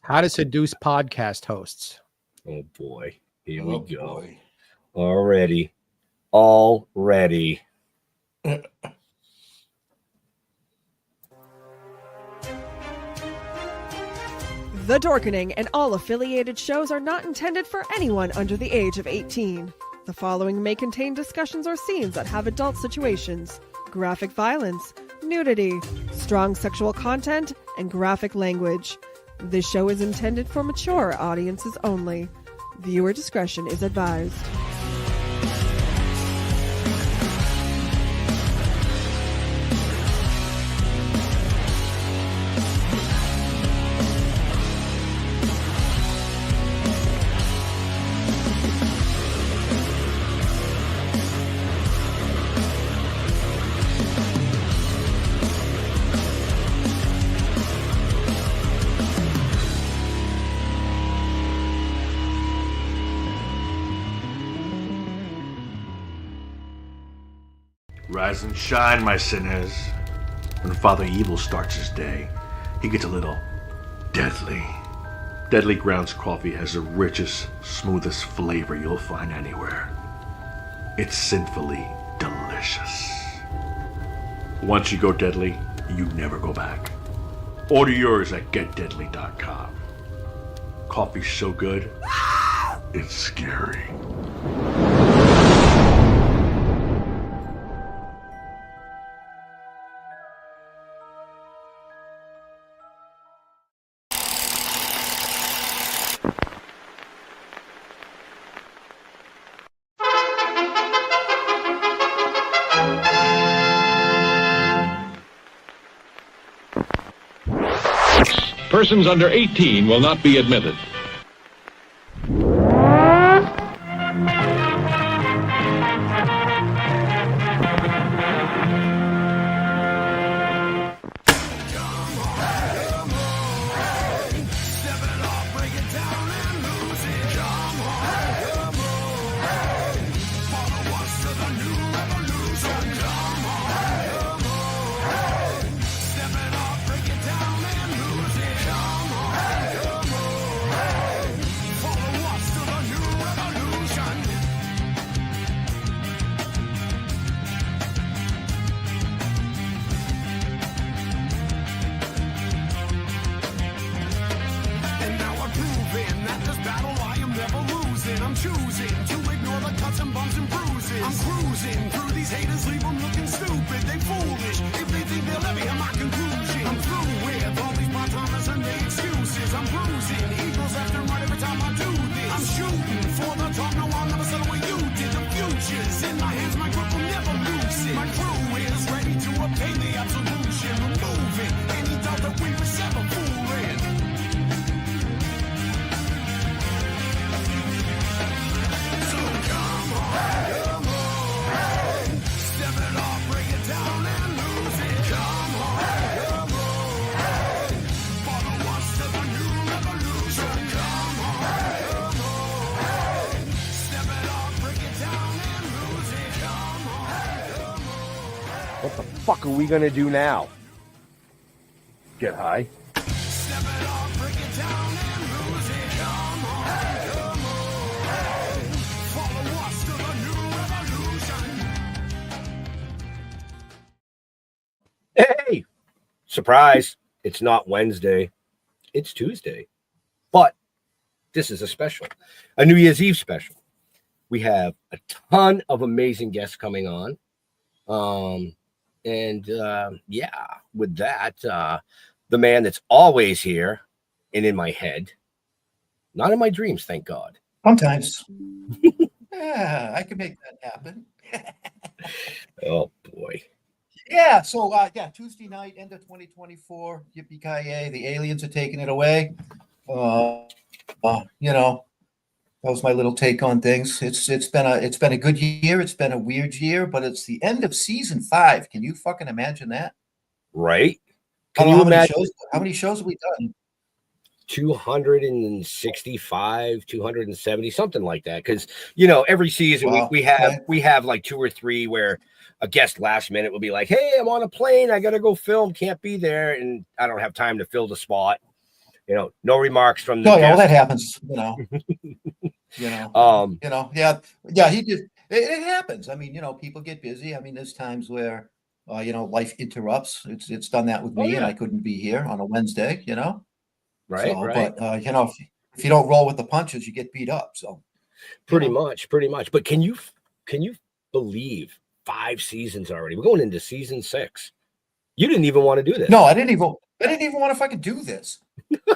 How to seduce podcast hosts. Oh boy, here we go. Already. The Dorkening and all affiliated shows are not intended for anyone under the age of 18. The following may contain discussions or scenes that have adult situations, graphic violence, nudity, strong sexual content, and graphic language. This show is intended for mature audiences only. Viewer discretion is advised. Rise and shine, my sinners. When Father Evil starts his day, he gets a little deadly. Deadly Grounds coffee has the richest, smoothest flavor you'll find anywhere. It's sinfully delicious. Once you go deadly, you never go back. Order yours at getdeadly.com. Coffee's so good, it's scary. Persons under 18 will not be admitted. What the fuck are we gonna do now? Get high? Hey! Surprise! It's not Wednesday. It's Tuesday. But this is a special. A New Year's Eve special. We have a ton of amazing guests coming on. Yeah, with that, the man that's always here and in my head, not in my dreams, thank God. Sometimes. Yeah, I can make that happen. Oh boy. Yeah, so Tuesday night, end of 2024, yippee-ki-yay, the aliens are taking it away. That was my little take on things. It's been a good year. It's been a weird year, but it's the end of season 5. Can you fucking imagine that? Right? Can you imagine how many shows have we done? 265, 270, something like that. Because every season we have like 2 or 3 where a guest last minute will be like, "Hey, I'm on a plane. I gotta go film. Can't be there, and I don't have time to fill the spot." no remarks from the No, yeah, well, that guest. happens, yeah, he did. It happens. I mean, people get busy. I mean, there's times where, life interrupts. It's done that with me, and yeah. I couldn't be here on a Wednesday, Right, So, right. but, if you don't roll with the punches, you get beat up. So, Pretty much. But can you believe 5 seasons already? We're going into season 6. You didn't even want to do this. No, I didn't even want to fucking do this,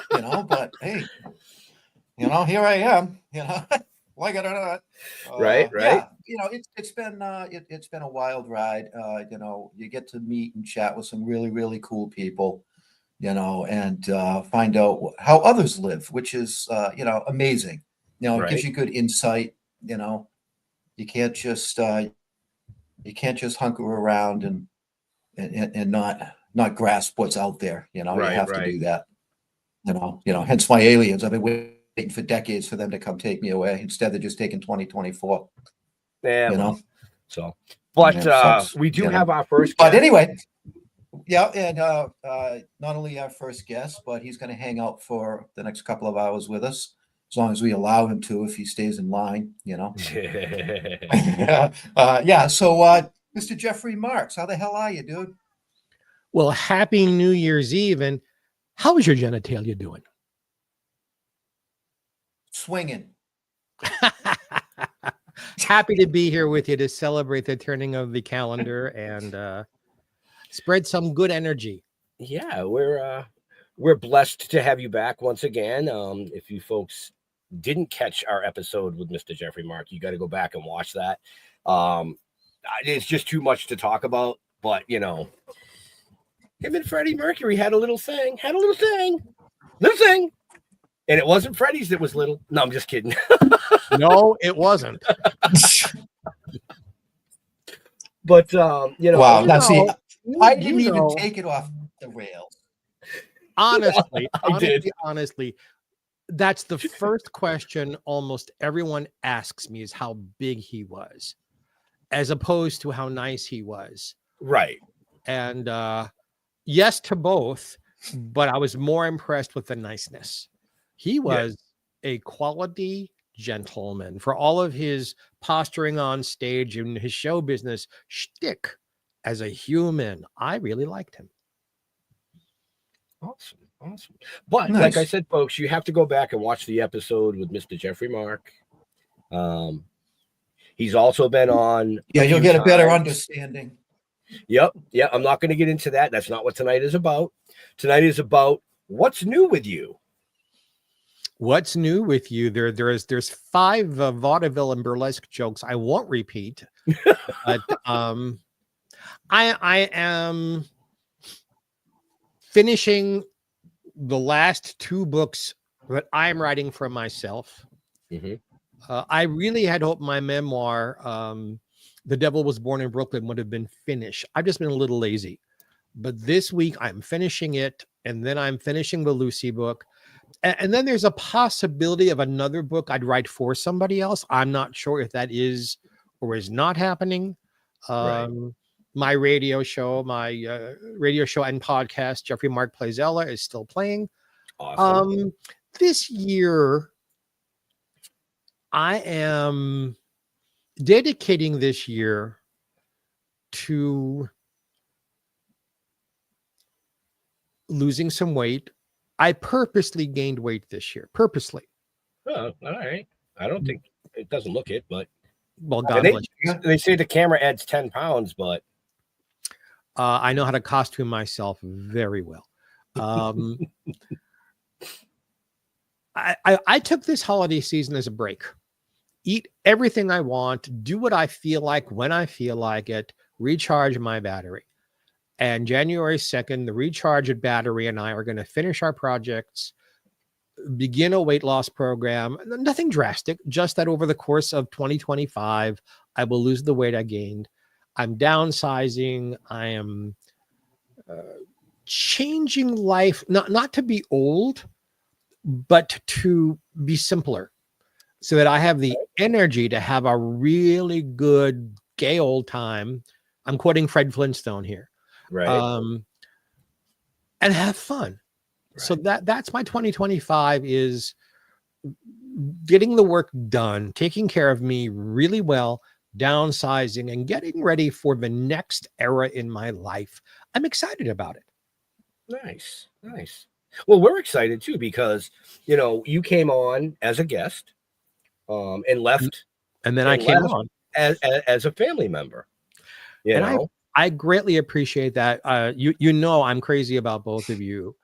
but hey, here I am, like it or not. Right. Yeah, it's been a wild ride. You get to meet and chat with some really, really cool people, and find out how others live, which is, amazing. It gives you good insight. You can't just hunker around and not grasp what's out there. You have to do that. Hence my aliens. I've been waiting for decades for them to come take me away instead of just taking 2024. Yeah, so, but we do have our first guest. But anyway, yeah, and not only our first guest, but he's going to hang out for the next couple of hours with us, as long as we allow him to, if he stays in line, Yeah. So, Mr. Geoffrey Marks, how the hell are you, dude? Well, happy New Year's Eve. And how is your genitalia doing? Swinging. Happy to be here with you to celebrate the turning of the calendar and spread some good energy. Yeah, we're blessed to have you back once again. If you folks didn't catch our episode with Mr. Geoffrey Mark, you got to go back and watch that. It's just too much to talk about, but him and Freddie Mercury had a little thing, and it wasn't Freddie's that was little. No, I'm just kidding. No, it wasn't. But wow, see, I didn't even know, take it off the rails. Honestly, I honestly, that's the first question almost everyone asks me is how big he was, as opposed to how nice he was. Right. And yes to both, but I was more impressed with the niceness. He was a quality gentleman for all of his posturing on stage and his show business shtick. As a human, I really liked him. Awesome. But nice. Like I said, folks, you have to go back and watch the episode with Mr. Geoffrey Mark. He's also been on. Yeah, you'll get a better understanding. Yep. I'm not going to get into that. That's not what tonight is about. Tonight is about what's new with you. What's new with you? There's 5 vaudeville and burlesque jokes I won't repeat, but I am finishing the last 2 books that I'm writing for myself. Mm-hmm. I really had hoped my memoir, The Devil Was Born in Brooklyn, would have been finished. I've just been a little lazy, but this week I'm finishing it, and then I'm finishing the Lucy book. And then there's a possibility of another book I'd write for somebody else. I'm not sure if that is or is not happening. Right. My radio show and podcast, Geoffrey Mark Plays Ella, is still playing. Awesome. This year, I am dedicating this year to losing some weight. I purposely gained weight this year. Purposely. Oh, all right. I don't think it doesn't look it, but well, God bless you. They say the camera adds 10 pounds, but I know how to costume myself very well. I took this holiday season as a break. Eat everything I want, do what I feel like when I feel like it, recharge my battery. And January 2nd, the recharged battery and I are going to finish our projects, begin a weight loss program. Nothing drastic, just that over the course of 2025, I will lose the weight I gained. I'm downsizing. I am changing life, not to be old, but to be simpler, so that I have the energy to have a really good gay old time. I'm quoting Fred Flintstone here. right. And have fun. So that's my 2025 is getting the work done, taking care of me really well, downsizing, and getting ready for the next era in my life. I'm excited about it. Nice. Well, we're excited too because you came on as a guest, and left, and then I came on as a family member. I greatly appreciate that. I'm crazy about both of you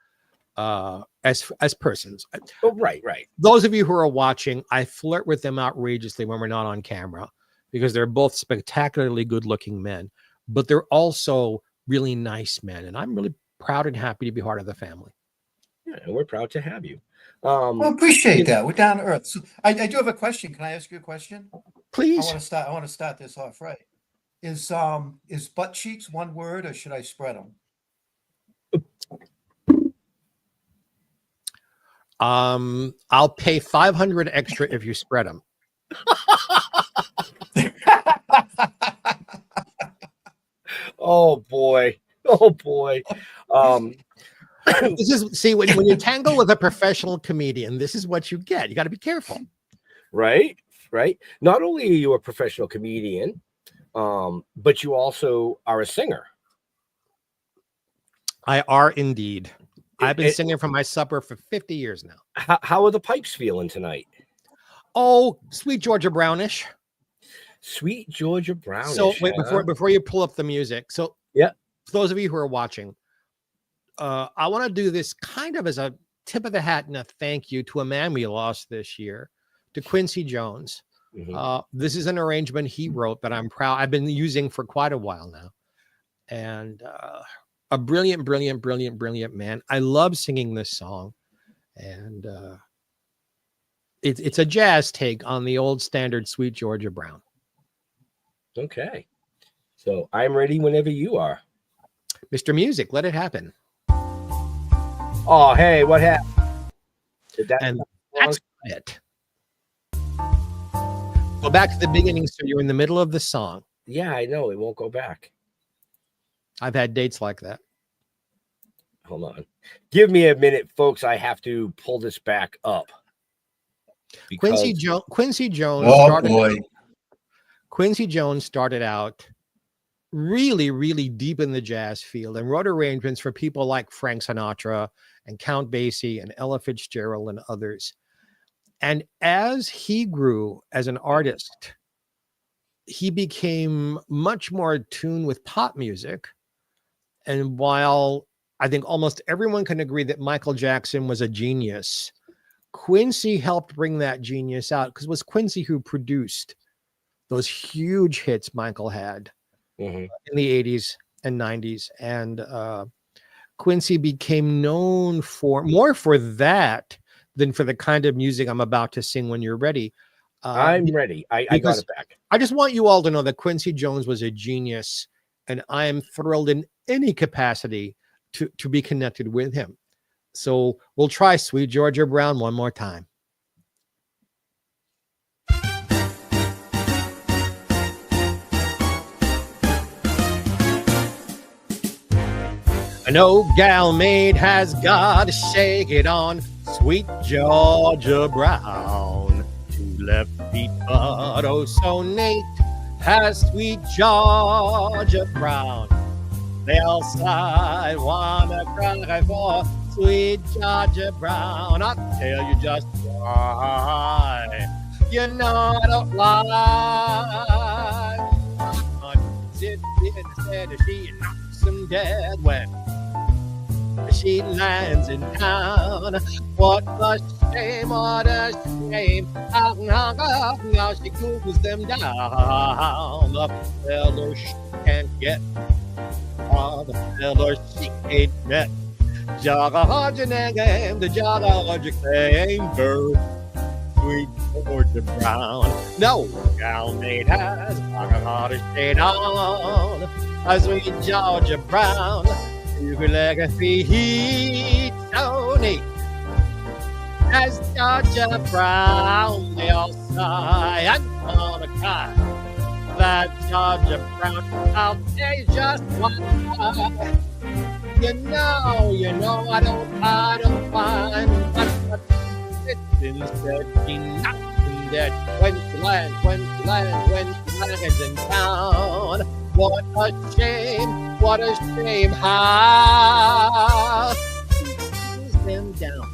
as persons. Oh, right. Those of you who are watching, I flirt with them outrageously when we're not on camera because they're both spectacularly good-looking men, but they're also really nice men, and I'm really proud and happy to be part of the family. Yeah, and we're proud to have you. Well, appreciate that. We're down to earth. So I do have a question. Can I ask you a question? Please. I want to start this off right. Is butt cheeks one word, or should I spread them? I'll pay $500 extra if you spread them. Oh boy. This is when you tangle with a professional comedian, this is what you get. You got to be careful. Right. Not only are you a professional comedian, but you also are a singer. I are indeed. I've been singing for my supper for 50 years now. How are the pipes feeling tonight? Oh, sweet Georgia Brownish. Sweet Georgia Brownish. So wait, before you pull up the music. So yeah, for those of you who are watching, I want to do this kind of as a tip of the hat and a thank you to a man we lost this year, to Quincy Jones. Mm-hmm. This is an arrangement he wrote that I'm proud. I've been using for quite a while now, and a brilliant man. I love singing this song, and it's a jazz take on the old standard Sweet Georgia Brown. Okay, so I'm ready whenever you are, Mr. Music. Let it happen. Oh, hey, what happened? And that's it. Go back to the beginning, so you're in the middle of the song. Yeah, I know. It won't go back. I've had dates like that. Hold on. Give me a minute, folks. I have to pull this back up. Quincy Jones. Quincy Jones started out really deep in the jazz field and wrote arrangements for people like Frank Sinatra and Count Basie and Ella Fitzgerald and others. And as he grew as an artist, he became much more attuned with pop music. And while I think almost everyone can agree that Michael Jackson was a genius, Quincy helped bring that genius out, because it was Quincy who produced those huge hits Michael had in the 80s and 90s. And Quincy became known more for that than for the kind of music I'm about to sing when you're ready. I'm ready. I got it back. I just want you all to know that Quincy Jones was a genius, and I am thrilled in any capacity to be connected with him. So we'll try Sweet Georgia Brown one more time. An old gal maid has got to shake it on Sweet Georgia Brown. Two left feet, but oh so neat, has Sweet Georgia Brown. They all side wanna cry for Sweet Georgia Brown. I'll tell you just why. You know I don't lie. Sit instead of she knocks him dead when she lands in town. What a shame, what a shame. Now she cools them down. The fellow she can't get. The fellow she ain't met. Georgia name, the Georgia came girl. Sweet Georgia Brown. No gal maid has a shade on. A Sweet Georgia Brown. You could like a feet so neat as Georgia Brown. They all sigh, I'm gonna cry. That Georgia Brown, I'll tell you just why. you know, I don't find what it's instead she knocking dead when she lands in town. What a shame, how she them down.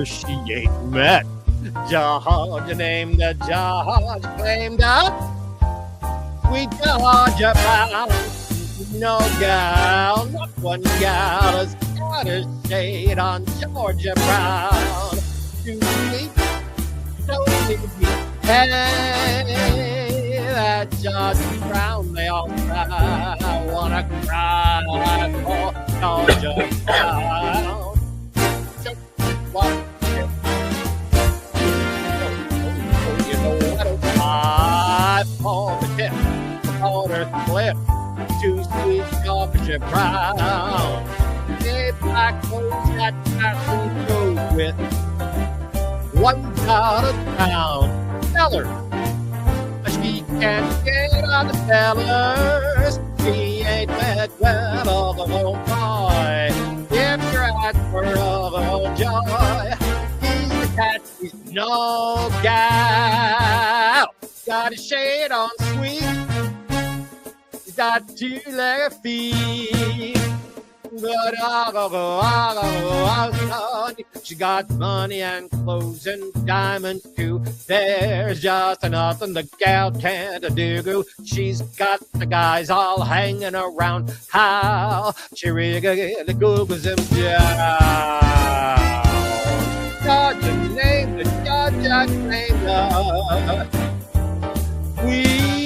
She ain't met. George named the George claimed up. We Georgia Brown. No gal, not one gal has got a shade on Georgia Brown. Too sweet, so sleepy. Hey, that Georgia Brown, they all cry. I wanna cry for Georgia Brown. On the tip, on her clip, too sweet Georgia Brown. If I close that fashion show with $1 pound, tell her she can't get on the sellers. She ain't met well of the whole boy. If you're at for a joy, he's the cat, he's no gal. Got a shade on sweet, he's got 2-legged feet. But she got money and clothes and diamonds too. There's just nothing the gal can't do. She's got the guys all hanging around. How she really googles them down. Georgia named the Georgia named the sweet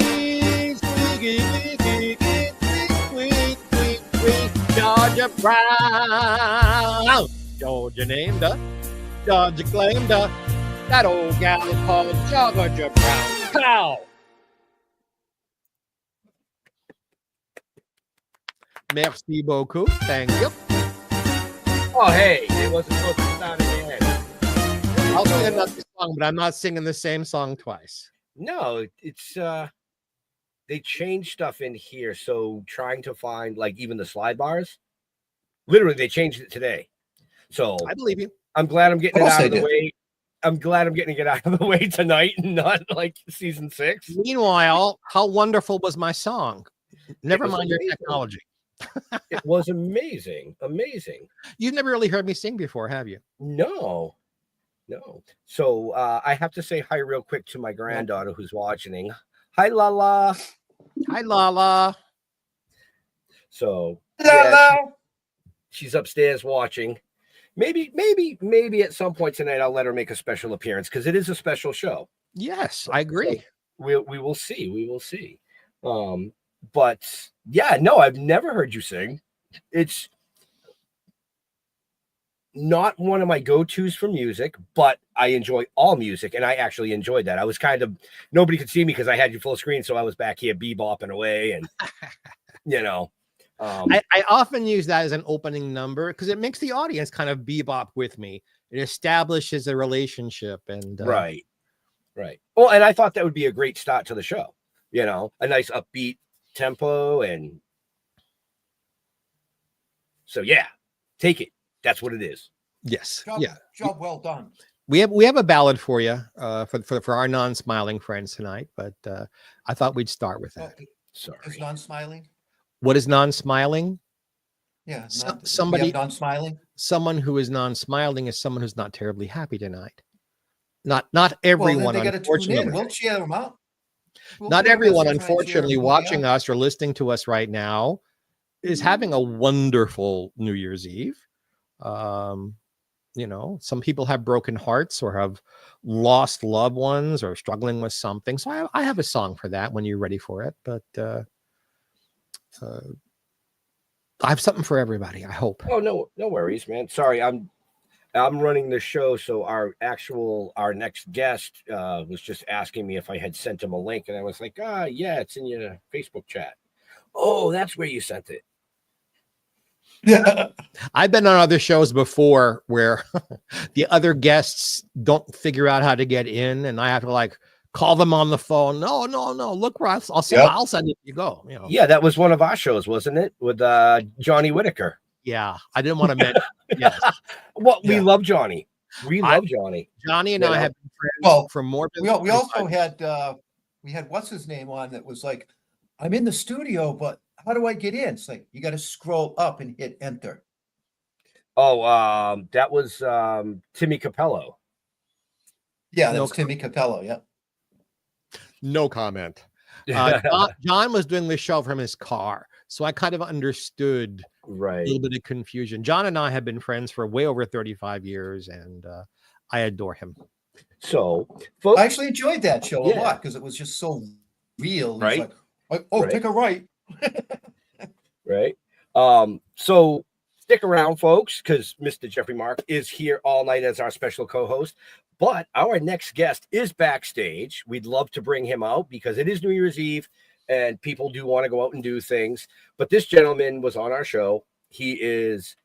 Georgia Brown. Georgia named her, Georgia claimed her. That old gal called Georgia Brown. Pow! Merci beaucoup. Thank you. Oh, hey, it wasn't supposed to sound in your head. I'll sing another song, but I'm not singing the same song twice. No, it's they changed stuff in here. So trying to find like even the slide bars, literally they changed it today. So I believe you. I'm glad I'm getting it out of the way. I'm glad I'm getting it out of the way tonight and not like season 6. Meanwhile, how wonderful was my song? Never mind your technology. It was amazing. Amazing. You've never really heard me sing before, have you? No. So I have to say hi real quick to my granddaughter who's watching. Hi, Lala. Hi, Lala. So yeah, she's upstairs watching. Maybe at some point tonight I'll let her make a special appearance because it is a special show. Yes, I agree. So we will see. We will see. But yeah, no, I've never heard you sing. It's not one of my go-tos for music, but I enjoy all music, and I actually enjoyed that. I was kind of, nobody could see me because I had you full screen, so I was back here bebopping away, and you know. I often use that as an opening number because it makes the audience kind of bebop with me. It establishes a relationship, and right. Well, and I thought that would be a great start to the show. You know, a nice upbeat tempo, and so yeah, take it. That's what it is. Yes. Job well done. We have a ballad for you for our non-smiling friends tonight, but I thought we'd start with that. Sorry. Is non-smiling? What is non-smiling? Yeah, somebody non-smiling. Someone who is non-smiling is someone who's not terribly happy tonight. Not everyone, unfortunately. We'll cheer them up. Not everyone, unfortunately, watching us or listening to us right now is having a wonderful New Year's Eve. You know, some people have broken hearts or have lost loved ones or struggling with something. So I have a song for that when you're ready for it. But I have something for everybody, I hope. Oh, no worries, man. Sorry, I'm running the show, so our next guest was just asking me if I had sent him a link, and I was like, yeah, it's in your Facebook chat. Oh, that's where you sent it. Yeah. I've been on other shows before where the other guests don't figure out how to get in, and I have to like call them on the phone. No. Look, Russ, I'll send it. You go. You know. Yeah, that was one of our shows, wasn't it? With Johnny Whitaker. Yeah, I didn't want to mention. Yes. Well, we love Johnny. We love Johnny. Johnny and I have been friends for more than. We also had what's his name on that was like, I'm in the studio, but how do I get in? It's like you got to scroll up and hit enter. Oh, that was Timmy Capello. Yeah, that was Timmy Capello. Yeah. No comment. John was doing this show from his car, so I kind of understood a little bit of confusion. John and I have been friends for way over 35 years, and I adore him. So, I actually enjoyed that show a lot because it was just so real. Right? Like, take a right. Right. So stick around, folks, because Mr. Geoffrey Marks is here all night as our special co-host. But our next guest is backstage. We'd love to bring him out because it is New Year's Eve and people do want to go out and do things. But this gentleman was on our show. He is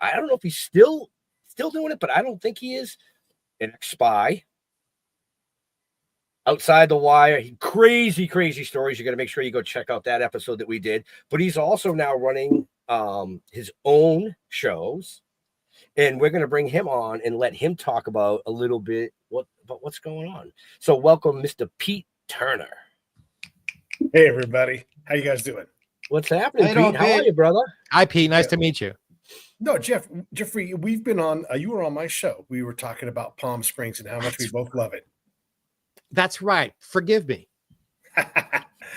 I don't know if he's still doing it, but I don't think he is. An ex-spy. Outside the Wire. Crazy stories. You got to make sure you go check out that episode that we did. But he's also now running his own shows. And we're going to bring him on and let him talk about a little bit about what's going on. So welcome, Mr. Pete Turner. Hey, everybody. How you guys doing? What's happening, Pete? How are you, brother? Hi, Pete. Nice to meet you. No, Geoffrey, we've been on, you were on my show. We were talking about Palm Springs and how much we both love it. That's right. Forgive me.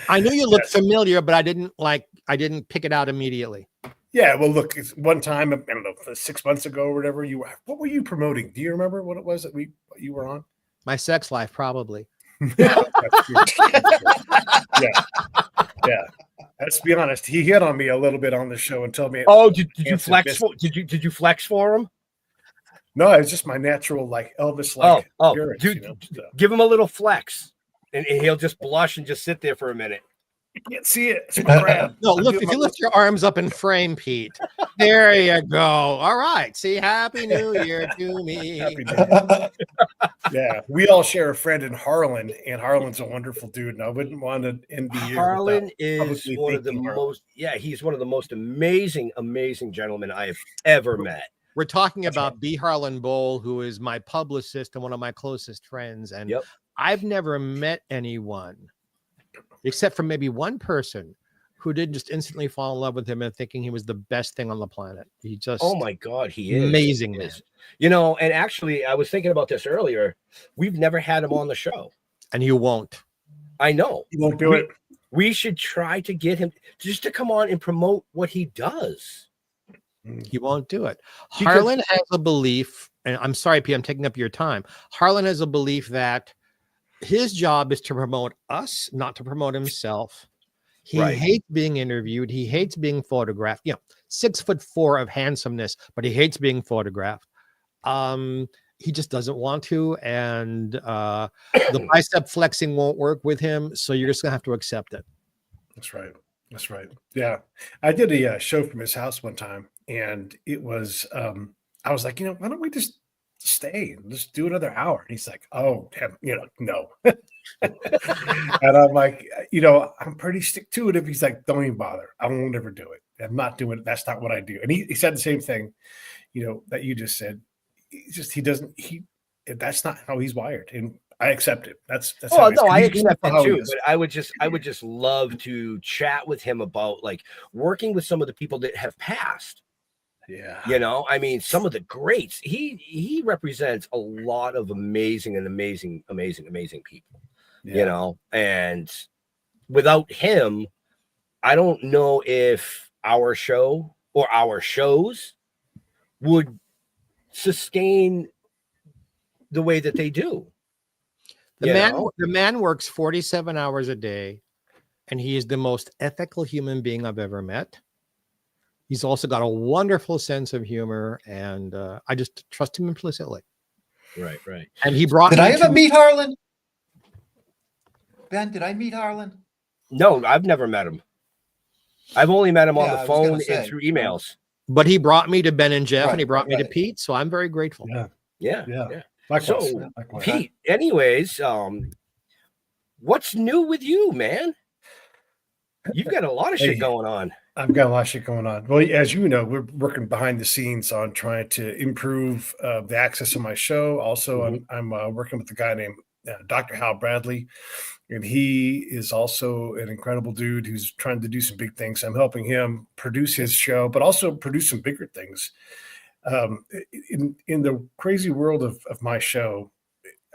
I knew you looked familiar, but I didn't pick it out immediately. Yeah, well, look, it's one time, I don't know, 6 months ago or whatever, what were you promoting? Do you remember what it was that you were on? My sex life, probably. Yeah. Let's be honest. He hit on me a little bit on the show and told me. Oh, did you flex? Did you flex for him? No, it's just my natural Elvis appearance. Give him a little flex, and he'll just blush and just sit there for a minute. You can't see it. It's my crab. No, look, if you lift your arms up in frame, Pete. There you go. All right. See, Happy New Year to me. Happy New Year. Yeah, we all share a friend in Harlan, and Harlan's a wonderful dude, and I wouldn't want to end the year. Harlan is one of the most, he's one of the most amazing gentlemen I have ever met. We're talking about B. Harlan Bowl, who is my publicist and one of my closest friends, and I've never met anyone except for maybe one person who didn't just instantly fall in love with him and thinking he was the best thing on the planet. He just, oh my God, he is amazing, man. You know, and actually, I was thinking about this earlier. We've never had him on the show, and you won't. I know you won't do it. We should try to get him just to come on and promote what he does. He won't do it. Harlan has a belief, and I'm sorry, P, I'm taking up your time. Harlan has a belief that his job is to promote us, not to promote himself. He hates being interviewed. He hates being photographed. 6'4" of handsomeness, but he hates being photographed. He just doesn't want to, and the bicep flexing won't work with him. So you're just gonna have to accept it. That's right. Yeah, I did a show from his house one time, and it was. I was like, why don't we just stay and just do another hour? And he's like, oh, no. And I'm like, I'm pretty stick to it. If he's like, don't even bother. I won't ever do it. I'm not doing it. That's not what I do. And he said the same thing, that you just said. That's not how he's wired. And I accept it. That's oh no, I accept it too. But I would just love to chat with him about working with some of the people that have passed. Yeah. I mean, some of the greats. He represents a lot of amazing people. Yeah. And without him, I don't know if our show or our shows would sustain the way that they do. The man works 47 hours a day, and he is the most ethical human being I've ever met. He's also got a wonderful sense of humor, and I just trust him implicitly. Right. And he brought. Did I ever meet Harlan? Ben, did I meet Harlan? No, I've never met him. I've only met him on the phone and through emails. But he brought me to Ben and Jeff, and he brought me to Pete, so I'm very grateful. Yeah. Likewise. So, Likewise. Pete, anyways, what's new with you, man? You've got a lot of shit going on. I've got a lot of shit going on. Well, as you know, we're working behind the scenes on trying to improve the access of my show. Also, I'm working with a guy named Dr. Hal Bradley, and he is also an incredible dude who's trying to do some big things. I'm helping him produce his show, but also produce some bigger things. In the crazy world of my show,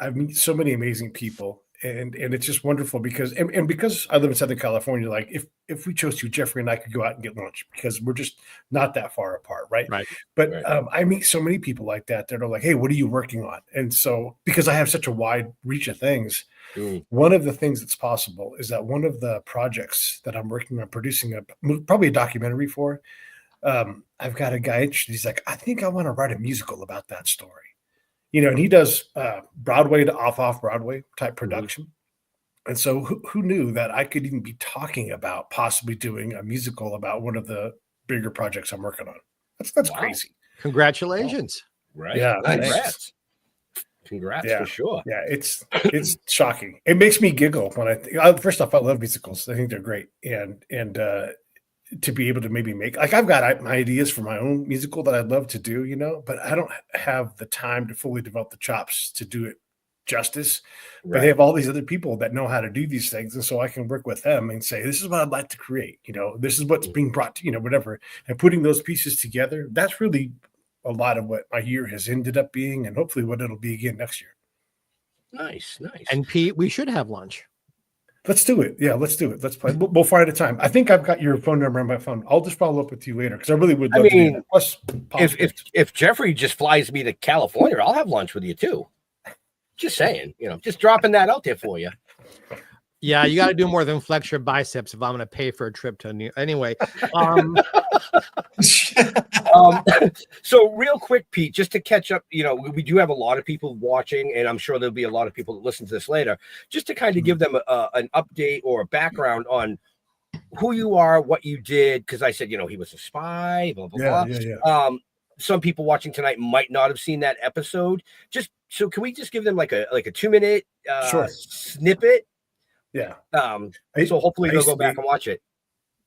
I meet so many amazing people. And it's just wonderful because because I live in Southern California, like if we chose to, Geoffrey and I could go out and get lunch because we're just not that far apart, right? Right. But I meet so many people like that are like, hey, what are you working on? And so because I have such a wide reach of things, one of the things that's possible is that one of the projects that I'm working on producing probably a documentary for, I've got a guy interested. He's like, I think I want to write a musical about that story. And he does Broadway to off Broadway type production. And so who knew that I could even be talking about possibly doing a musical about one of the bigger projects I'm working on? That's crazy. Congratulations. Right. Yeah. Congrats for sure. Yeah. It's shocking. It makes me giggle when first off, I love musicals. I think they're great. And to be able to maybe make, like, I've got my ideas for my own musical that I'd love to do, but I don't have the time to fully develop the chops to do it justice. Right. But they have all these other people that know how to do these things. And so I can work with them and say, this is what I'd like to create. This is what's being brought to, whatever. And putting those pieces together, that's really a lot of what my year has ended up being and hopefully what it'll be again next year. Nice. And Pete, we should have lunch. Let's do it. Yeah, let's do it. Let's play. We'll find a time. I think I've got your phone number on my phone. I'll just follow up with you later because I really would love to do that. Plus, if Geoffrey just flies me to California, I'll have lunch with you too. Just saying, just dropping that out there for you. Yeah, you got to do more than flex your biceps if I'm going to pay for a trip to New. Anyway, so real quick, Pete, just to catch up, we do have a lot of people watching, and I'm sure there'll be a lot of people that listen to this later. Just to kind of give them an update or a background on who you are, what you did, because I said, he was a spy, blah blah blah. Yeah. Some people watching tonight might not have seen that episode. Just so, can we just give them like a 2-minute snippet? Yeah. So hopefully they'll go back and watch it.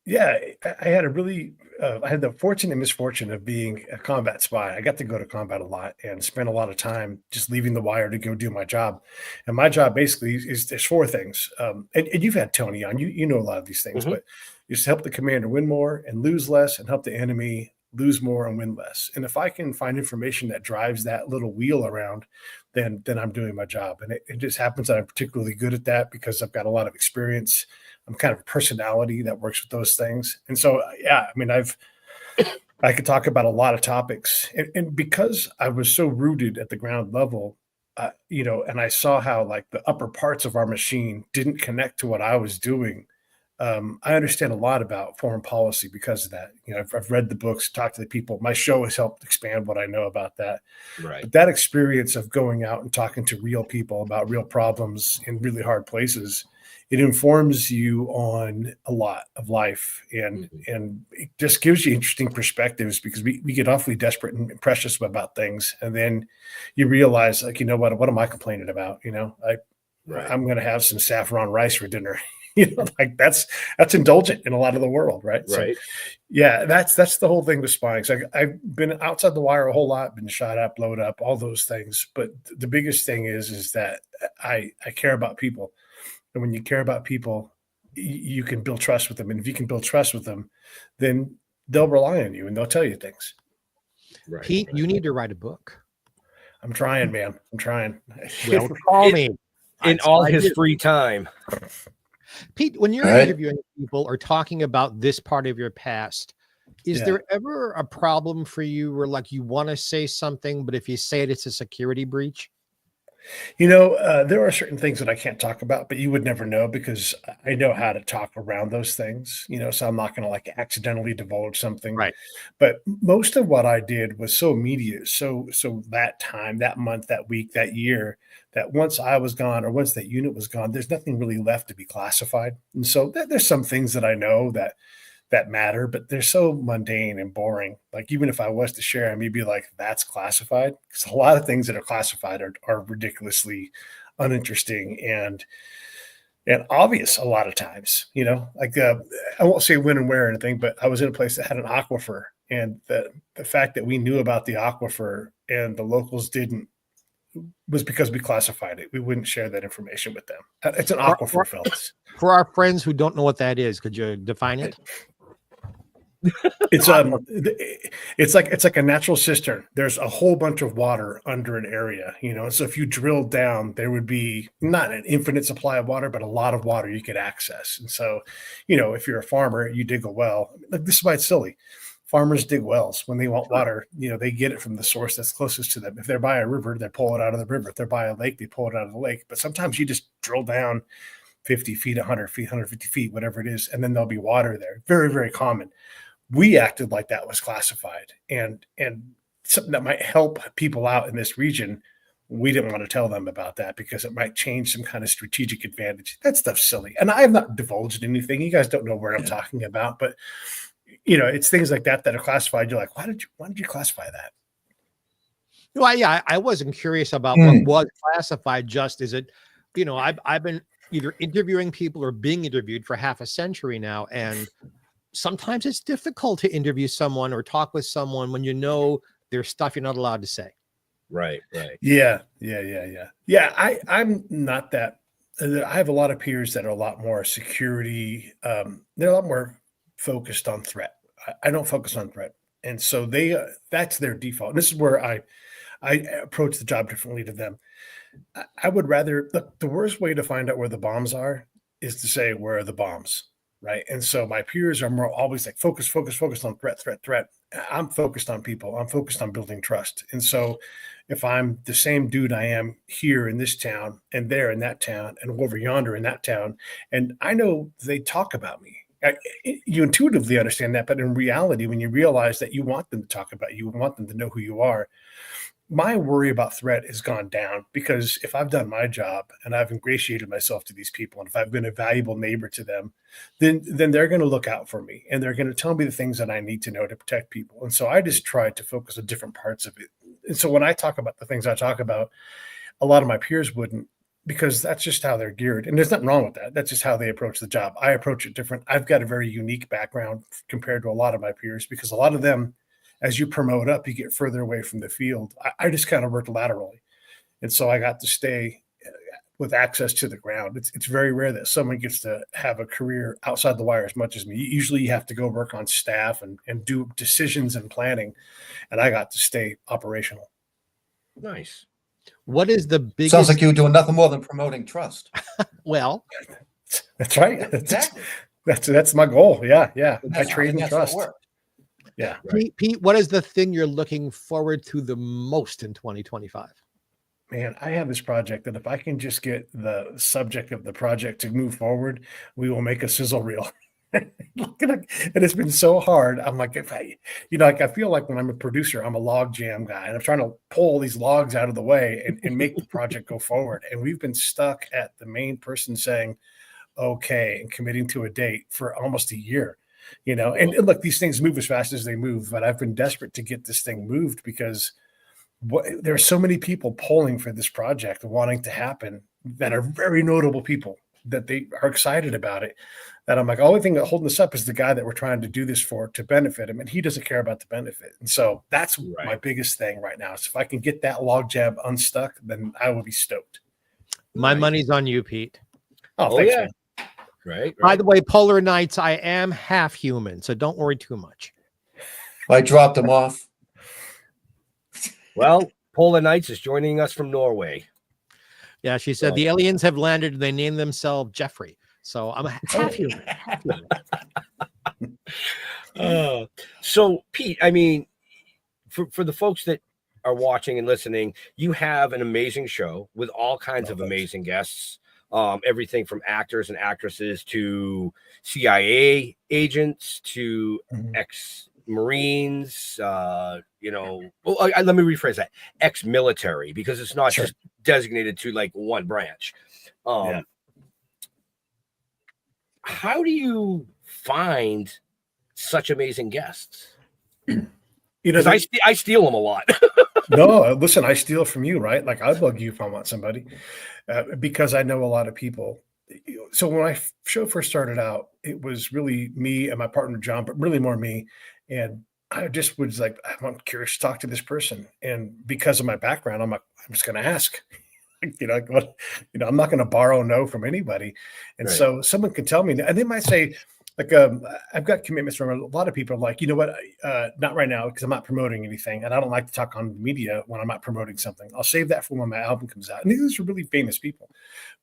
Yeah, I had I had the fortune and misfortune of being a combat spy. I got to go to combat a lot and spend a lot of time just leaving the wire to go do my job. And my job basically is there's 4 things. And you've had Tony on, you know a lot of these things, but just help the commander win more and lose less, and help the enemy lose more and win less. And if I can find information that drives that little wheel around, then I'm doing my job. And it just happens that I'm particularly good at that because I've got a lot of experience. I'm kind of a personality that works with those things. And so, yeah, I mean, I could talk about a lot of topics, and because I was so rooted at the ground level, and I saw how like the upper parts of our machine didn't connect to what I was doing. I understand a lot about foreign policy because of that. I've read the books, talked to the people. My show has helped expand what I know about that. Right. But that experience of going out and talking to real people about real problems in really hard places, it informs you on a lot of life, and it just gives you interesting perspectives because we get awfully desperate and precious about things. And then you realize, like, what am I complaining about? I'm going to have some saffron rice for dinner. Like that's indulgent in a lot of the world, right? Right. So, yeah, that's the whole thing with spying. So I've been outside the wire a whole lot, been shot up, blown up, all those things. But the biggest thing is that I care about people, and when you care about people, you can build trust with them. And if you can build trust with them, then they'll rely on you and they'll tell you things. Right. Pete, you need to write a book. I'm trying, man. I'm trying. Well, call me in all his free time. Pete, when you're interviewing people or talking about this part of your past, is there ever a problem for you where like you want to say something, but if you say it, it's a security breach? There are certain things that I can't talk about, but you would never know because I know how to talk around those things, so I'm not going to like accidentally divulge something. Right. But most of what I did was so immediate. So that time, that month, that week, that year, that once I was gone or once that unit was gone, there's nothing really left to be classified. And so there's some things that I know that that matter, but they're so mundane and boring. Like, even if I was to share them, you'd be like, that's classified. Because a lot of things that are classified are ridiculously uninteresting and obvious a lot of times, like I won't say when and where or anything, but I was in a place that had an aquifer, and the fact that we knew about the aquifer and the locals didn't was because we classified it. We wouldn't share that information with them. It's an aquifer, fellas. For our friends who don't know what that is, could you define it? It's like a natural cistern. There's a whole bunch of water under an area, so if you drill down, there would be not an infinite supply of water, but a lot of water you could access. And so, if you're a farmer, you dig a well. Like, this is why it's silly. Farmers dig wells when they want water. They get it from the source that's closest to them. If they're by a river, they pull it out of the river. If they're by a lake, they pull it out of the lake. But sometimes you just drill down 50 feet, 100 feet, 150 feet, whatever it is, and then there'll be water there. Very, very common. We acted like that was classified, and something that might help people out in this region. We didn't want to tell them about that because it might change some kind of strategic advantage. That stuff's silly. And I have not divulged anything. You guys don't know where I'm talking about, but it's things like that are classified. You're like, why did you classify that? Well, yeah, I wasn't curious about what was classified. Just is it, I've been either interviewing people or being interviewed for half a century now, and sometimes it's difficult to interview someone or talk with someone when there's stuff you're not allowed to say. Right. Yeah. I'm not that. I have a lot of peers that are a lot more security. They're a lot more focused on threat. I don't focus on threat, and so that's their default. And this is where I approach the job differently to them. I would rather the worst way to find out where the bombs are is to say, where are the bombs? Right. And so my peers are more always like focus on threat. I'm focused on people. I'm focused on building trust. And so if I'm the same dude I am here in this town and there in that town and over yonder in that town, and I know they talk about me, you intuitively understand that. But in reality, when you realize that you want them to talk about you, want them to know who you are, my worry about threat has gone down, because if I've done my job and I've ingratiated myself to these people, and if I've been a valuable neighbor to them, then they're going to look out for me, and they're going to tell me the things that I need to know to protect people. And so I just try to focus on different parts of it. And so when I talk about the things I talk about, a lot of my peers wouldn't, because that's just how they're geared. And there's nothing wrong with that. That's just how they approach the job. I approach it different. I've got a very unique background compared to a lot of my peers, because a lot of them, as you promote up, you get further away from the field. I just kind of worked laterally. And so I got to stay with access to the ground. It's very rare that someone gets to have a career outside the wire as much as me. Usually you have to go work on staff and do decisions and planning. And I got to stay operational. Nice. What is the biggest? Sounds like you were doing nothing more than promoting trust. Well, that's right. Exactly. That's my goal. Yeah. I trade in trust. Yeah. Right. Pete, what is the thing you're looking forward to the most in 2025? Man, I have this project that if I can just get the subject of the project to move forward, we will make a sizzle reel. And it's been so hard. I'm like, I feel like when I'm a producer, I'm a log jam guy, and I'm trying to pull all these logs out of the way and make the project go forward. And we've been stuck at the main person saying, okay, and committing to a date for almost a year. And look, these things move as fast as they move, but I've been desperate to get this thing moved, because there are so many people polling for this project, wanting to happen, that are very notable people, that they are excited about it, that I'm like, only thing that holding this up is the guy that we're trying to do this for, to benefit him. And he doesn't care about the benefit. And so that's my biggest thing right now. So if I can get that log jam unstuck, then I will be stoked. My money's on you, Pete. Oh thanks, man. Right. By the way, Polar Nights, I am half human, so don't worry too much. I dropped him off. Well, Polar Nights is joining us from Norway. Yeah, she said the aliens have landed and they named themselves Geoffrey. So I'm a half human. So, Pete, I mean, for the folks that are watching and listening, you have an amazing show with all kinds of amazing guests. Everything from actors and actresses to CIA agents to ex-Marines, let me rephrase that, ex-military, because it's not just designated to like one branch. How do you find such amazing guests. You know, Because I steal them a lot. no, listen, I steal from you, right? Like I bug you if I want somebody, because I know a lot of people. So when my show first started out, it was really me and my partner John, but really more me. And I just was like, I'm curious to talk to this person, and because of my background, I'm like, I'm just going to ask. I'm not going to borrow no from anybody. And Right. so someone can tell me, and they might say, like, I've got commitments from a lot of people. Like, you know what? Not right now, because I'm not promoting anything, and I don't like to talk on the media when I'm not promoting something. I'll save that for when my album comes out. And these are really famous people,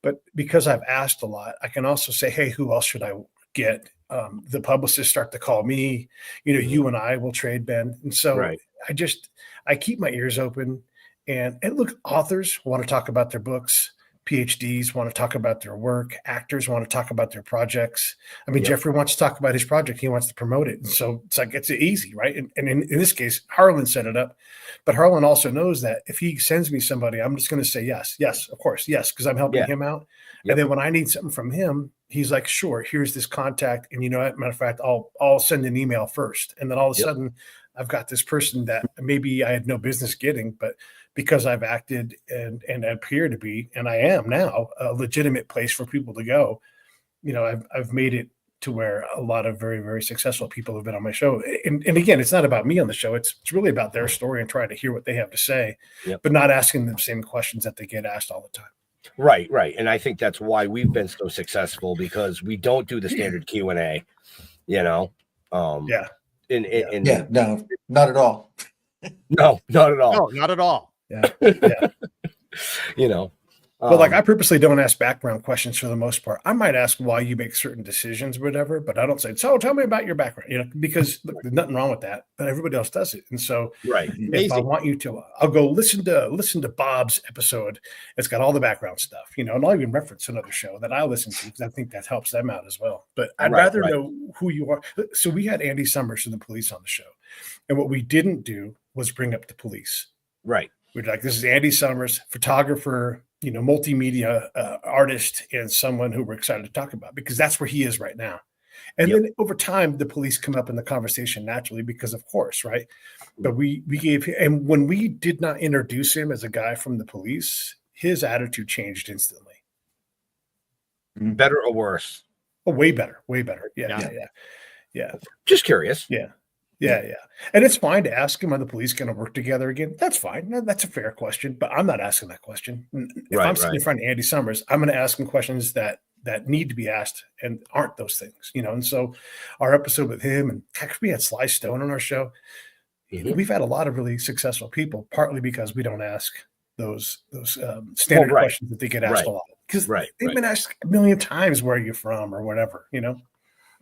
but because I've asked a lot, I can also say, hey, who else should I get? The publicists start to call me. You and I will trade, Ben. And so Right. I keep my ears open. And look, authors want to talk about their books. PhDs want to talk about their work. Actors want to talk about their projects. I mean, Yep. Geoffrey wants to talk about his project. He wants to promote it. And so it's like, it's easy, right? And in this case, Harlan set it up. But Harlan also knows that if he sends me somebody, I'm just going to say yes, of course, yes, because I'm helping him out. Yep. And then when I need something from him, he's like, sure, here's this contact. And matter of fact, I'll send an email first. And then all of a sudden, I've got this person that maybe I had no business getting, but because I've acted and appear to be, and I am now, a legitimate place for people to go, I've made it to where a lot of very, very successful people have been on my show. And again, it's not about me on the show. It's really about their story and trying to hear what they have to say, but not asking them the same questions that they get asked all the time. Right. And I think that's why we've been so successful, because we don't do the standard Q&A, No, not at all. No, not at all. No, not at all. Yeah. But like I purposely don't ask background questions for the most part. I might ask why you make certain decisions or whatever, but I don't say, so tell me about your background, because look, there's nothing wrong with that, but everybody else does it. And so if I want you to, I'll go listen to Bob's episode. It's got all the background stuff, and I'll even reference another show that I listen to because I think that helps them out as well. But I'd rather know who you are. So we had Andy Summers from the Police on the show. And what we didn't do was bring up the Police. Right. We're like, this is Andy Summers, photographer, multimedia artist, and someone who we're excited to talk about because that's where he is right now. And then over time, the Police come up in the conversation naturally because, of course, right? But we gave him, and when we did not introduce him as a guy from the Police, his attitude changed instantly. Better or worse? Oh, way better, way better. Yeah. Just curious. Yeah. And it's fine to ask him, are the Police going to work together again? That's fine. That's a fair question, but I'm not asking that question. If I'm sitting in front of Andy Summers, I'm going to ask him questions that need to be asked and aren't those things, And so our episode with him, and heck, we had Sly Stone on our show. We've had a lot of really successful people, partly because we don't ask those standard questions that they get asked a lot. Because they've been asked a million times, where are you from or whatever,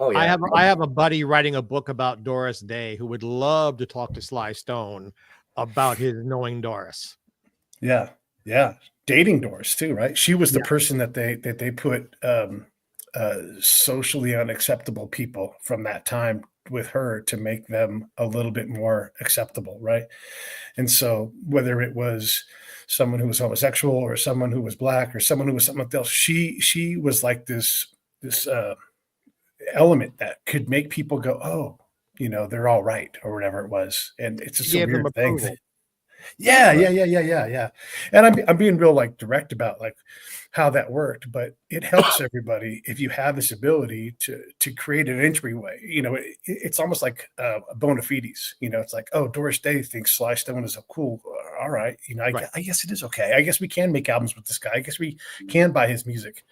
Oh, yeah. I have a buddy writing a book about Doris Day who would love to talk to Sly Stone about his knowing Doris. Yeah. Dating Doris too, right? She was the person that they put socially unacceptable people from that time with her to make them a little bit more acceptable, right? And so whether it was someone who was homosexual or someone who was black or someone who was something else, she was like this element that could make people go, oh, they're all right or whatever it was. And it's just a weird thing. Yeah. And I'm being real direct about how that worked, but it helps everybody if you have this ability to create an entryway. It's almost like a bona fides. It's like, oh, Doris Day thinks Sly Stone is a cool. All right, I guess it is okay. I guess we can make albums with this guy. I guess we can buy his music.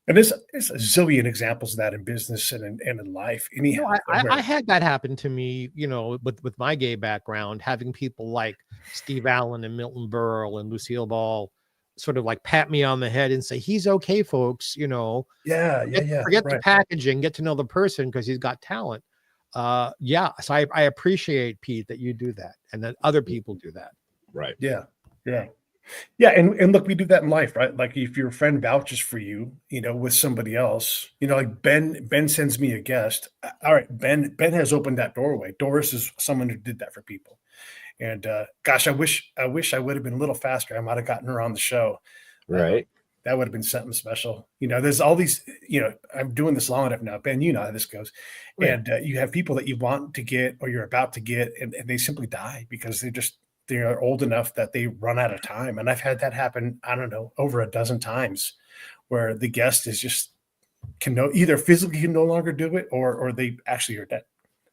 And there's a zillion examples of that in business and in life. Anyhow, I had that happen to me, with my gay background, having people like Steve Allen and Milton Berle and Lucille Ball sort of pat me on the head and say, he's okay, folks, Forget the packaging, get to know the person because he's got talent. So I appreciate, Pete, that you do that and that other people do that. Right. Yeah. Yeah, and look, we do that in life, right? Like if your friend vouches for you, with somebody else, like Ben sends me a guest. All right, Ben has opened that doorway. Doris is someone who did that for people. And gosh, I wish I would have been a little faster. I might have gotten her on the show. Right. That would have been something special. You know, there's all these, you know, I'm doing this long enough now, Ben, you know how this goes. Right. And you have people that you want to get or you're about to get, and they simply die because they're old enough that they run out of time. And I've had that happen, I don't know, over a dozen times where the guest is just either physically can no longer do it or they actually are dead.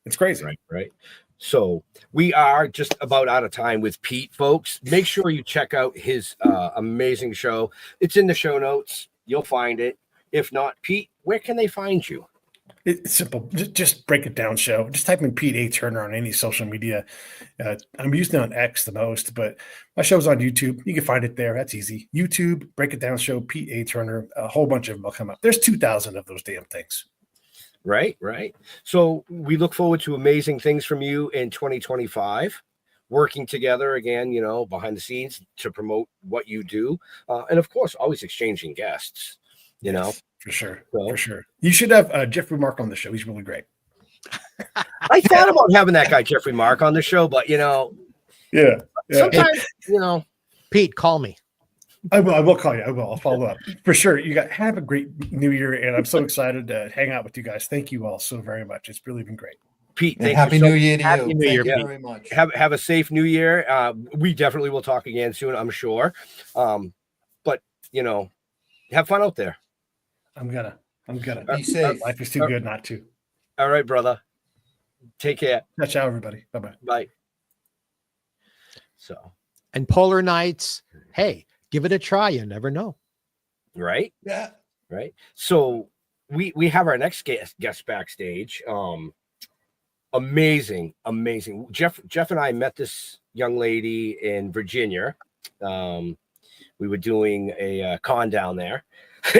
It's crazy. Right. So we are just about out of time with Pete, folks. Make sure you check out his amazing show. It's in the show notes. You'll find it. If not, Pete, where can they find you? It's simple. Just break it down show. Just type in Pete A. Turner on any social media. I'm using it on X the most, but my show's on YouTube. You can find it there. That's easy. YouTube, break it down show, Pete A. Turner. A whole bunch of them will come up. There's 2,000 of those damn things. Right. So we look forward to amazing things from you in 2025, working together again, you know, behind the scenes to promote what you do. And of course, always exchanging guests, you know. For sure. So, For sure. You should have Geoffrey Mark on the show. He's really great. I thought about having that guy, Geoffrey Mark, on the show, but, you know, Yeah. sometimes, you know. Pete, call me. I will call you. I'll follow up for sure. Have a great new year. And I'm so excited to hang out with you guys. Thank you all so very much. It's really been great. Pete, And Happy New Year to you. Happy New Year, Thank you Pete. very much. Have a safe new year. We definitely will talk again soon, I'm sure. But, you know, have fun out there. I'm gonna. Be safe. Life is too good not to. All right, brother. Take care. Ciao, everybody. Bye-bye. Bye. So, And Polar Nights, hey, give it a try. You never know. right. Yeah. Right. So we have our next guest backstage. Amazing. Jeff and I met this young lady in Virginia. We were doing a con down there,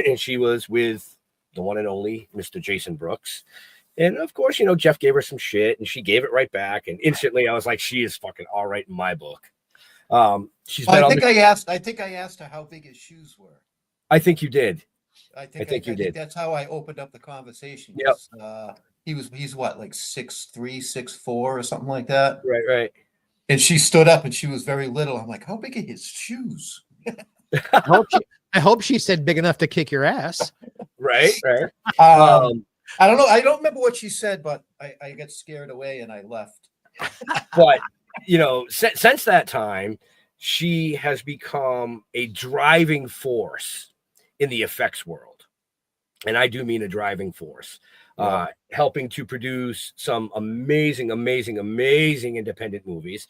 and she was with the one and only Mr. Jason Brooks. And of course, you know, Jeff gave her some shit, and she gave it right back. And instantly, I was like, she is fucking all right in my book. I think I asked her how big his shoes were. I think you did. I think you did. That's how I opened up the conversation. Yep. He's what, like 6'3", 6'4", or something like that. Right. And she stood up and she was very little. I'm like, how big are his shoes? I hope she said big enough to kick your ass. Right. I don't know. I don't remember what she said, but I got scared away and I left. But, you know, since that time, she has become a driving force in the effects world. And I do mean a driving force, helping to produce some amazing independent movies.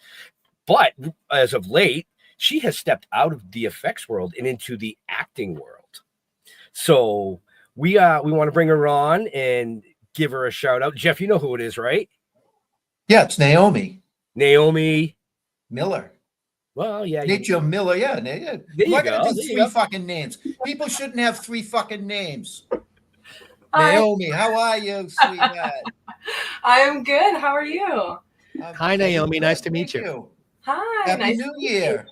But as of late, she has stepped out of the effects world and into the acting world. So we want to bring her on and give her a shout out. Jeff, you know who it is, right? Yeah, it's Naomi Well, Miller. yeah. Mechem Miller, yeah. There you Why go. gotta do three fucking names? People shouldn't have three fucking names. Naomi, how are you, sweetheart? I'm good. How are you? Hi, Naomi. Nice to meet you. Hi. Happy New Year.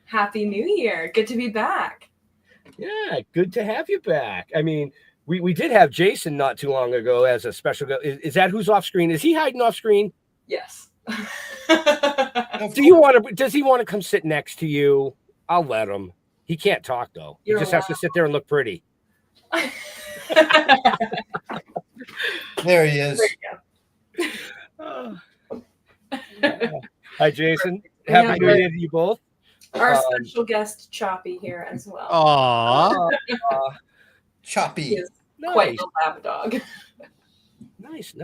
Happy New Year. Good to be back. Yeah, good to have you back. I mean, we did have Jason not too long ago as a special guest. Is that who's off screen? Is he hiding off screen? Yes. Does he want to come sit next to you? I'll let him. He can't talk though. He just has to sit there and look pretty. There he is. There you go. Hi, Jason. Happy New Year to you both. Our special guest, Choppy, here as well. Aww. Choppy. He is quite a lap dog. Nice.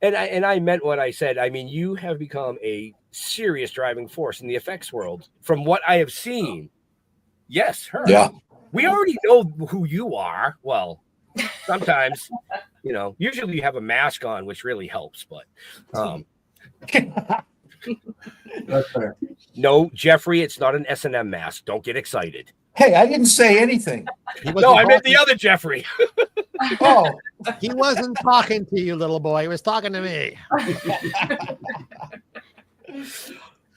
And I meant what I said. I mean, you have become a serious driving force in the effects world. From what I have seen, yes, her. Yeah. We already know who you are. Well, sometimes, you know, usually you have a mask on, which really helps. But That's fair. no, Geoffrey, it's not an S&M mask. Don't get excited. Hey, I didn't say anything. No, I meant the other Geoffrey. Oh, He wasn't talking to you, little boy. He was talking to me.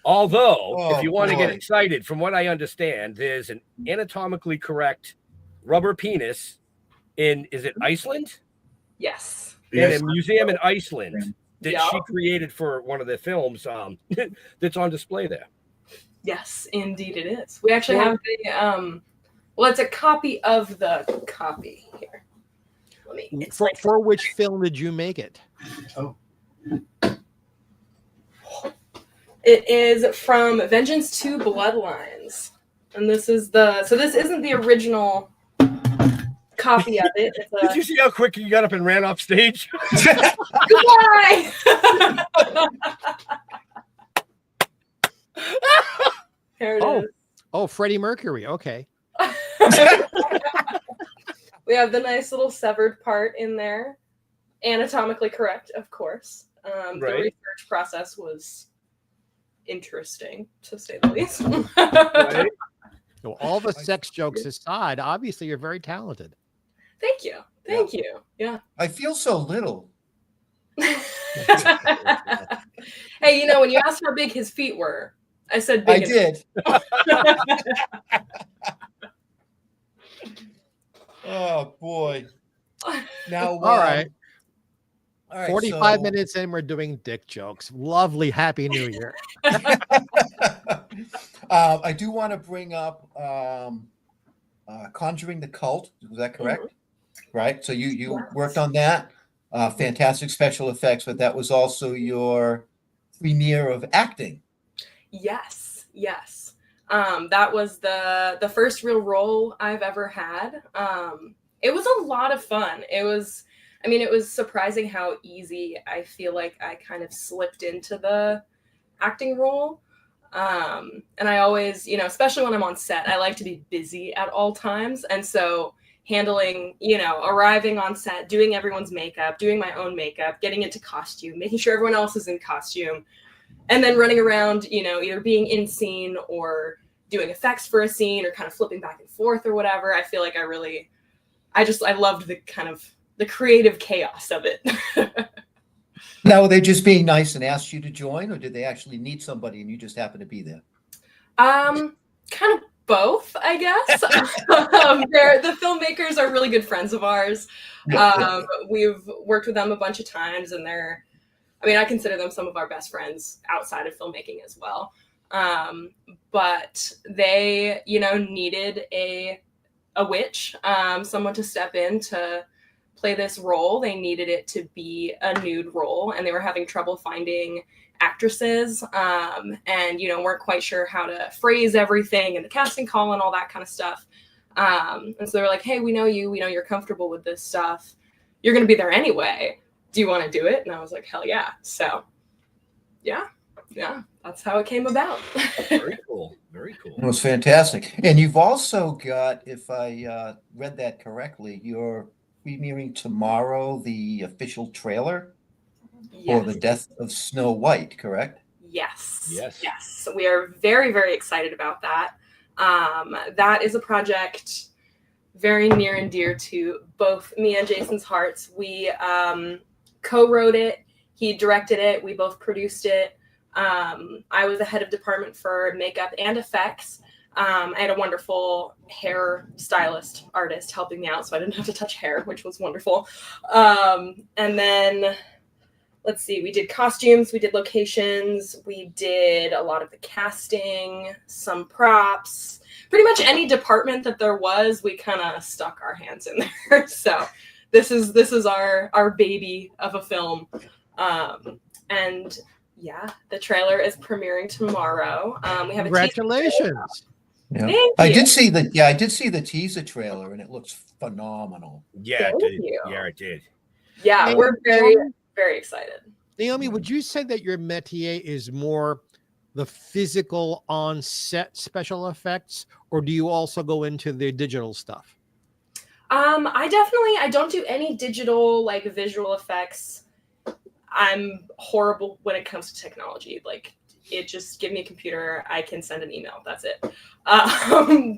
Although, if you want to get boy. excited, from what I understand, there's an anatomically correct rubber penis is it Iceland? Yes. In a museum in Iceland that Yeah. she created for one of the films that's on display there. Yes, indeed it is. We actually have Well, it's a copy of the copy here. Let me. It's like For which film did you make it? it is from Vengeance 2 Bloodlines. And this is this isn't the original copy of it. It's Did you see how quick you got up and ran off stage? Goodbye! Here it is. Oh, Freddie Mercury. Okay. We have the nice little severed part in there. Anatomically correct, of course. The research process was interesting, to say the least. Right? So all the sex jokes aside, obviously you're very talented. Thank you. Thank you. Yeah. I feel so little. Hey, you know, when you asked how big his feet were, I said big. I did. Oh boy. Now, All right. All right, 45 so- minutes in, we're doing dick jokes. Lovely. Happy New Year. I do want to bring up Conjuring the Cult. Was that correct? Right. So you worked on that. Fantastic special effects, but that was also your premiere of acting. Yes. Yes. That was the first real role I've ever had. It was a lot of fun. It was surprising how easy I feel like I kind of slipped into the acting role. And I always, you know, especially when I'm on set, I like to be busy at all times. And so handling, you know, arriving on set, doing everyone's makeup, doing my own makeup, getting into costume, making sure everyone else is in costume, and then running around, you know, either being in scene or doing effects for a scene or kind of flipping back and forth or whatever. I feel like I loved the kind of the creative chaos of it. Now, were they just being nice and asked you to join, or did they actually need somebody and you just happened to be there? Kind of both, I guess. The filmmakers are really good friends of ours. We've worked with them a bunch of times, and I consider them some of our best friends outside of filmmaking as well. But they, you know, needed a witch, someone to step in to play this role. They needed it to be a nude role, and they were having trouble finding actresses, and, you know, weren't quite sure how to phrase everything and the casting call and all that kind of stuff. And so they were like, hey, we know you're comfortable with this stuff. You're going to be there anyway. Do you want to do it? And I was like, hell yeah. So yeah, that's how it came about. Very cool. Very cool. It was fantastic. And you've also got, if I read that correctly, you're premiering tomorrow the official trailer for The Death of Snow White, correct? Yes. Yes. Yes. We are very, very excited about that. That is a project very near and dear to both me and Jason's hearts. We co-wrote it. He directed it. We both produced it. I was the head of department for makeup and effects. I had a wonderful hair stylist artist helping me out, so I didn't have to touch hair, which was wonderful. And then, let's see, we did costumes, we did locations, we did a lot of the casting, some props, pretty much any department that there was, we kind of stuck our hands in there. So this is our baby of a film. And yeah, the trailer is premiering tomorrow. We have Congratulations. Yeah. Thank I you. did see the teaser trailer, and it looks phenomenal. Yeah, Thank it did. you. Yeah, it did. Yeah, we're very, very excited. Naomi, would you say that your métier is more the physical on-set special effects, or do you also go into the digital stuff? I don't do any digital, like, visual effects. I'm horrible when it comes to technology. Like, it just give me a computer, I can send an email. That's it.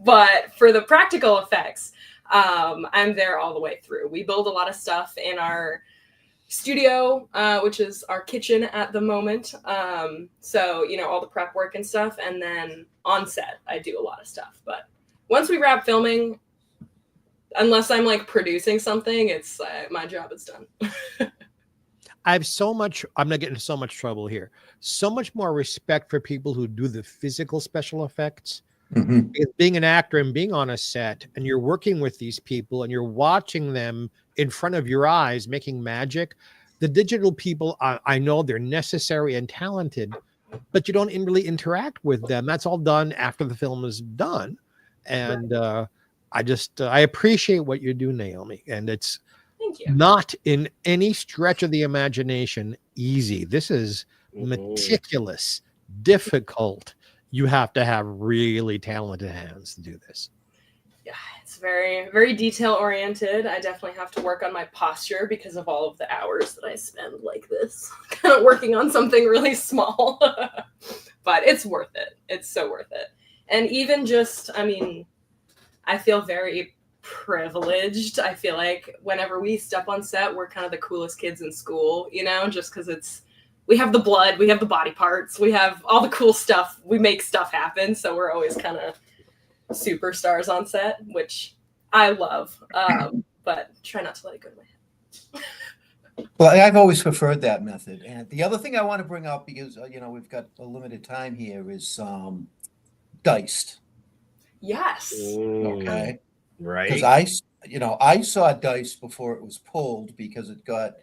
But for the practical effects, I'm there all the way through. We build a lot of stuff in our studio, which is our kitchen at the moment. So, you know, all the prep work and stuff. And then on set, I do a lot of stuff. But once we wrap filming, unless I'm like producing something, it's my job is done. I'm not getting in so much trouble here. So much more respect for people who do the physical special effects Mhm. Because being an actor and being on a set and you're working with these people and you're watching them in front of your eyes making magic, the digital people, I know they're necessary and talented, but you don't really interact with them. That's all done after the film is done. And I appreciate what you do, Naomi. And it's Thank you. not in any stretch of the imagination easy. This is Mhm. meticulous, difficult. You have to have really talented hands to do this. Yeah, it's very, very detail oriented. I definitely have to work on my posture because of all of the hours that I spend like this, kind of working on something really small. But it's worth it. It's so worth it. And even just, I mean, I feel very privileged. I feel like whenever we step on set, we're kind of the coolest kids in school, you know, just because we have the blood, we have the body parts, we have all the cool stuff, we make stuff happen. So we're always kind of superstars on set, which I love, but try not to let it go to my head. Well, I've always preferred that method. And the other thing I want to bring up, because we've got a limited time here, is Diced. Yes. Okay. Right. Because I saw Diced before it was pulled because it got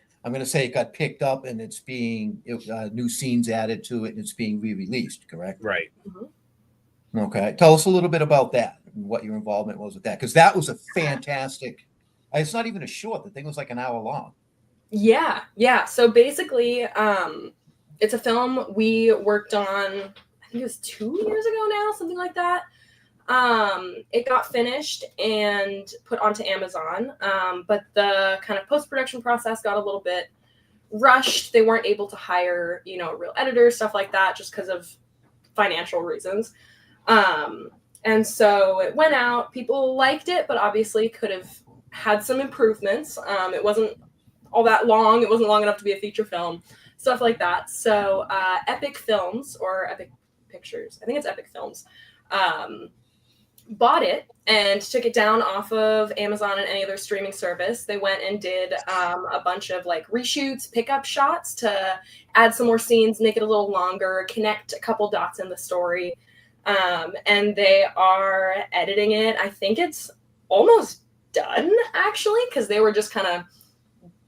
picked up and it's being new scenes added to it and it's being re-released. Correct. Right. Mm-hmm. Okay. Tell us a little bit about that and what your involvement was with that, because that was a fantastic. It's not even a short. The thing was like an hour long. Yeah. So basically, it's a film we worked on, I think it was 2 years ago now, something like that. It got finished and put onto Amazon, but the kind of post-production process got a little bit rushed. They weren't able to hire, a real editor, stuff like that, just because of financial reasons. And so it went out. People liked it, but obviously could have had some improvements. It wasn't all that long. It wasn't long enough to be a feature film, stuff like that. So Epic Films, or Epic Pictures, I think it's Epic Films, bought it and took it down off of Amazon and any other streaming service. They went and did a bunch of like reshoots, pickup shots to add some more scenes, make it a little longer, connect a couple dots in the story. And they are editing it. I think it's almost done, actually, because they were just kind of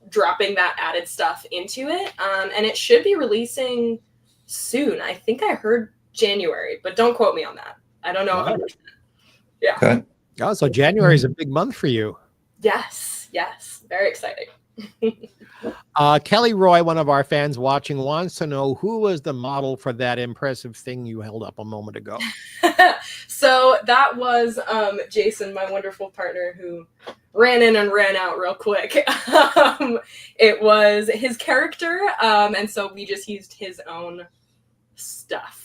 dropping that added stuff into it. And it should be releasing soon. I think I heard January, but don't quote me on that. I don't know 100%. Yeah. Okay. Oh, so January is a big month for you. Yes. Very exciting. Kelly Roy, one of our fans watching, wants to know who was the model for that impressive thing you held up a moment ago. So that was Jason, my wonderful partner, who ran in and ran out real quick. It was his character, and so we just used his own stuff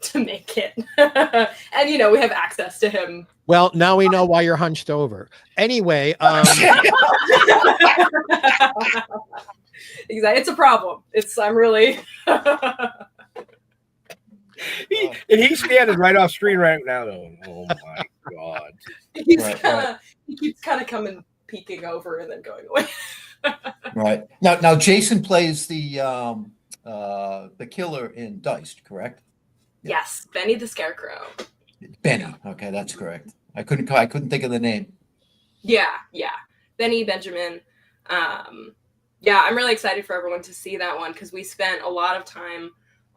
to make it. And we have access to him. Well, now we know why you're hunched over. Anyway, exactly, it's a problem. I'm really He's standing right off screen right now though. Oh my god. He keeps kind of coming peeking over and then going away. Right. Now Jason plays the killer in Diced, correct? Yes, Benny the Scarecrow. Benny. Okay, that's correct. I couldn't think of the name. Yeah. Benny Benjamin. Yeah, I'm really excited for everyone to see that one because we spent a lot of time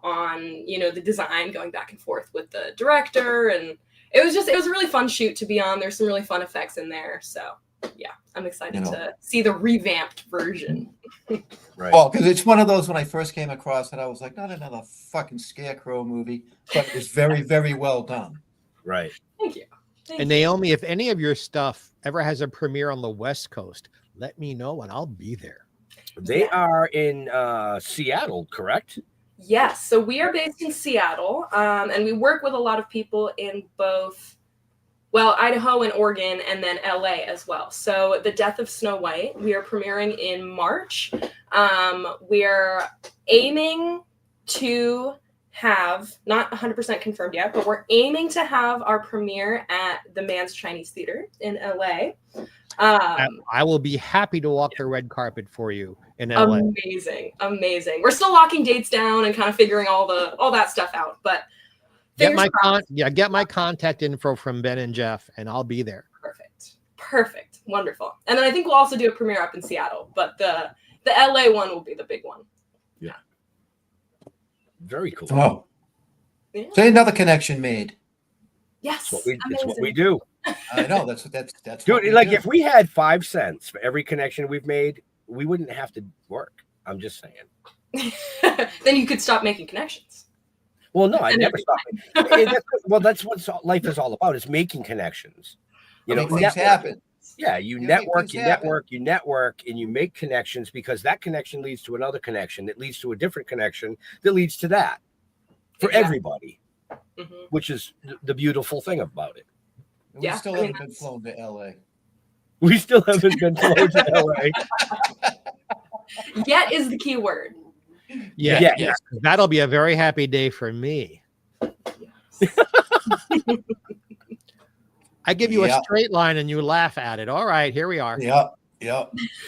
on, the design, going back and forth with the director, and it was a really fun shoot to be on. There's some really fun effects in there. So yeah, I'm excited to see the revamped version. Right. Well, because it's one of those, when I first came across it, I was like, not another fucking Scarecrow movie, but it was very, very well done. Right. Thank you. And Naomi, if any of your stuff ever has a premiere on the West Coast, let me know and I'll be there. They are in Seattle, correct? Yes. So we are based in Seattle, and we work with a lot of people in both, Idaho and Oregon, and then LA as well. So The Death of Snow White, we are premiering in March. We're aiming to have, not 100% confirmed yet, but we're aiming to have our premiere at the Mann's Chinese Theater in LA. I will be happy to walk the red carpet for you in LA. Amazing. We're still locking dates down and kind of figuring all that stuff out, but Get my contact info from Ben and Jeff, and I'll be there. Perfect. Wonderful. And then I think we'll also do a premiere up in Seattle, but the LA one will be the big one. Yeah. Very cool. Oh. Yeah. So another connection made. Yes. It's what we do. I know that's Dude, like if we had 5 cents for every connection we've made, we wouldn't have to work. I'm just saying. Then you could stop making connections. Well, no, I never stop. That's what life is all about, is making connections. You know, things happen. Yeah, you network, and you make connections, because that connection leads to another connection that leads to a different connection that leads to that for everybody, which is the beautiful thing about it. We still haven't been flown to LA. We still haven't been flown to LA. Yet is the key word. Yes. That'll be a very happy day for me. Yes. I give you a straight line and you laugh at it. All right, here we are. Yeah.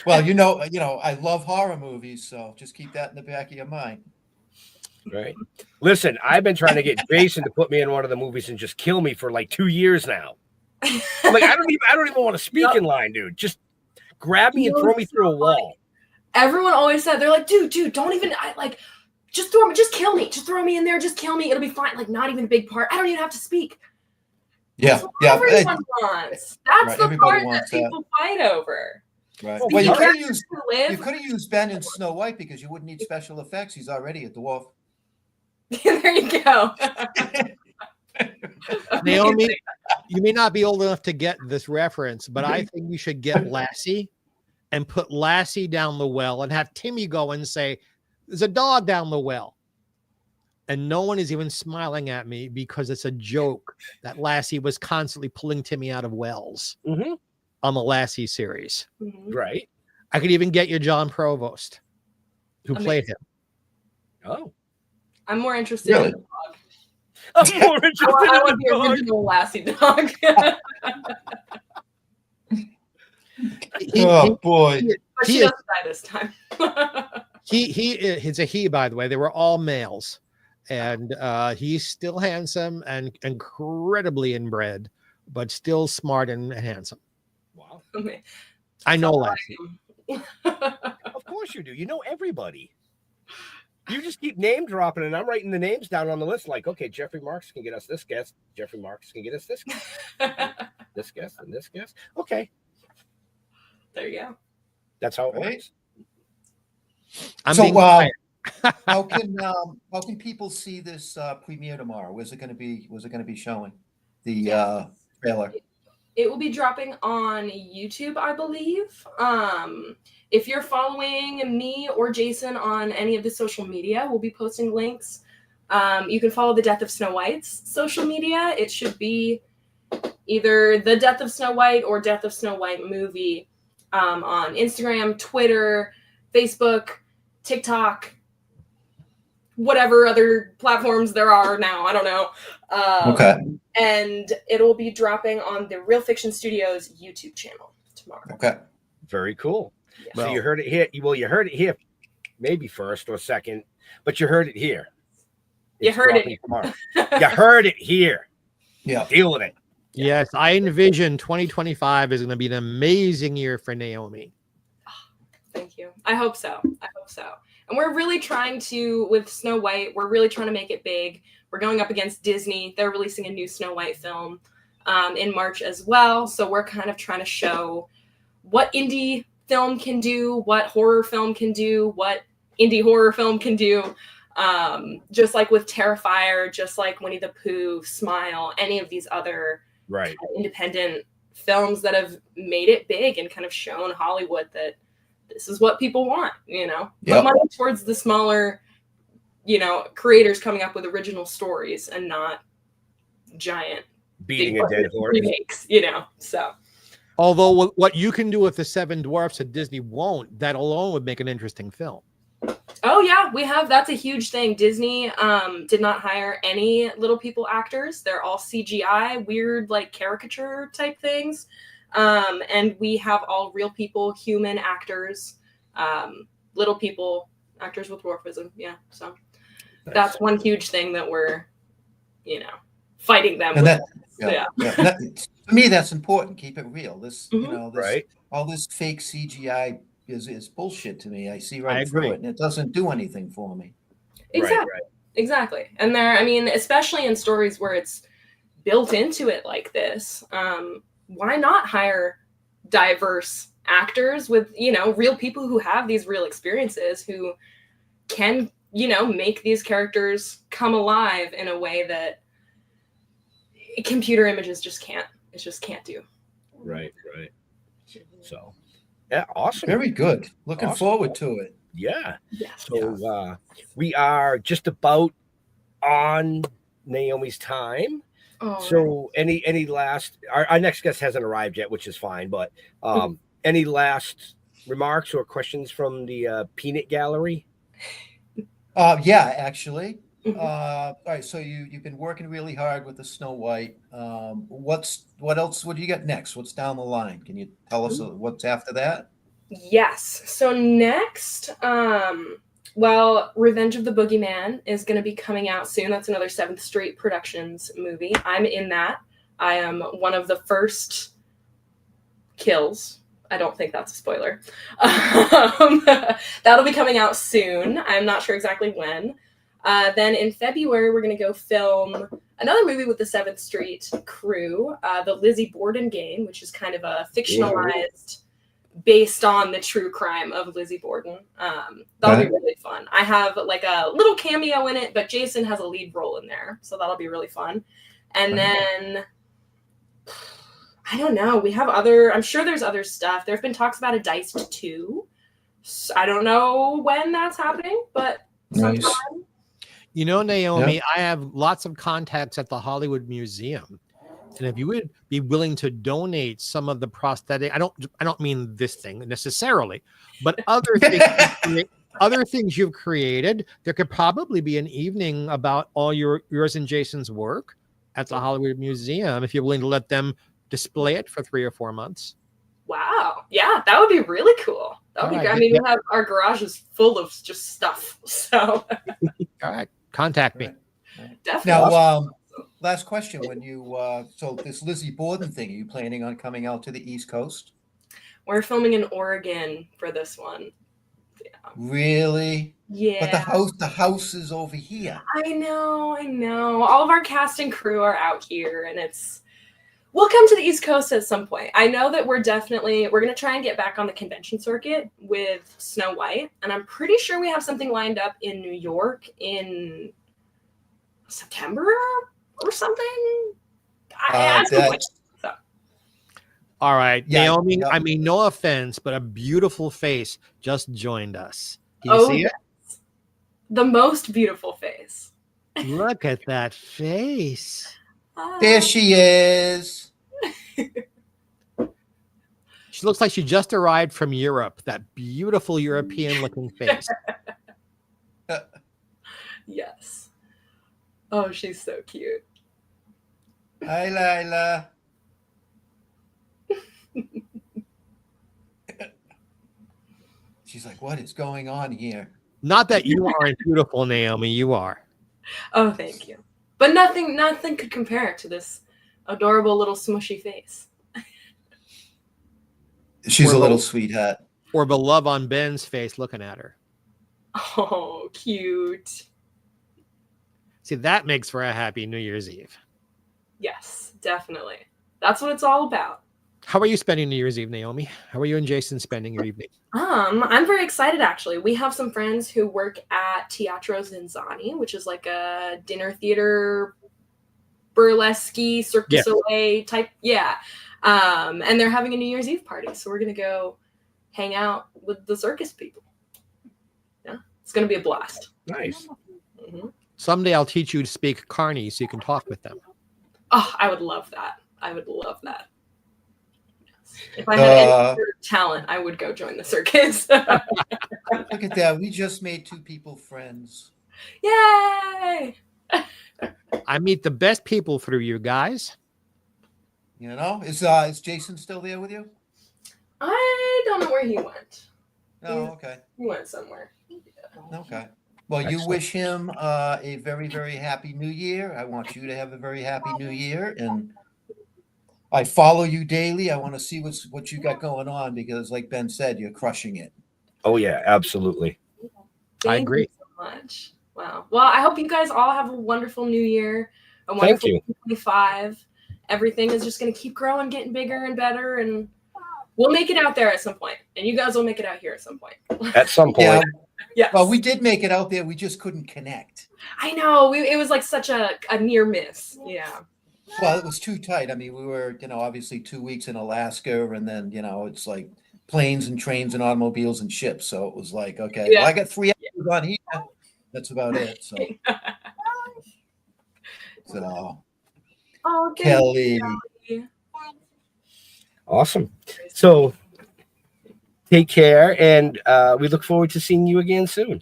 Well, you know, I love horror movies, so just keep that in the back of your mind. Right. Listen, I've been trying to get Jason to put me in one of the movies and just kill me for like 2 years now. I'm like, I don't even want to speak in line, dude. Just grab me and throw me through a wall. Everyone always said, they're like, dude, don't even, just kill me. Just throw me in there. Just kill me. It'll be fine. Like, not even a big part. I don't even have to speak. Yeah. Everyone wants. That's the part that people fight over. Right. Well, you could have used Ben in Snow White, because you wouldn't need special effects. He's already a dwarf. There you go. Naomi, you may not be old enough to get this reference, but I think you should get Lassie and put Lassie down the well and have Timmy go and say, there's a dog down the well. And no one is even smiling at me, because it's a joke that Lassie was constantly pulling Timmy out of wells on the Lassie series. Right. I could even get you John Provost, who played him. Oh. I'm more interested in the dog. I'm more interested I want the original Lassie dog. Boy. But she doesn't die this time. He's a he, by the way. They were all males. And he's still handsome and incredibly inbred, but still smart and handsome. Wow. I know Lassie. Of course you do. You know everybody. You just keep name dropping, and I'm writing the names down on the list. Like, okay, Geoffrey Marks can get us this guest. Geoffrey Marks can get us this guest. This guest and this guest. Okay. There you go. That's how it works. How can people see this premiere tomorrow? Where's it going to be? Was it going to be showing the trailer? It will be dropping on YouTube, I believe. If you're following me or Jason on any of the social media, we'll be posting links. You can follow the Death of Snow White's social media. It should be either the Death of Snow White or Death of Snow White movie on Instagram, Twitter, Facebook, TikTok, whatever other platforms there are now. I don't know. Okay. And it'll be dropping on the Real Fiction Studios YouTube channel tomorrow. Okay. Very cool. Yeah. So you heard it here. Well, you heard it here, maybe first or second, but you heard it here. You heard it. You heard it here. Yeah. Deal with it. Yes, I envision 2025 is going to be an amazing year for Naomi. Thank you. I hope so. And we're really trying to, with Snow White, we're really trying to make it big. We're going up against Disney. They're releasing a new Snow White film in March as well. So we're kind of trying to show what indie film can do, what horror film can do, what indie horror film can do. Just like with Terrifier, just like Winnie the Pooh, Smile, any of these other independent films that have made it big and kind of shown Hollywood that this is what people want, Put money towards the smaller, creators coming up with original stories and not giant beating a dead horse remakes, so. Although what you can do with the Seven Dwarfs that Disney won't, that alone would make an interesting film. Oh yeah, that's a huge thing. Disney did not hire any little people actors. They're all CGI, weird like caricature type things. And we have all real people, human actors, little people, actors with dwarfism. Yeah. So that's one huge thing that we're fighting them. And with that, this. To me, that's important. Keep it real. This, Mhm. this all this fake CGI is bullshit to me. I see right I through agree. it, and it doesn't do anything for me. Exactly. Exactly. And especially in stories where it's built into it like this, why not hire diverse actors with, real people who have these real experiences, who can, make these characters come alive in a way that computer images just can't do. Right. So, yeah, awesome. Very good. Looking Awesome. forward to it. Yeah. Yes. So we are just about on Naomi's time. Oh, So any last, our next guest hasn't arrived yet, which is fine, but any last remarks or questions from the peanut gallery? Yeah, actually. Mhm. All right, so you've been working really hard with the Snow White. What else? What do you got next? What's down the line? Can you tell us what's after that? Yes. So next, Revenge of the Boogeyman is going to be coming out soon. That's another 7th Street Productions movie. I'm in that. I am one of the first kills. I don't think that's a spoiler. That'll be coming out soon. I'm not sure exactly when. Then in February, we're going to go film another movie with the 7th Street crew, the Lizzie Borden Game, which is kind of a fictionalized, based on the true crime of Lizzie Borden. That'll be really fun. I have like a little cameo in it, but Jason has a lead role in there, so that'll be really fun. And then I don't know. We have I'm sure there's other stuff. There have been talks about a Diced 2. So I don't know when that's happening, but sometime. Nice. Naomi, I have lots of contacts at the Hollywood Museum. And if you would be willing to donate some of the prosthetic, I don't mean this thing necessarily, but other things you've created, there could probably be an evening about all yours and Jason's work at the Hollywood Museum if you're willing to let them display it for 3 or 4 months. Wow. Yeah, that would be really cool. That would be great. I mean, we have our garage is full of just stuff. So all right. Contact me. Definitely. Now, last question. When you so this Lizzie Borden thing, are you planning on coming out to the East Coast? We're filming in Oregon for this one. Yeah. Really? Yeah. But the house is over here. I know. All of our cast and crew are out here, and we'll come to the East Coast at some point. I know that we're going to try and get back on the convention circuit with Snow White, and I'm pretty sure we have something lined up in New York in September or something. All right, Yeah, Naomi, yeah. I mean, no offense, but a beautiful face just joined us. Can you see it? Yes. The most beautiful face. Look at that face. There she is. She looks like she just arrived from Europe. That beautiful European-looking face. Yes. Oh, she's so cute. Hi, Lila. She's like, what is going on here? Not that you aren't beautiful, Naomi. You are. Oh, thank you. But nothing could compare to this adorable little smushy face. She's a little sweetheart. Or the love on Ben's face looking at her. Oh, cute. See, that makes for a happy New Year's Eve. Yes, definitely. That's what it's all about. How are you spending New Year's Eve, Naomi? How are you and Jason spending your evening? I'm very excited, actually. We have some friends who work at Teatro Zinzani, which is like a dinner theater, burlesque, circus away type. Yeah. And they're having a New Year's Eve party. So we're going to go hang out with the circus people. Yeah. It's going to be a blast. Nice. Mm-hmm. Someday I'll teach you to speak Carney so you can talk with them. Oh, I would love that. If I had any sort of talent, I would go join the circus. Look at that. We just made 2 people friends. Yay! I meet the best people through you guys. Is Jason still there with you? I don't know where he went. No, okay. He went somewhere. Okay. Well, you Excellent. wish him a very, very happy new year. I want you to have a very happy new year. And I follow you daily. I want to see what you got going on because, like Ben said, you're crushing it. Oh yeah, absolutely. I Thank agree. you so much. Wow. Well, I hope you guys all have a wonderful new year, a Thank wonderful you. 2025. Everything is just going to keep growing, getting bigger and better, and we'll make it out there at some point. And you guys will make it out here at some point. At some point. Yeah. Yes. Well, we did make it out there. We just couldn't connect. I know. It was like such a near miss. Yeah. Well, it was too tight. I mean, we were, obviously 2 weeks in Alaska, and then, it's like planes and trains and automobiles and ships. So it was like, okay, Yeah. well, I got 3 hours on here. That's about it. So, Oh, thank Kelly. you. Awesome. So take care, and we look forward to seeing you again soon.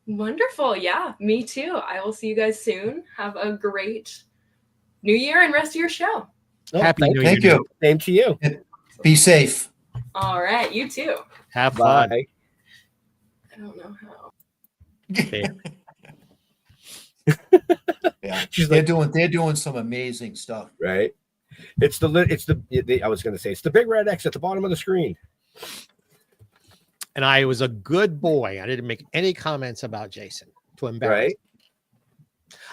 Wonderful. Yeah, me too. I will see you guys soon. Have a great new year and rest of your show. Oh, Happy New Year. Thank you. Same to you. Be safe. All right. You too. Have fun. Bye. I don't know how. Okay. Yeah, She's they're like, doing some amazing stuff. right? It's the I was going to say it's the big red X at the bottom of the screen. And I was a good boy. I didn't make any comments about Jason to embarrass. Right?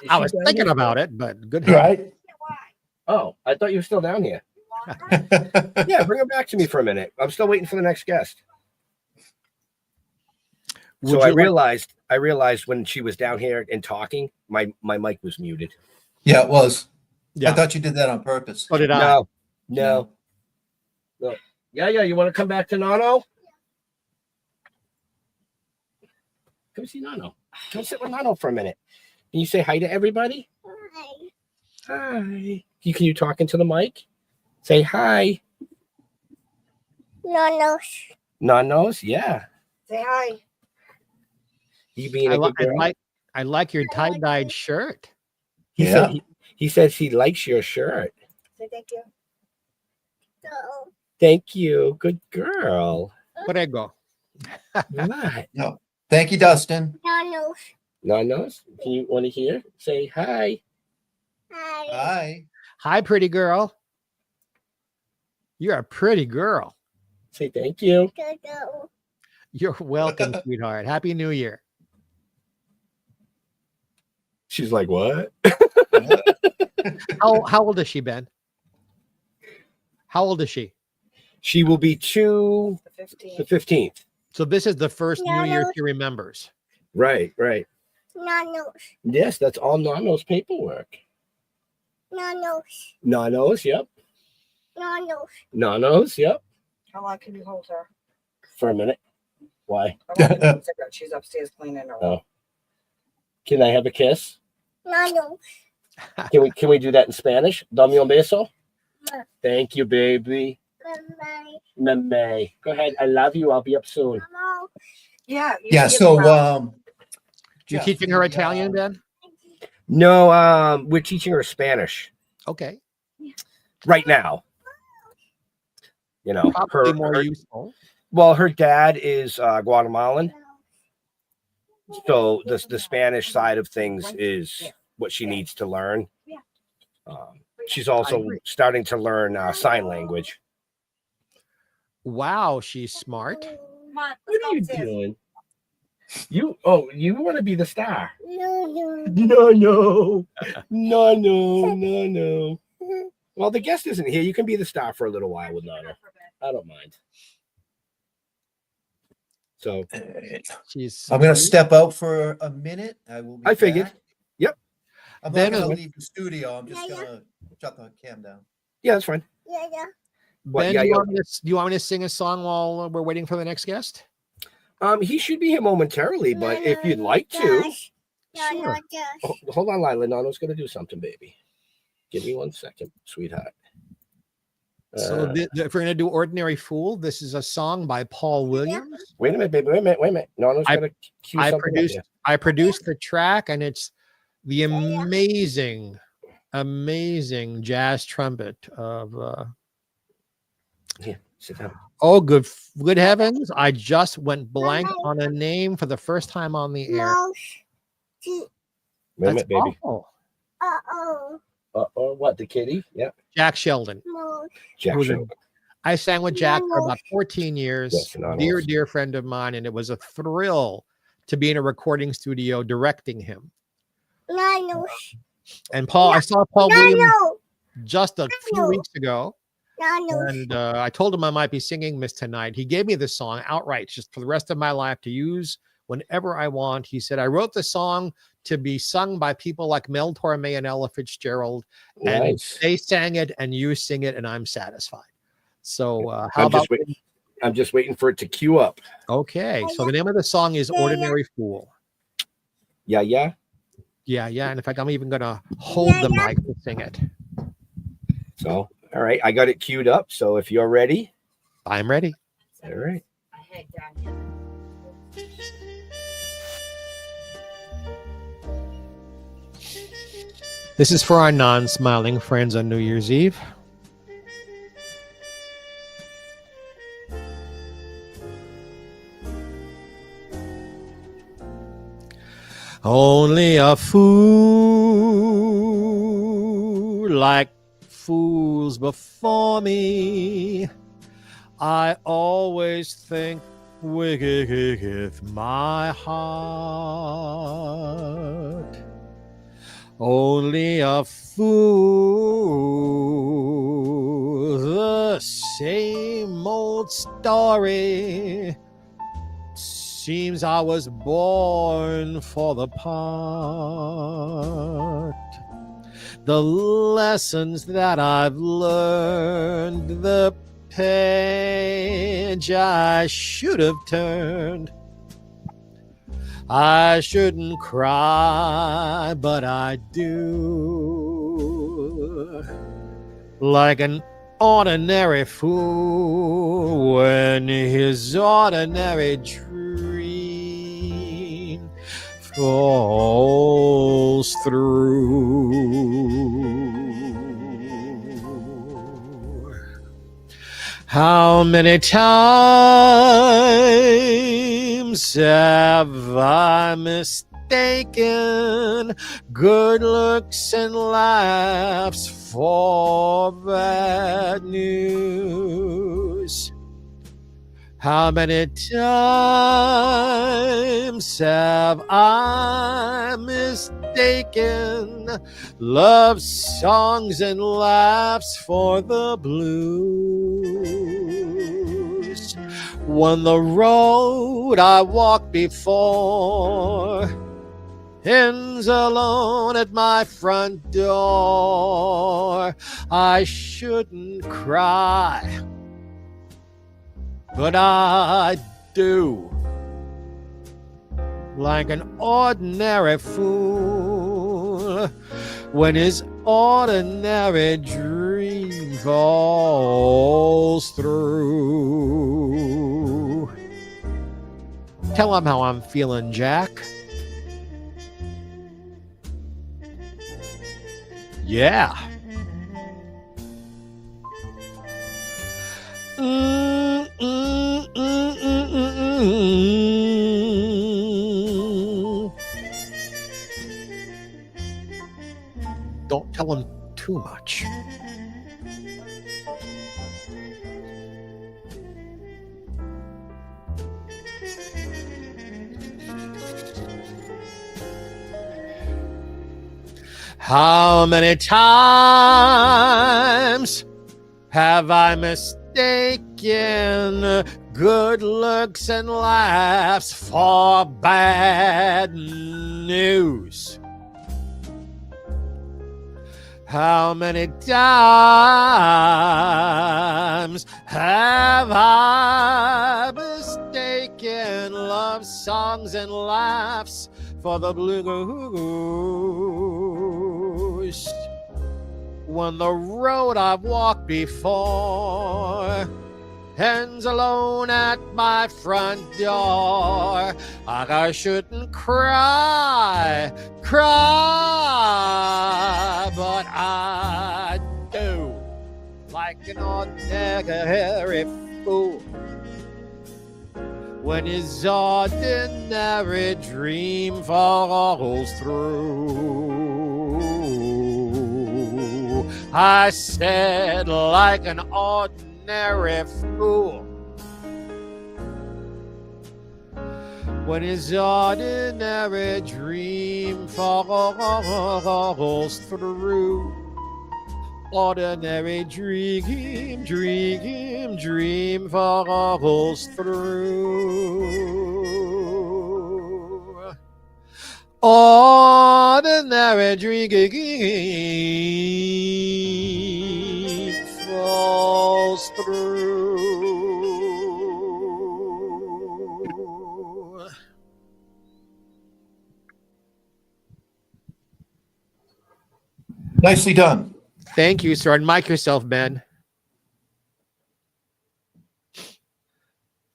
him. I was thinking about it, but good. heavens. Right? Oh, I thought you were still down here. Yeah, bring him back to me for a minute. I'm still waiting for the next guest. Would So you I like- realized when she was down here and talking, my mic was muted. Yeah, it was. Yeah. I thought you did that on purpose. So did I. No. Yeah. You want to come back to Nano? Come see Nano. Come sit with Nano for a minute. Can you say hi to everybody? Hi. Can you talk into the mic? Say hi. Nanos, yeah. Say hi. You being I, a li- good girl? I like your tie-dyed shirt. He Yeah. said he says he likes your shirt. Say thank you. Thank you. Good girl. Prego. What? Thank you, Dustin. Nanos, can you want to hear? Say hi. Hi. Hi, pretty girl. You're a pretty girl. Say thank you. You're welcome, sweetheart. Happy New Year. She's like, what? How old is she, Ben? How old is she? She will be 2 The 15th. the 15th. So this is the first New Year she remembers. Right. Yes, that's all Nano's paperwork. Nanos, yep. Nanos, yep. How long can you hold her? For a minute. Why? I want to cigarette. She's upstairs cleaning her room. Oh. Can I have a kiss? Can we do that in Spanish? Dame un beso. Thank you, baby. Meme. Go ahead. I love you. I'll be up soon. Yeah. you Yeah, give so her a- You're Jeff, teaching her the, Italian, Ben? No, we're teaching her Spanish Okay. right now. You know, Probably more useful. well, her dad is Guatemalan. So the Spanish side of things is what she needs to learn. She's also starting to learn sign language. Wow, she's smart. Come on, let's What go are you upstairs. doing? You want to be the star? No. Well, the guest isn't here. You can be the star for a little while with Nana. I don't mind. So She's. I'm going to step out for a minute. I will be I figured. back. Yep. I'm Then not going it- to leave the studio. I'm just going to shut the cam down. yeah, that's fine. What, Ben, yeah, do you yeah. want me to sing a song while we're waiting for the next guest? He should be here momentarily, but if you'd like to, sure. Hold on, Lila. Nano's gonna do something, baby. Give me 1 second, sweetheart. So if we're going to do Ordinary Fool, this is a song by Paul Williams. Wait a minute, baby. Wait a minute. Nano's I- gonna cue something up here. I produced the track, and it's the amazing jazz trumpet of Here, sit down. oh good heavens, I just went blank on a name for the first time on the air. Wait a minute, baby. awful. What, the kitty? Yeah. Jack Sheldon. Jack Who's a- Sheldon. I sang with Jack for about 14 years. Yes, not dear, awesome. dear friend of mine, and it was a thrill to be in a recording studio directing him. And Paul, I saw Paul Williams just a few weeks ago, and I told him I might be singing Miss Tonight. He gave me the song outright, just for the rest of my life to use whenever I want. He said, I wrote the song to be sung by people like Mel Torme and Ella Fitzgerald, and Nice. they sang it, and you sing it, and I'm satisfied. So how about... I'm just waiting for it to queue up. Okay, so the name of the song is Ordinary Fool. Yeah. Yeah. And in fact, I'm even going to hold the mic to sing it. So, all right. I got it queued up. So if you're ready. I'm ready. All right. This is for our non-smiling friends on New Year's Eve. Only a fool like fools before me. I always think with my heart. Only a fool, the same old story. Seems I was born for the part. The lessons that I've learned, the page I should have turned. I shouldn't cry, but I do. Like an ordinary fool when his ordinary dream falls through. How many times have I mistaken good looks and laughs for bad news? How many times have I mistaken love songs and laughs for the blues? When the road I walked before ends alone at my front door, I shouldn't cry, but I do. Like an ordinary fool when his ordinary dream falls through. Tell him how I'm feeling, Jack. Yeah. Don't tell him too much. How many times have I mistaken good looks and laughs for bad news? How many times have I mistaken love songs and laughs for the blues? When the road I've walked before ends alone at my front door, I shouldn't cry, but I do. Like an ordinary fool when his ordinary dream falls through. I said like an ordinary fool, when his ordinary dream falls through. Ordinary dream falls through. Ordinary dream falls through. Nicely done. Thank you, sir. And mic yourself, Ben.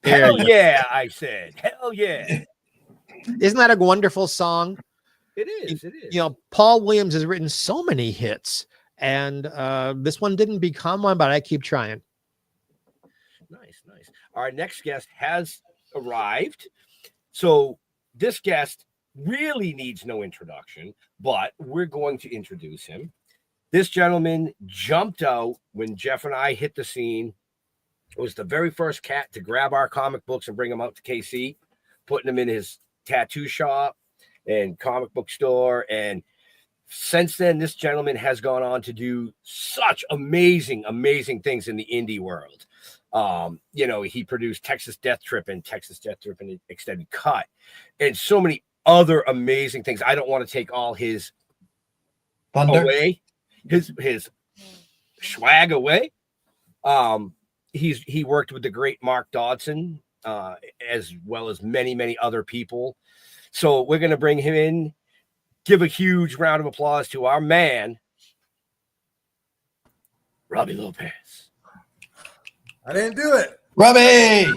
There Hell you go. yeah, I said. Hell yeah. Isn't that a wonderful song? It is. It is. You know, Paul Williams has written so many hits, and this one didn't become one, but I keep trying. Nice, nice. Our next guest has arrived. So this guest really needs no introduction, but we're going to introduce him. This gentleman jumped out when Jeff and I hit the scene. It was the very first cat to grab our comic books and bring them out to KC, putting them in his tattoo shop and comic book store. And since then, this gentleman has gone on to do such amazing, amazing things in the indie world. You know, he produced Texas Death Trip and Extended Cut and so many other amazing things. I don't want to take all his Thunder. away, his swag away. He worked with the great Mark Dodson, as well as many, many other people. So we're going to bring him in. Give a huge round of applause to our man, Robbie Lopez. I didn't do it. Robbie,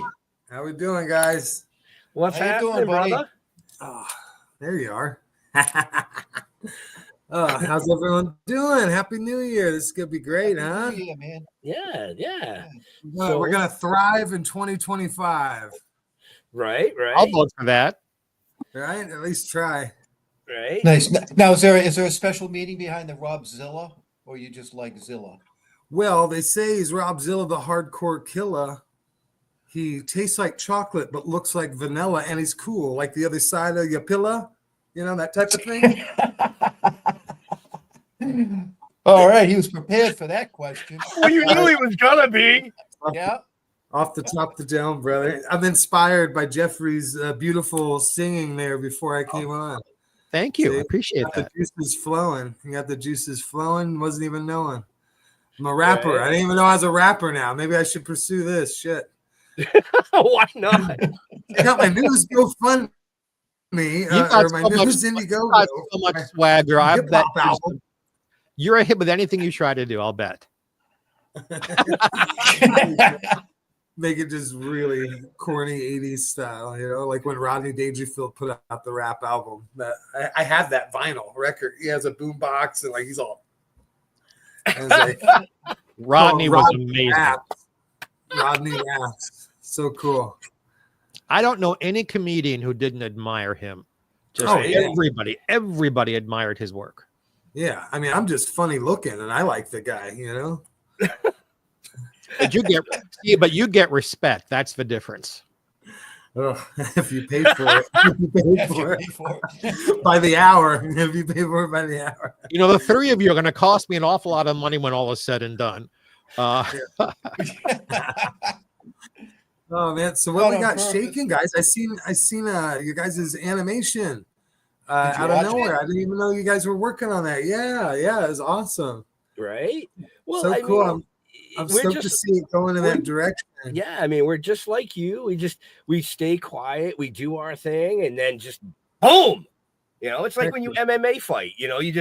How we doing, guys? What's How you happening, doing, buddy? brother? Oh, there you are. How's everyone doing? Happy New Year. This is going to be great, huh? Yeah, man. Yeah. We're going to thrive in 2025, Right. I'll vote for that. right? At least try. Right. Nice. Now, is there a special meaning behind the Robzilla, or you just like Zilla? Well, they say he's Robzilla, the hardcore killer. He tastes like chocolate but looks like vanilla, and he's cool, like the other side of your pillow. You know, that type of thing. All right, he was prepared for that question. Well, you knew he was gonna be. Yeah. Off the top of the dome, brother. I'm inspired by Geoffrey's beautiful singing there before I came on. Thank you. See, I appreciate got that. the juices flowing. You got the juices flowing. Wasn't even knowing. I'm a rapper. Right. I didn't even know I was a rapper now. Maybe I should pursue this shit. Why not? I got my news GoFundMe or my news Indiegogo. got so much swagger. I bet Hip-hop album. you're a hit with anything you try to do. I'll bet. Make it just really corny 80s style, you know, like when Rodney Dangerfield put out the rap album. That I have that vinyl record. He has a boombox and like he's all. And it's like, Rodney oh, was Rodney amazing. raps. Rodney raps. So cool. I don't know any comedian who didn't admire him. Just Oh, yeah. everybody admired his work. Yeah, I mean, I'm just funny looking, and I like the guy, you know. But you get respect. That's the difference. Oh, if you pay for it, by the hour. If you pay for it by the hour. You know, the three of you are going to cost me an awful lot of money when all is said and done. Oh man! So what we got shaking, guys? I seen you guys' animation out of nowhere. I didn't even know you guys were working on that. Yeah, it was awesome. Right. Well, So I cool. mean, I'm we're stoked to see it going in that direction. Yeah, I mean, we're just like you. We stay quiet, we do our thing, and then just boom. You know, it's like when you MMA fight. You know, you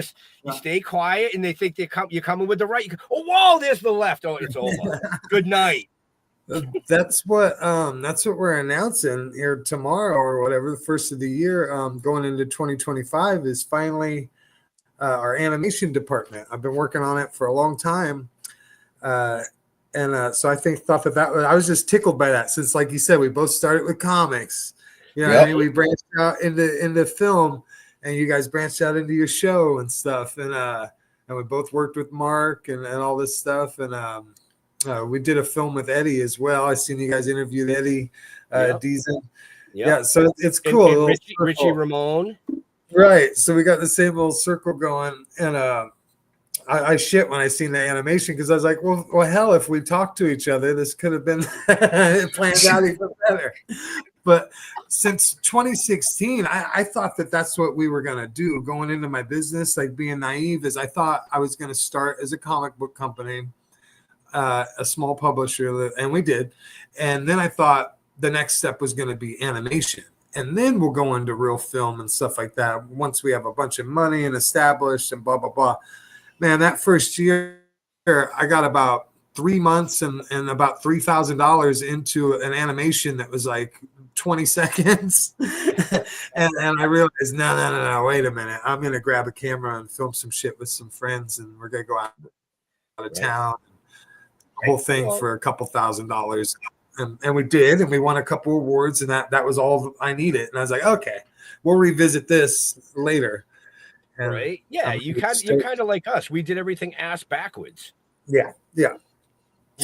stay quiet, and they think you're coming with the right. You go, oh, whoa, there's the left. Oh, it's over. Good night. That's what we're announcing here tomorrow or whatever. The first of the year, going into 2025, is finally our animation department. I've been working on it for a long time. And so I thought that I was just tickled by that, since, like you said, we both started with comics. You know, what I mean, we branched out into film, and you guys branched out into your show and stuff. And we both worked with Mark and all this stuff. And we did a film with Eddie as well. I seen you guys interviewed Eddie Deason. Yeah, so it's cool. And Richie Ramone. Right. So we got the same little circle going. And I shit when I seen the animation, because I was like, well, hell, if we talked to each other, this could have been planned out even better. But since 2016, I thought that that's what we were going to do going into my business. Like, being naive, is I thought I was going to start as a comic book company, a small publisher, and we did. And then I thought the next step was going to be animation. And then we'll go into real film and stuff like that once we have a bunch of money and established and blah, blah, blah. Man, that first year, I got about 3 months and about $3,000 into an animation that was like 20 seconds. and I realized, no, wait a minute. I'm going to grab a camera and film some shit with some friends, and we're going to go out of town. The whole thing for a couple $1,000. And we did, and we won a couple awards, and that was all I needed. And I was like, okay, we'll revisit this later. And right? Yeah, you're kind of like us. We did everything ass backwards. Yeah. You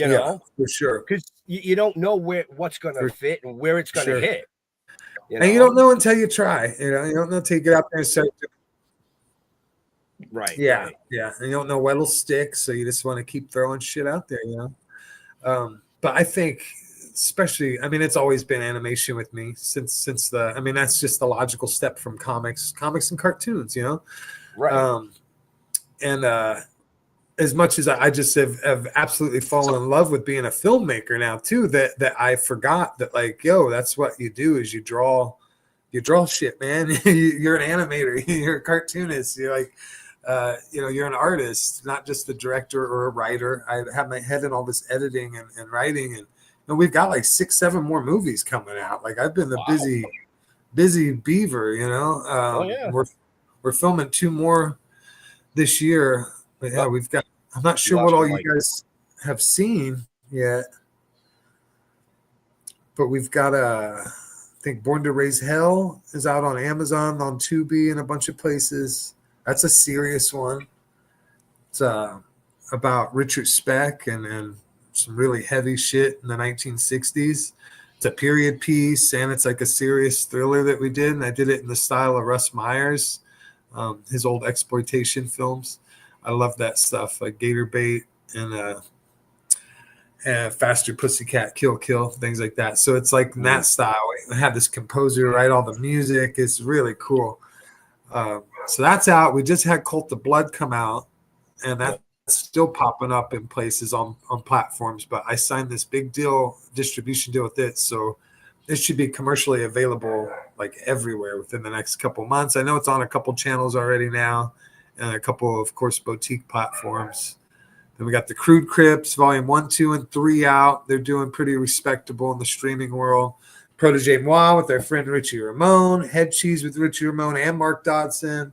know, for sure. Because you don't know what's going to fit and where it's going to hit. And you don't know until you try. You know, you don't know until you get out there and start doing. Right. Yeah. Right. Yeah. And you don't know what'll stick, so you just want to keep throwing shit out there. You know. But I think, especially, I mean, it's always been animation with me since that's just the logical step from comics and cartoons, you know? Right. And as much as I just have absolutely fallen in love with being a filmmaker now too, that I forgot that, like, yo, that's what you do, is you draw shit, man. You're an animator, you're a cartoonist, you're like, you're an artist, not just a director or a writer. I have my head in all this editing and writing, and we've got like 6-7 more movies coming out. Like, I've been the busy beaver, you know. We're filming 2 more this year. But yeah, we've got, I'm not sure what all you guys have seen yet. But we've got I think Born to Raise Hell is out on Amazon, on Tubi, and a bunch of places. That's a serious one. It's about Richard Speck and some really heavy shit in the 1960s. It's a period piece, and it's like a serious thriller that we did, and I did it in the style of Russ Meyer's, his old exploitation films. I love that stuff, like Gator Bait and Faster Pussycat, Kill, things like that. So it's like in that style. I have this composer write all the music. It's really cool. So that's out. We just had Cult of Blood come out, and that's still popping up in places on platforms. But I signed this big distribution deal with it, so it should be commercially available like everywhere within the next couple months. I know it's on a couple channels already now, and a couple, of course, boutique platforms. Then we got the Crude Crips, Volume 1, 2, and 3 out. They're doing pretty respectable in the streaming world. Protege Moi with their friend Richie Ramone, Head Cheese with Richie Ramone and Mark Dodson.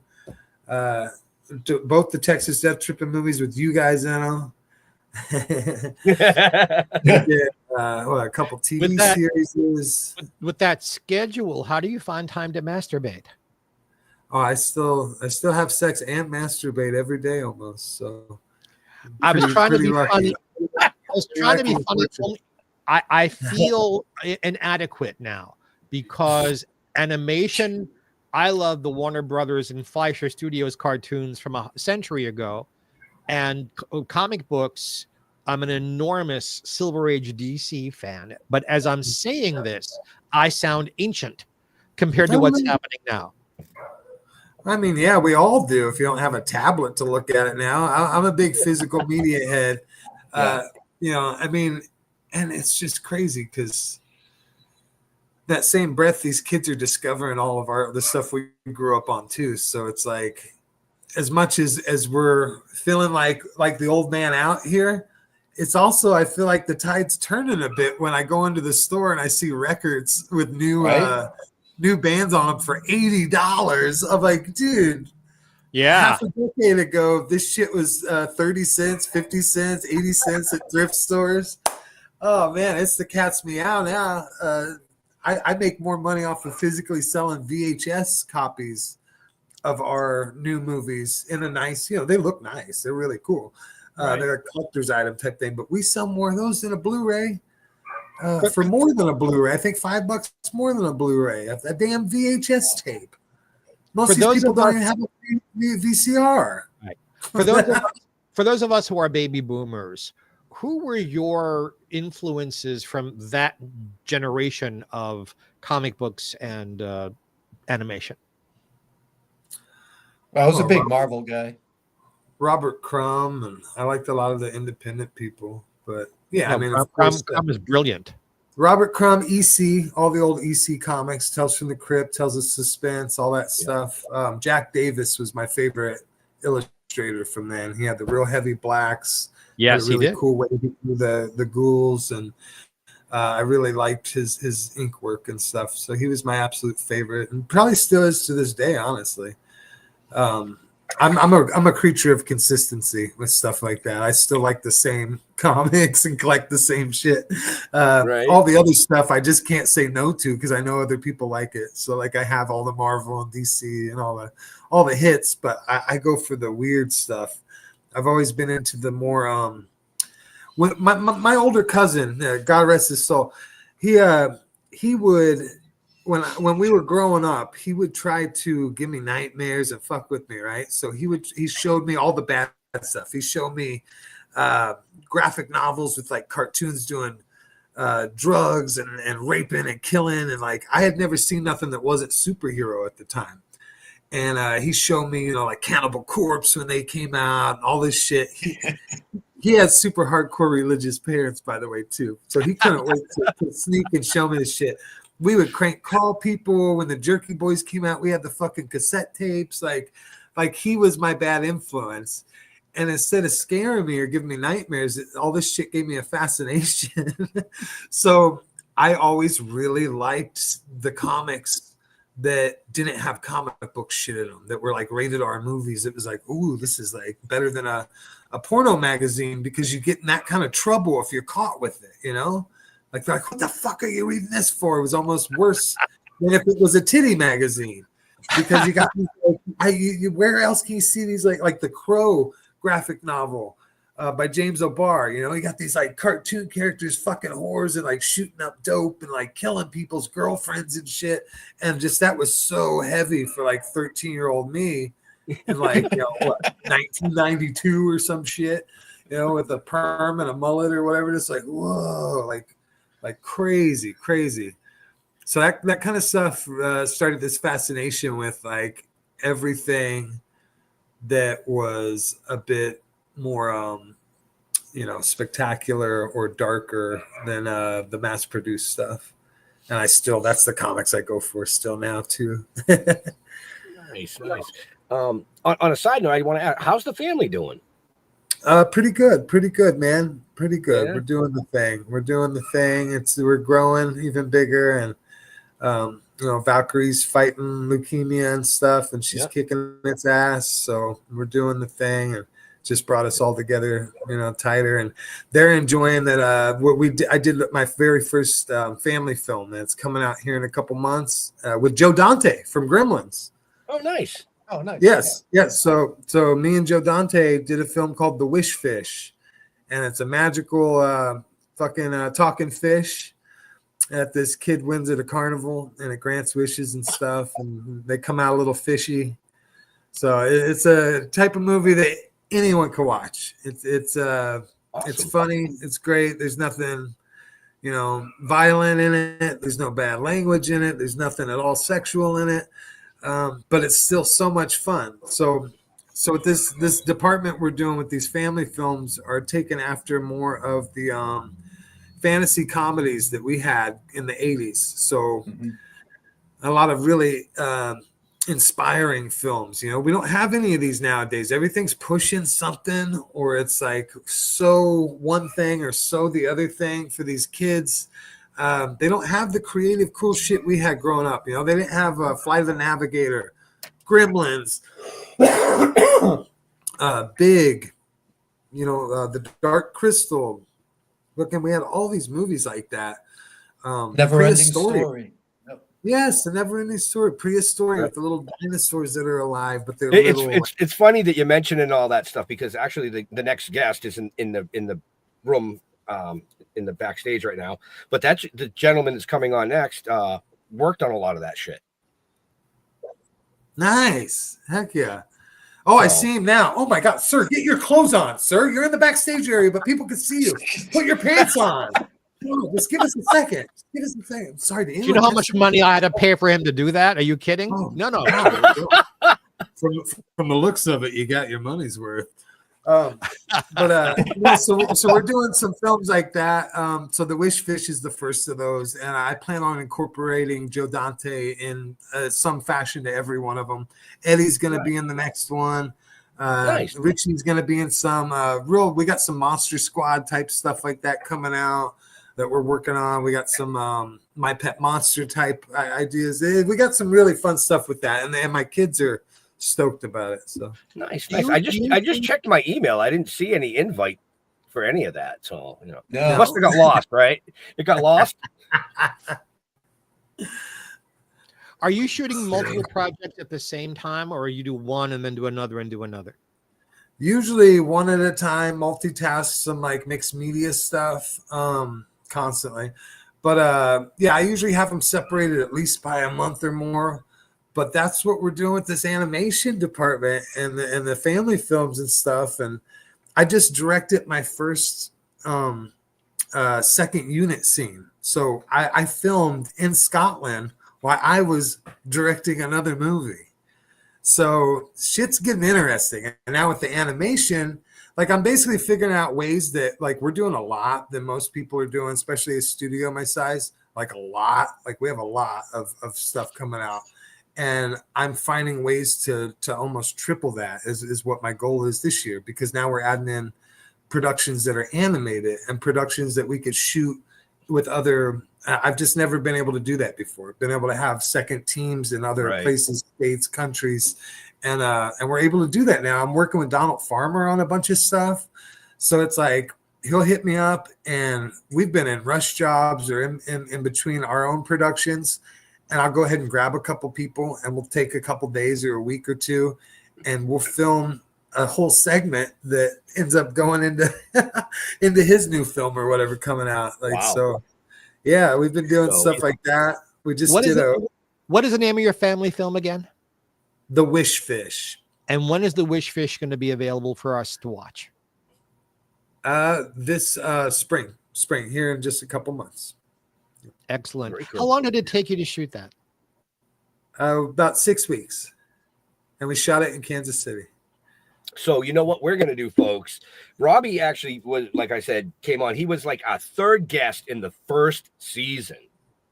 Both the Texas Death Tripping movies with you guys in them. A couple TV series. With that schedule, how do you find time to masturbate? Oh, I still have sex and masturbate every day almost. So I was trying to be funny. I feel inadequate now because animation. I love the Warner Brothers and Fleischer Studios cartoons from a century ago, and comic books. I'm an enormous Silver Age DC fan, but as I'm saying this, I sound ancient compared to what's happening now. I mean, yeah, we all do. If you don't have a tablet to look at it now, I'm a big physical media head. I mean, and it's just crazy because that same breath, these kids are discovering all of the stuff we grew up on too. So it's like, as much as we're feeling like the old man out here, it's also, I feel like the tide's turning a bit when I go into the store and I see records with new bands on them for $80. I'm like, dude, Yeah. half a decade ago, this shit was 30 cents, 50 cents, 80 cents at thrift stores. Oh man, it's the cat's meow now. I make more money off of physically selling VHS copies of our new movies in a nice, they look nice. They're really cool. Right. They're a collector's item type thing, but we sell more of those than a Blu-ray. For more than a Blu-ray, I think $5 more than a Blu-ray. A damn VHS tape. Most of these people don't even have a VCR. Right. For those of us who are baby boomers, who were your influences from that generation of comic books and animation? I was a big Marvel guy. Robert Crumb, and I liked a lot of the independent people. But yeah, No, I mean, Crumb is brilliant. Robert Crumb, EC, all the old EC comics, Tales from the Crypt, Tales of Suspense, all that stuff. Jack Davis was my favorite illustrator from then. He had the real heavy blacks. Yes, really he did. Cool way to do the ghouls, and I really liked his ink work and stuff. So he was my absolute favorite, and probably still is to this day, honestly. I'm a creature of consistency with stuff like that. I still like the same comics and collect the same shit. Right. All the other stuff I just can't say no to because I know other people like it. So like I have all the Marvel and DC and all the hits, but I go for the weird stuff. I've always been into the more when my older cousin, God rest his soul, he would. When we were growing up, he would try to give me nightmares and fuck with me, right? So he showed me all the bad stuff. He showed me graphic novels with like cartoons doing drugs and raping and killing, and like I had never seen nothing that wasn't superhero at the time. And he showed me, like Cannibal Corpse when they came out and all this shit. He had super hardcore religious parents, by the way, too. So he couldn't wait to sneak and show me this shit. We would crank call people when the Jerky Boys came out. We had the fucking cassette tapes. Like he was my bad influence. And instead of scaring me or giving me nightmares, all this shit gave me a fascination. So I always really liked the comics that didn't have comic book shit in them, that were like rated R movies. It was like, ooh, this is like better than a porno magazine, because you get in that kind of trouble if you're caught with it, Like, they're like, what the fuck are you reading this for? It was almost worse than if it was a titty magazine, because you got where else can you see these like the Crow graphic novel by James O'Barr? You got these like cartoon characters fucking whores and like shooting up dope and like killing people's girlfriends and shit, and just that was so heavy for like 13-year-old me in like 1992 or some shit, with a perm and a mullet or whatever. It's like, whoa, like crazy. So that kind of stuff started this fascination with like everything that was a bit more, spectacular or darker than the mass-produced stuff. And that's the comics I go for still now too. Nice. On a side note, I want to ask, how's the family doing? Pretty good, man. Pretty good. Yeah. We're doing the thing. We're growing even bigger, and Valkyrie's fighting leukemia and stuff, and she's kicking its ass. So we're doing the thing, and just brought us all together, tighter. And they're enjoying that. I did my very first family film that's coming out here in a couple months with Joe Dante from Gremlins. Oh, nice. Oh, nice. Yes. So me and Joe Dante did a film called The Wish Fish, and it's a magical talking fish that this kid wins at a carnival, and it grants wishes and stuff, and they come out a little fishy. So it's a type of movie that anyone can watch. It's awesome. It's funny. It's great. There's nothing, violent in it. There's no bad language in it. There's nothing at all sexual in it. But it's still so much fun. So with this department we're doing with these family films are taken after more of the fantasy comedies that we had in the 80s. So a lot of really inspiring films. We don't have any of these nowadays. Everything's pushing something, or it's like so one thing or so the other thing for these kids. They don't have the creative, cool shit we had growing up. They didn't have Flight of the Navigator Gremlins, Big, The Dark Crystal. Look, and we had all these movies like that. Never ending story. Yes, the never-ending story, prehistory with the little dinosaurs that are alive, but they're it's funny that you're mentioning all that stuff because actually the next guest is in the room in the backstage right now. But that's the gentleman that's coming on next. Worked on a lot of that shit. Nice, heck yeah. Oh, I see him now. Oh my God, sir, get your clothes on, sir. You're in the backstage area, but people can see you. Put your pants on. Oh, just give us a second. Give us a second. I'm sorry. Do you know how much money I had to pay for him to do that? Are you kidding? Oh, no. From the looks of it, you got your money's worth. So we're doing some films like that. So The Wish Fish is the first of those, and I plan on incorporating Joe Dante in some fashion to every one of them. Eddie's going to be in the next one. Nice. Richie's going to be in some we got some Monster Squad type stuff like that coming out that we're working on. We got some My Pet Monster type ideas. We got some really fun stuff with that, and my kids are stoked about it. So nice. I just checked my email. I didn't see any invite for any of that. So it must have got lost, right? It got lost. Are you shooting multiple projects at the same time, or you do one and then do another and do another? Usually one at a time, multitask some like mixed media stuff constantly. But I usually have them separated at least by a month or more. But that's what we're doing with this animation department and the family films and stuff. And I just directed my first second unit scene. So I filmed in Scotland while I was directing another movie. So shit's getting interesting. And now with the animation, like I'm basically figuring out ways that like we're doing a lot than most people are doing, especially a studio my size, like a lot. Like we have a lot of stuff coming out. And I'm finding ways to almost triple that is what my goal is this year, because now we're adding in productions that are animated and productions that we could shoot with other. I've just never been able to do that before. Been able to have second teams in other places, states, countries, and we're able to do that now. I'm working with Donald Farmer on a bunch of stuff, so it's like he'll hit me up, and we've been in rush jobs or in between our own productions. And I'll go ahead and grab a couple people, and we'll take a couple days or a week or two, and we'll film a whole segment that ends up going into his new film or whatever coming out. So, yeah, we've been doing stuff like that. We just what is the name of your family film again? The Wish Fish. And when is The Wish Fish going to be available for us to watch? This spring here in just a couple months. Excellent. Cool. How long did it take you to shoot that? About 6 weeks. And we shot it in Kansas City. So you know what we're going to do, folks? Robbie actually was, like I said, came on. He was like our third guest in the first season.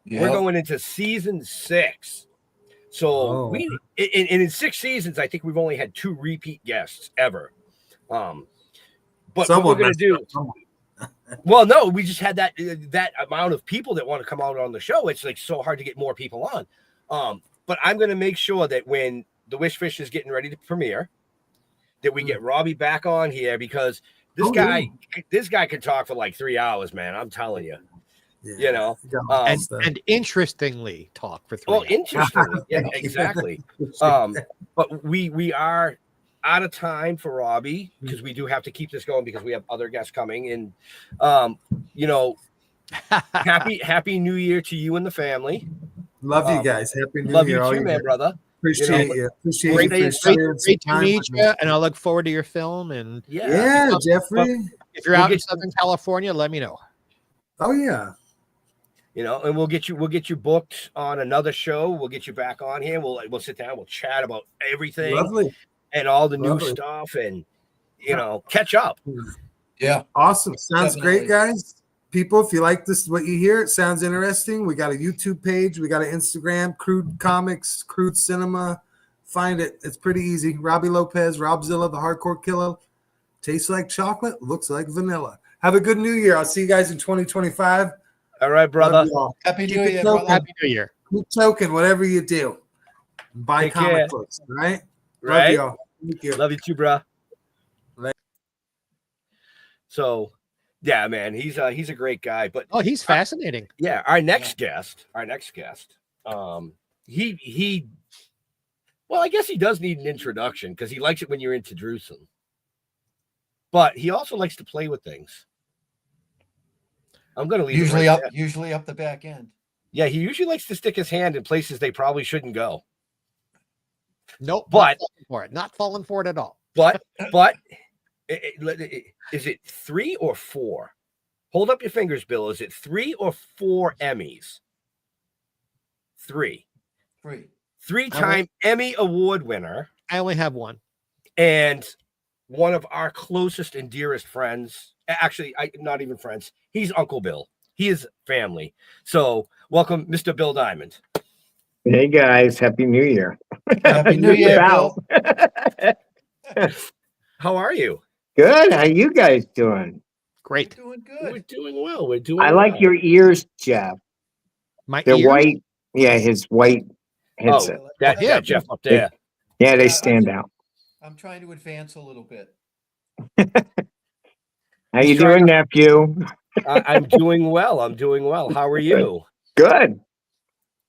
Yep. We're going into season 6. So in 6 seasons, I think we've only had 2 repeat guests ever. But what we're going to do... Well, no, we just had that amount of people that want to come out on the show. It's like so hard to get more people on. But I'm going to make sure that when The Wish Fish is getting ready to premiere, that we get Robbie back on here, because this guy could talk for like 3 hours, man. I'm telling you. Yeah. And interestingly talk for 3 hours. Interestingly. Yeah, exactly. But we are out of time for Robbie, because we do have to keep this going because we have other guests coming. And happy New Year to you and the family. Love you guys. Happy New Year. Love you too, man, brother. Appreciate you. Great to meet you, and I look forward to your film. And Geoffrey, if you're out in Southern California, let me know. Oh yeah. And we'll get you booked on another show. We'll get you back on here. We'll sit down. We'll chat about everything. Lovely. And all the new stuff, and catch up. Yeah, awesome. Sounds great, guys. People, if you like this, what you hear, it sounds interesting. We got a YouTube page. We got an Instagram, Crude Comics, Crude Cinema. Find it. It's pretty easy. Robbie Lopez, Robzilla, the Hardcore Killer. Tastes like chocolate, looks like vanilla. Have a good New Year. I'll see you guys in 2025. All right, brother. Happy New Year, brother. Happy New Year. Keep toking, whatever you do. Buy Take comic care. books, right? Right? Love you. Thank you. Love you too, bro. Right. So, yeah, man, he's a great guy. But Oh, he's fascinating. yeah, our next guest, he well, I guess he does need an introduction because he likes it when you're into Drewson. But he also likes to play with things. I'm gonna leave Usually it right up, there. usually up the back end. Yeah, he usually likes to stick his hand in places they probably shouldn't go. Nope, But not falling for it at all. But is it 3 or 4? Hold up your fingers, Bill. Is it 3 or 4 Emmys? 3. 3. 3-time Emmy Award winner. I only have one. And one of our closest and dearest friends. Actually, not even friends. He's Uncle Bill. He is family. So welcome, Mr. Bill Diamond. Hey guys, Happy New Year. Happy New Year, Bill. How are you? Good. How you guys doing? Great. Doing We're good. doing well. We're doing I like well. your ears, Jeff. My They're ears? white. Yeah, his white headset. That Jeff up there. Yeah, they stand out. I'm trying to advance a little bit. How you doing, nephew? I'm doing well. I'm doing well. How are you? Good.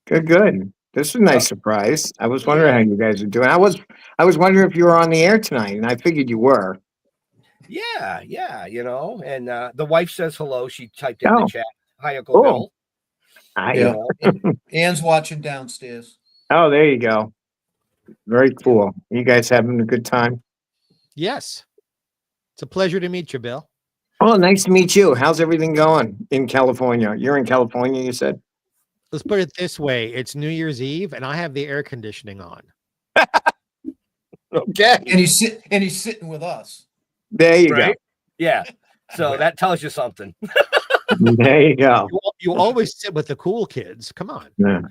Good. This is a nice surprise. I was wondering how you guys are doing. I was wondering if you were on the air tonight, and I figured you were. Yeah, you know. And the wife says hello. She typed in the chat. Hi, Uncle Cool. Bill. Yeah. Anne's watching downstairs. Oh, there you go. Very cool. You guys having a good time? Yes. It's a pleasure to meet you, Bill. Oh, nice to meet you. How's everything going in California? You're in California, you said? Let's put it this way. It's New Year's Eve, and I have the air conditioning on. Okay. And he's sitting with us. There you Right? Yeah. So that tells you something. go. There you go. You always sit with the cool kids. Come on. Yeah.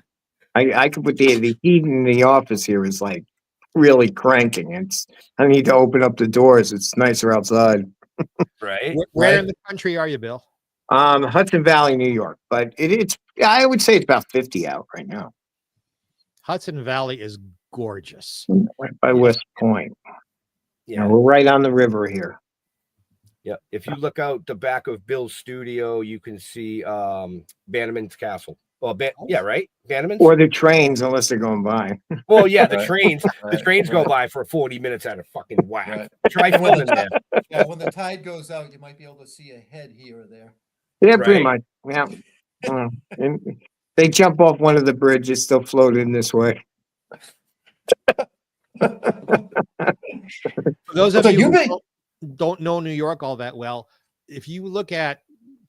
I could put the heat in the office here is like really cranking. I need to open up the doors. It's nicer outside. Right. Where in the country are you, Bill? Hudson Valley, New York, but I would say it's about 50 out right now. Hudson Valley is gorgeous. Right by West Point. Yeah. We're right on the river here. Yeah. If you look out the back of Bill's studio, you can see Bannerman's Castle. Well, yeah, right? Bannerman's? Or the trains, unless they're going by. Well, yeah, the trains. The trains go by for 40 minutes at a fucking whack. Right. Try filming there. Yeah, when the tide goes out, you might be able to see a head here or there. Yeah, pretty much. Yeah. And they jump off one of the bridges, still floating this way. For those of you who don't know New York all that well, if you look at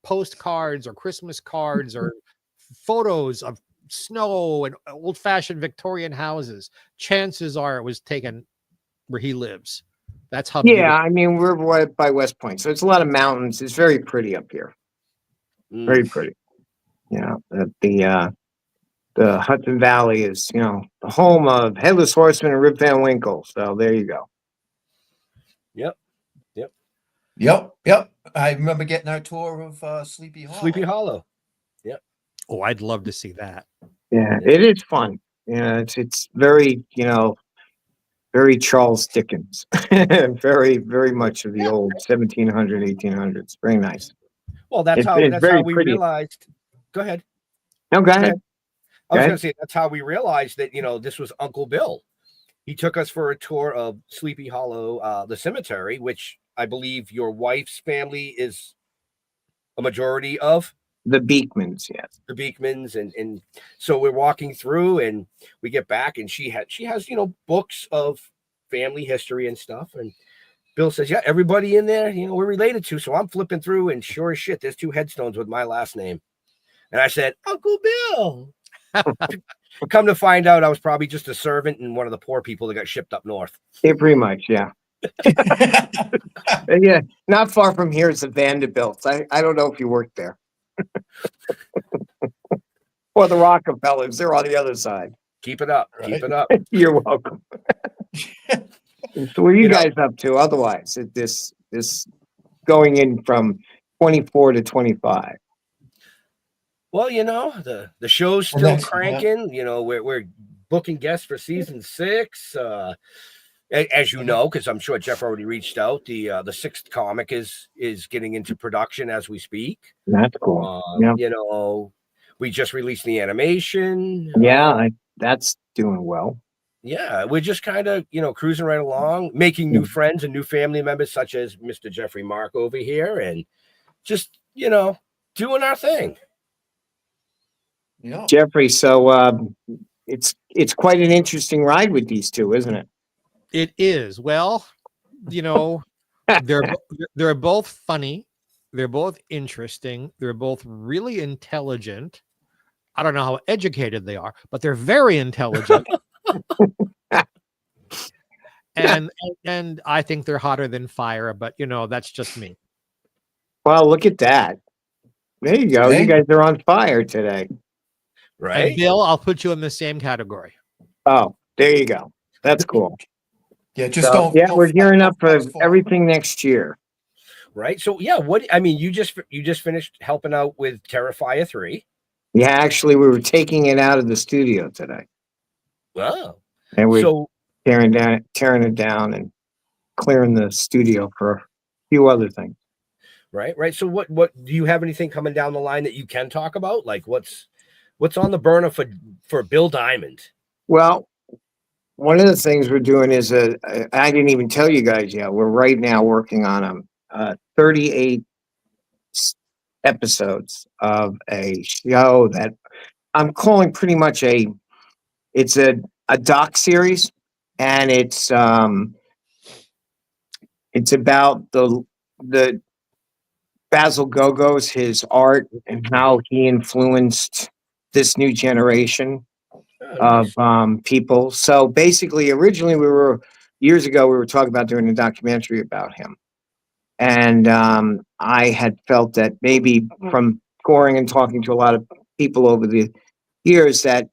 postcards or Christmas cards or photos of snow and old-fashioned Victorian houses, chances are it was taken where he lives. That's how. Yeah, I mean, we're right by West Point, so it's a lot of mountains. It's very pretty up here. Very pretty. Yeah, the Hudson Valley is, the home of Headless Horseman and Rip Van Winkle. So there you go. Yep. I remember getting our tour of Sleepy Hollow. Sleepy Hollow. Yep. Oh, I'd love to see that. Yeah, it is fun. Yeah, it's very, very Charles Dickens. Very, very much of the old 1700s, 1800s. Very nice. Well, that's how we realized. Go ahead. No, go ahead. I was going to say that's how we realized that this was Uncle Bill. He took us for a tour of Sleepy Hollow, the cemetery, which I believe your wife's family is a majority of. The Beekmans, yes. The Beekmans, and so we're walking through, and we get back, and she has books of family history and stuff, and Bill says, yeah, everybody in there, we're related to. So I'm flipping through, and sure as shit, there's 2 headstones with my last name. And I said, Uncle Bill. Come to find out, I was probably just a servant and one of the poor people that got shipped up north. Yeah, pretty much, yeah. Yeah, not far from here is the Vanderbilts. I don't know if you worked there. Or the Rockefellers. They're on the other side. Keep it up. Right. Keep it up. You're welcome. So what are you guys up to otherwise? This going in from 24 to 25? Well, the show's still cranking. We're booking guests for season 6. As you know, because I'm sure Jeff already reached out, the 6th comic is getting into production as we speak. That's cool. You know, we just released the animation. Yeah, that's doing well. Yeah, we're just kind of, cruising right along, making new friends and new family members, such as Mr. Geoffrey Mark over here, and just, doing our thing. Yeah. Geoffrey, so it's quite an interesting ride with these two, isn't it? It is. Well, they're both funny. They're both interesting. They're both really intelligent. I don't know how educated they are, but they're very intelligent. and I think they're hotter than fire, but that's just me. Well, look at that. There you go. Hey. You guys are on fire today. Right. And Bill, I'll put you in the same category. Oh, there you go. That's cool. Yeah, just So, don't. yeah, don't we're gearing up for fast forward. everything next year. Right. So, yeah, you just finished helping out with Terrifier 3. Yeah, actually, we were taking it out of the studio today. Wow. And we're So, tearing it down and clearing the studio for a few other things. right. So what do you have anything coming down the line that you can talk about? Like what's on the burner for Bill Diamond? Well, one of the things we're doing is I didn't even tell you guys yet. We're right now working on 38 episodes of a show that I'm calling pretty much it's a doc series, and it's about the Basil Gogos, his art, and how he influenced this new generation of people. So basically, originally years ago, we were talking about doing a documentary about him. And I had felt that maybe from scoring and talking to a lot of people over the years that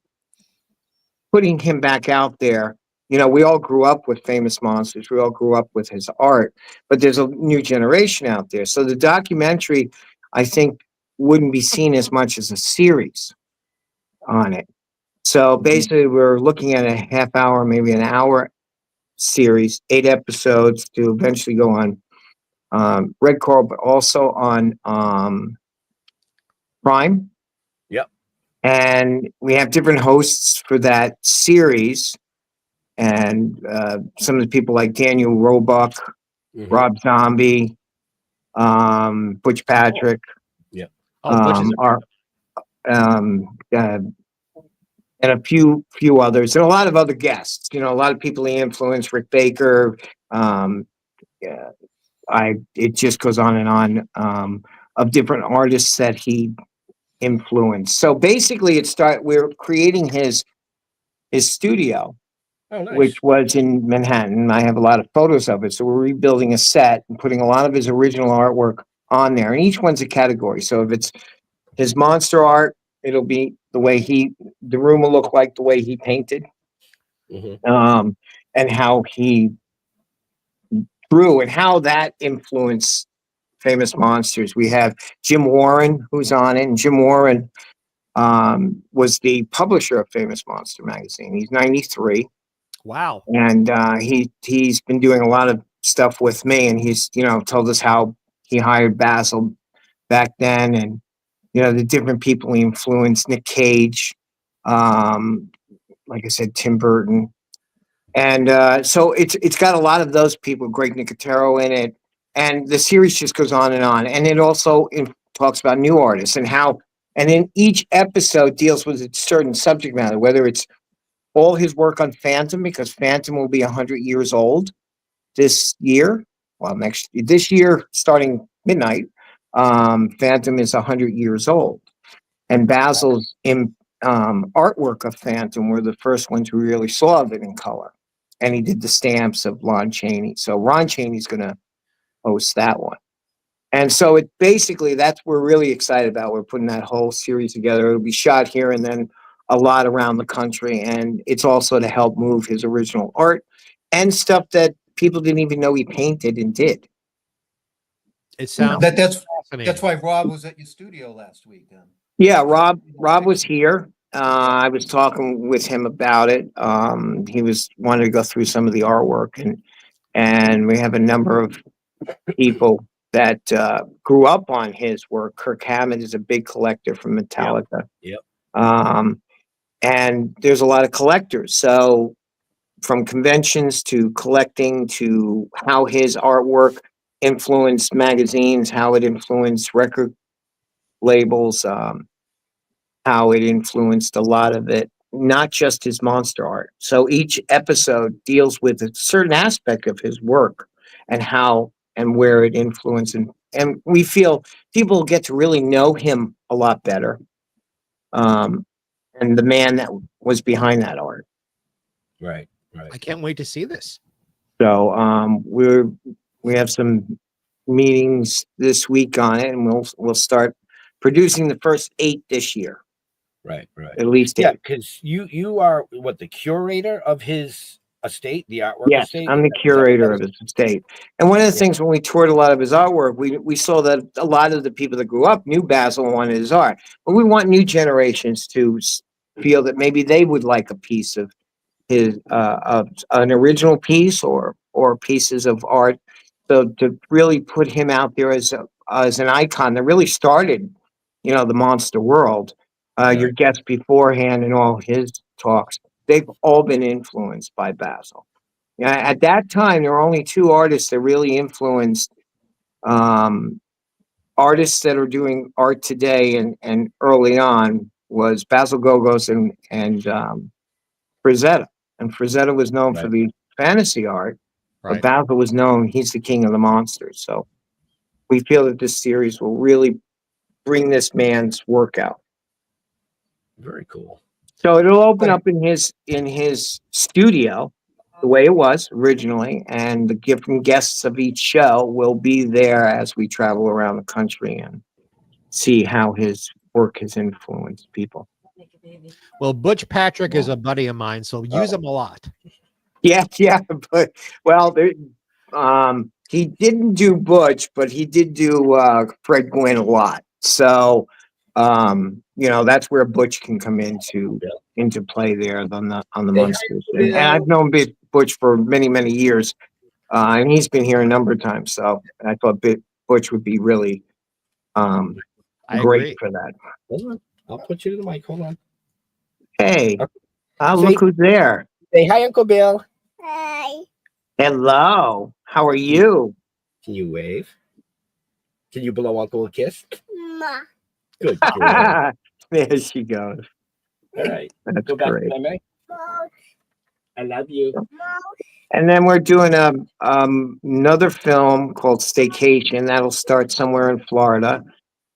putting him back out there, we all grew up with Famous Monsters. We all grew up with his art, but there's a new generation out there. So the documentary, I think, wouldn't be seen as much as a series on it. So basically, we're looking at a half hour, maybe an hour series, 8 episodes to eventually go on Red Coral, but also on Prime. Yep. And we have different hosts for that series. And some of the people like Daniel Roebuck, Rob Zombie, Butch Patrick. Yeah. And a few others, and a lot of other guests. A lot of people he influenced, Rick Baker. It just goes on and on of different artists that he influenced. So basically, we're creating his studio, which was in Manhattan. I have a lot of photos of it. So we're rebuilding a set and putting a lot of his original artwork on there, and each one's a category. So if it's his monster art, it'll be the way the room will look like the way he painted, and how he drew and how that influenced Famous Monsters. We have Jim Warren, who's on it, and Jim Warren was the publisher of Famous Monster magazine. He's 93. Wow. And he's been doing a lot of stuff with me, and he's told us how he hired Basil back then, and the different people he influenced, Nick Cage, like I said, Tim Burton. And so it's got a lot of those people, Greg Nicotero in it. And the series just goes on. And it also talks about new artists and then each episode deals with a certain subject matter, whether it's all his work on Phantom, because Phantom will be 100 years old this year. Well, this year, starting midnight, Phantom is 100 years old. And Basil's artwork of Phantom were the first ones we really saw of it in color. And he did the stamps of Lon Chaney. So Ron Chaney's going to host that one. And so that's what we're really excited about. We're putting that whole series together. It'll be shot here and then a lot around the country. And it's also to help move his original art and stuff that people didn't even know he painted and did. It sounds That's fascinating. why Rob was at your studio last week. Then. Yeah, Rob was here. I was talking with him about it. He was wanted to go through some of the artwork, and we have a number of people that grew up on his work. Kirk Hammett is a big collector from Metallica. Yep. And there's a lot of collectors. So from conventions to collecting to how his artwork influenced magazines, how it influenced record labels, how it influenced a lot of it, not just his monster art. So each episode deals with a certain aspect of his work and how and where it influenced. And we feel people get to really know him a lot better. And the man that was behind that art. Right, right. I can't wait to see this. So we have some meetings this week on it, and we'll start producing the first 8 this year. Right, right. At least 8. Yeah, because you are what, the curator of his estate, the artwork Yes, estate? I'm the curator of his estate. And one of the things when we toured a lot of his artwork, we saw that a lot of the people that grew up knew Basil and wanted his art. But we want new generations to feel that maybe they would like a piece of his of an original piece or pieces of art. So to really put him out there as an icon that really started, the monster world. Your guests beforehand and all his talks, they've all been influenced by Basil. Yeah, at that time, there were only 2 artists that really influenced artists that are doing art today and early on was Basil Gogos and Frazetta. And Frazetta was known for the fantasy art, but Basil was known, he's the king of the monsters. So we feel that this series will really bring this man's work out. Very cool. So it'll open up in his studio the way it was originally, and the different guests of each show will be there as we travel around the country and see how his work has influenced people. Well, Butch Patrick is a buddy of mine, so use him a lot. Yeah, but he didn't do Butch, but he did do Fred Gwynn a lot. So that's where Butch can come into play there on the Monsters. And I've known Butch for many years, and he's been here a number of times. So I thought Butch would be really great for that. Hold on. I'll put you to the mic. Hold on. Hey, look who's there. Say hi, Uncle Bill. Hi. Hello. How are you? Can you wave? Can you blow Uncle a kiss? Ma. Good. There she goes. All right. That's Go back great. to Emmy. I love you. And then we're doing another film called Staycation. That'll start somewhere in Florida.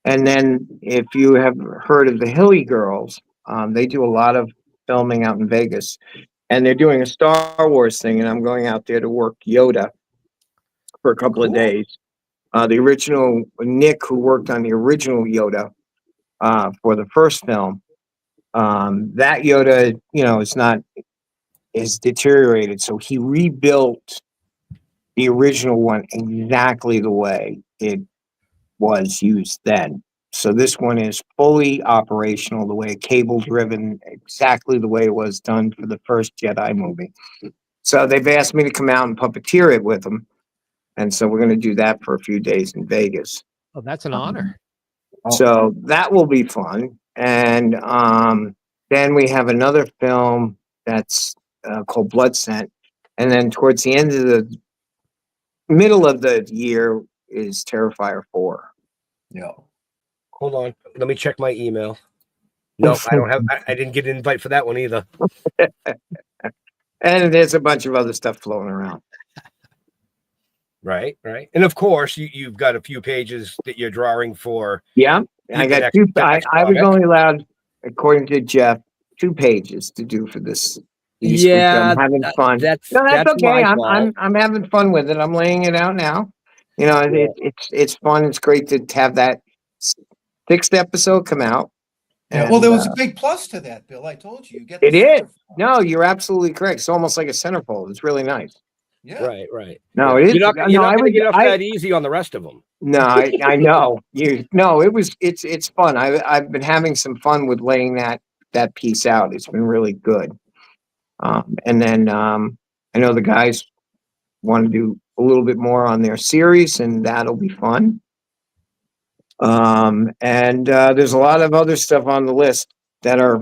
And then if you have heard of the Hilly Girls, they do a lot of filming out in Vegas. And they're doing a Star Wars thing, and I'm going out there to work Yoda for a couple of days. The original Nick, who worked on the original Yoda for the first film, that Yoda, is deteriorated. So he rebuilt the original one exactly the way it was used then. So this one is fully operational, the way cable driven, exactly the way it was done for the first Jedi movie. So they've asked me to come out and puppeteer it with them. And so we're going to do that for a few days in Vegas. Oh, that's an honor. So that will be fun. And then we have another film that's called Blood Scent. And then towards the end of the middle of the year is Terrifier 4. Yeah. Hold on. Let me check my email. No, I don't have. I didn't get an invite for that one either. And there's a bunch of other stuff floating around. Right. And of course, you've got a few pages that you're drawing for. Yeah, I got two. I was only allowed, according to Jeff, 2 pages to do for this. Yeah, I'm having fun. That's okay. I'm having fun with it. I'm laying it out now. It's fun. It's great to have that 6th episode come out. Yeah, well, there was a big plus to that, Bill. I told you. It is. No, you're absolutely correct. It's almost like a centerfold. It's really nice. Yeah. Right. No, it is. You're not going to get off that easy on the rest of them. No, I know. It's fun. I've been having some fun with laying that that piece out. It's been really good. And then I know the guys want to do a little bit more on their series, and that'll be fun. And there's a lot of other stuff on the list that are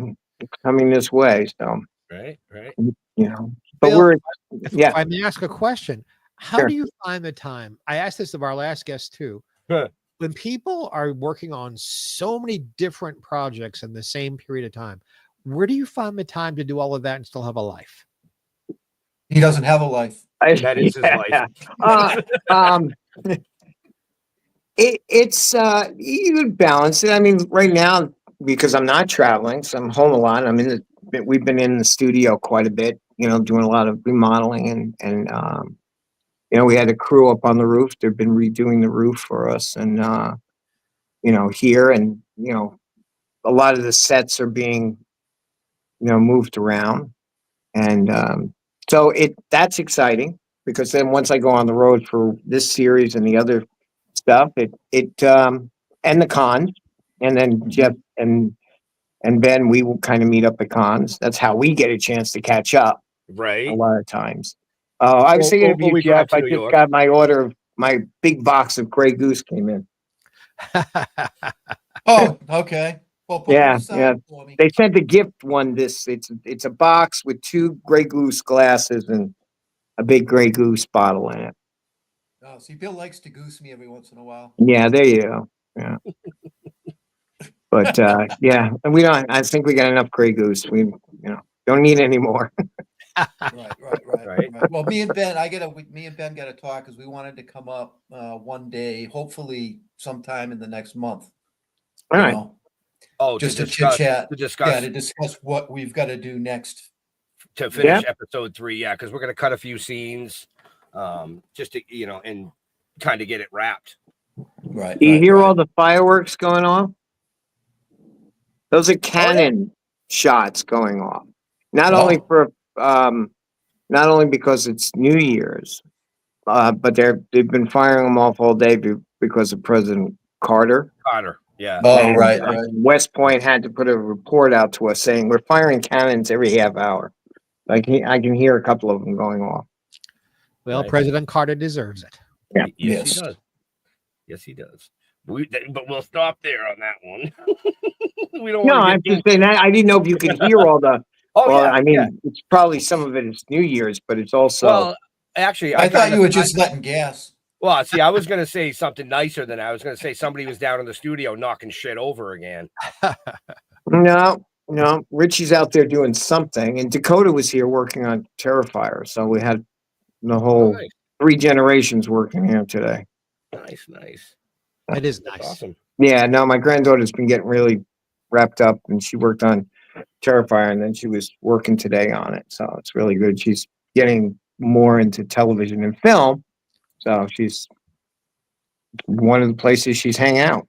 coming this way. So, right. you know, but Bill, we're, if yeah. I may ask a question, how Sure. do you find the time? I asked this of our last guest too. Huh. When people are working on so many different projects in the same period of time, where do you find the time to do all of that and still have a life? He doesn't have a life. That is his life. It's you balance it. I mean, right now, because I'm not traveling, so I'm home a lot. We've been in the studio quite a bit, you know, doing a lot of remodeling and you know, we had a crew up on the roof. They've been redoing the roof for us, and you know, here, and you know, a lot of the sets are being, you know, moved around, and so that's exciting, because then once I go on the road for this series and the other stuff, and the cons, and then Jeff and Ben, we will kind of meet up at cons. That's how we get a chance to catch up Right. a lot of times. I was thinking of you, we drive Jeff. to I New just York. got my order of my big box of Grey Goose came in. Oh, okay. Well, put Yeah, this out yeah. for me. They sent a gift one. It's a box with 2 Grey Goose glasses and a big Grey Goose bottle in it. Oh, see, Bill likes to goose me every once in a while. Yeah, there you go. Yeah. But yeah, and I think we got enough Grey Goose. We, you know, don't need any more. Right. Well, me and Ben got to talk, because we wanted to come up one day, hopefully sometime in the next month. All right. Know, Oh, just to to chit chat. To discuss what we've got to do next to finish episode 3. Yeah, because we're gonna cut a few scenes, just to, you know, and kind of get it wrapped. Right. Do you hear all the fireworks going off? Those are cannon shots going off. Not only because it's New Year's, but they've been firing them off all day because of President Carter. Yeah. Oh, right. West Point had to put a report out to us saying we're firing cannons every half hour. I can hear a couple of them going off. Well, President Carter deserves it. Yeah. Yes, he does. Yes, he does. But we'll stop there on that one. We don't. No, I'm just saying that I didn't know if you could hear all the. I mean, it's probably some of it is New Year's, but it's also. Well, actually, I thought you were just letting gas. Well, see, I was going to say something nicer than that. I was going to say somebody was down in the studio knocking shit over again. No, Richie's out there doing something, and Dakota was here working on Terrifier, so we had the whole 3 generations working here today. Nice. It is nice. Awesome. Yeah, no, my granddaughter's been getting really wrapped up, and she worked on Terrifier, and then she was working today on it, so it's really good. She's getting more into television and film, so she's one of the places she's hanging out.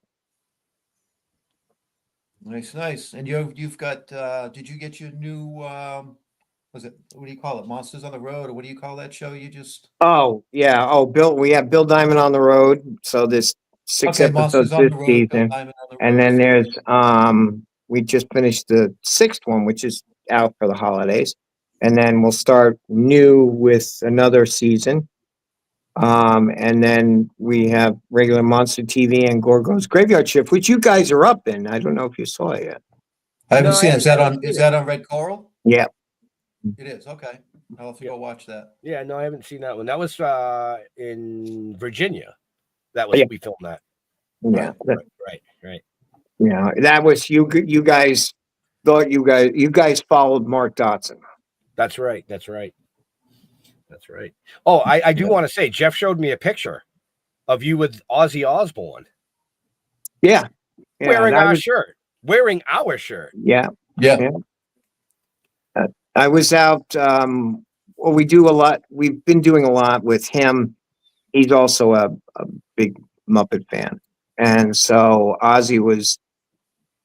Nice. And you've got. Did you get your new? Was it? What do you call it? Monsters on the Road, or what do you call that show? You just. Oh yeah. Oh, Bill. We have Bill Diamond on the road. So there's 6 episodes this season, and then there's we just finished the 6th one, which is out for the holidays, and then we'll start new with another season. And then we have regular Monster TV and Gorgo's Graveyard Shift, which you guys are up in. I don't know if you saw it yet. I haven't seen it. Is that on Red Coral? Yeah. It is. Okay. I'll have to go watch that. Yeah, no, I haven't seen that one. That was in Virginia. That was we filmed that. Yeah. Right. Yeah, that was you guys thought you guys followed Mark Dotson. That's right. Oh, I do want to say, Jeff showed me a picture of you with Ozzy Osbourne. Yeah. Wearing our shirt. Yeah. I was out. Well, we do a lot. We've been doing a lot with him. He's also a big Muppet fan. And so Ozzy was,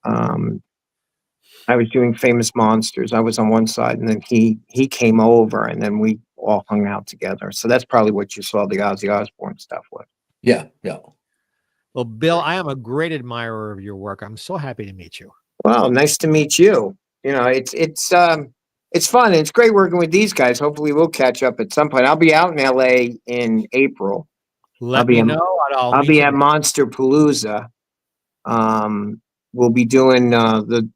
I was doing Famous Monsters. I was on one side, and then he came over, and then we all hung out together. So that's probably what you saw the Ozzy Osbourne stuff with. Yeah. Well, Bill, I am a great admirer of your work. I'm so happy to meet you. Well, nice to meet you. You know, it's fun. It's great working with these guys. Hopefully, we'll catch up at some point. I'll be out in LA in April. Let me know, and I'll I'll meet be you at there. Monster Palooza. We'll be doing the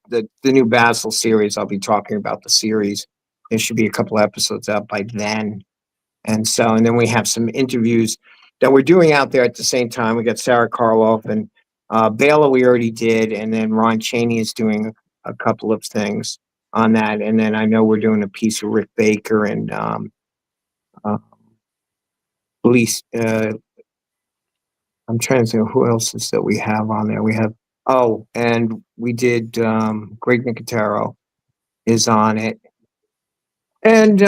new Basil series. I'll be talking about the series. There should be a couple episodes out by then. And then we have some interviews that we're doing out there at the same time. We got Sarah Karloff and Bela we already did, and then Ron Chaney is doing a couple of things on that. And then I know we're doing a piece of Rick Baker and police. I'm trying to think who else is that we have on there. We have and we did Greg Nicotero is on it. And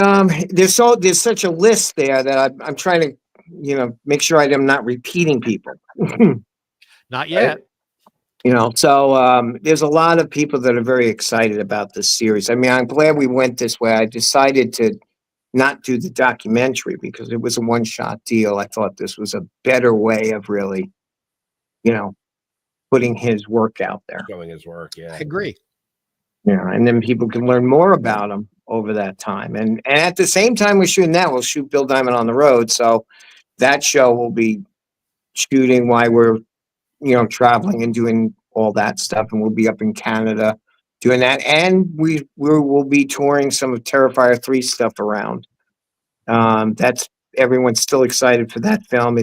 there's such a list there that I'm trying to, make sure I'm not repeating people. Not yet. So there's a lot of people that are very excited about this series. I mean, I'm glad we went this way. I decided to not do the documentary because it was a one-shot deal. I thought this was a better way of really, putting his work out there. Showing his work, yeah. I agree. Yeah, and then people can learn more about him over that time. And at the same time we're shooting that, we'll shoot Bill Diamond on the Road. So that show will be shooting while we're, traveling and doing all that stuff. And we'll be up in Canada doing that. And we will be touring some of Terrifier 3 stuff around. That's everyone's still excited for that film.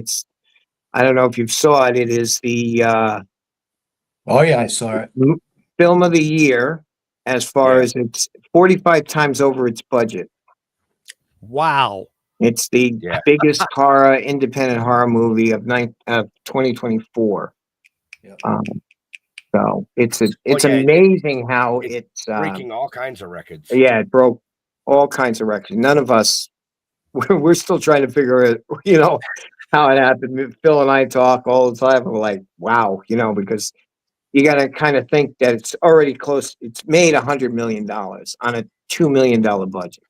I don't know if you saw it. It is the oh yeah, I saw it. Film of the year. As far as it's 45 times over its budget. Wow. It's the biggest independent horror movie of 2024. Yeah. So it's amazing how it's breaking all kinds of records. Yeah, it broke all kinds of records. None of us, we're still trying to figure it, how it happened. Phil and I talk all the time. We're like, wow, because you got to kind of think that it's already close. It's made $100 million on a $2 million budget.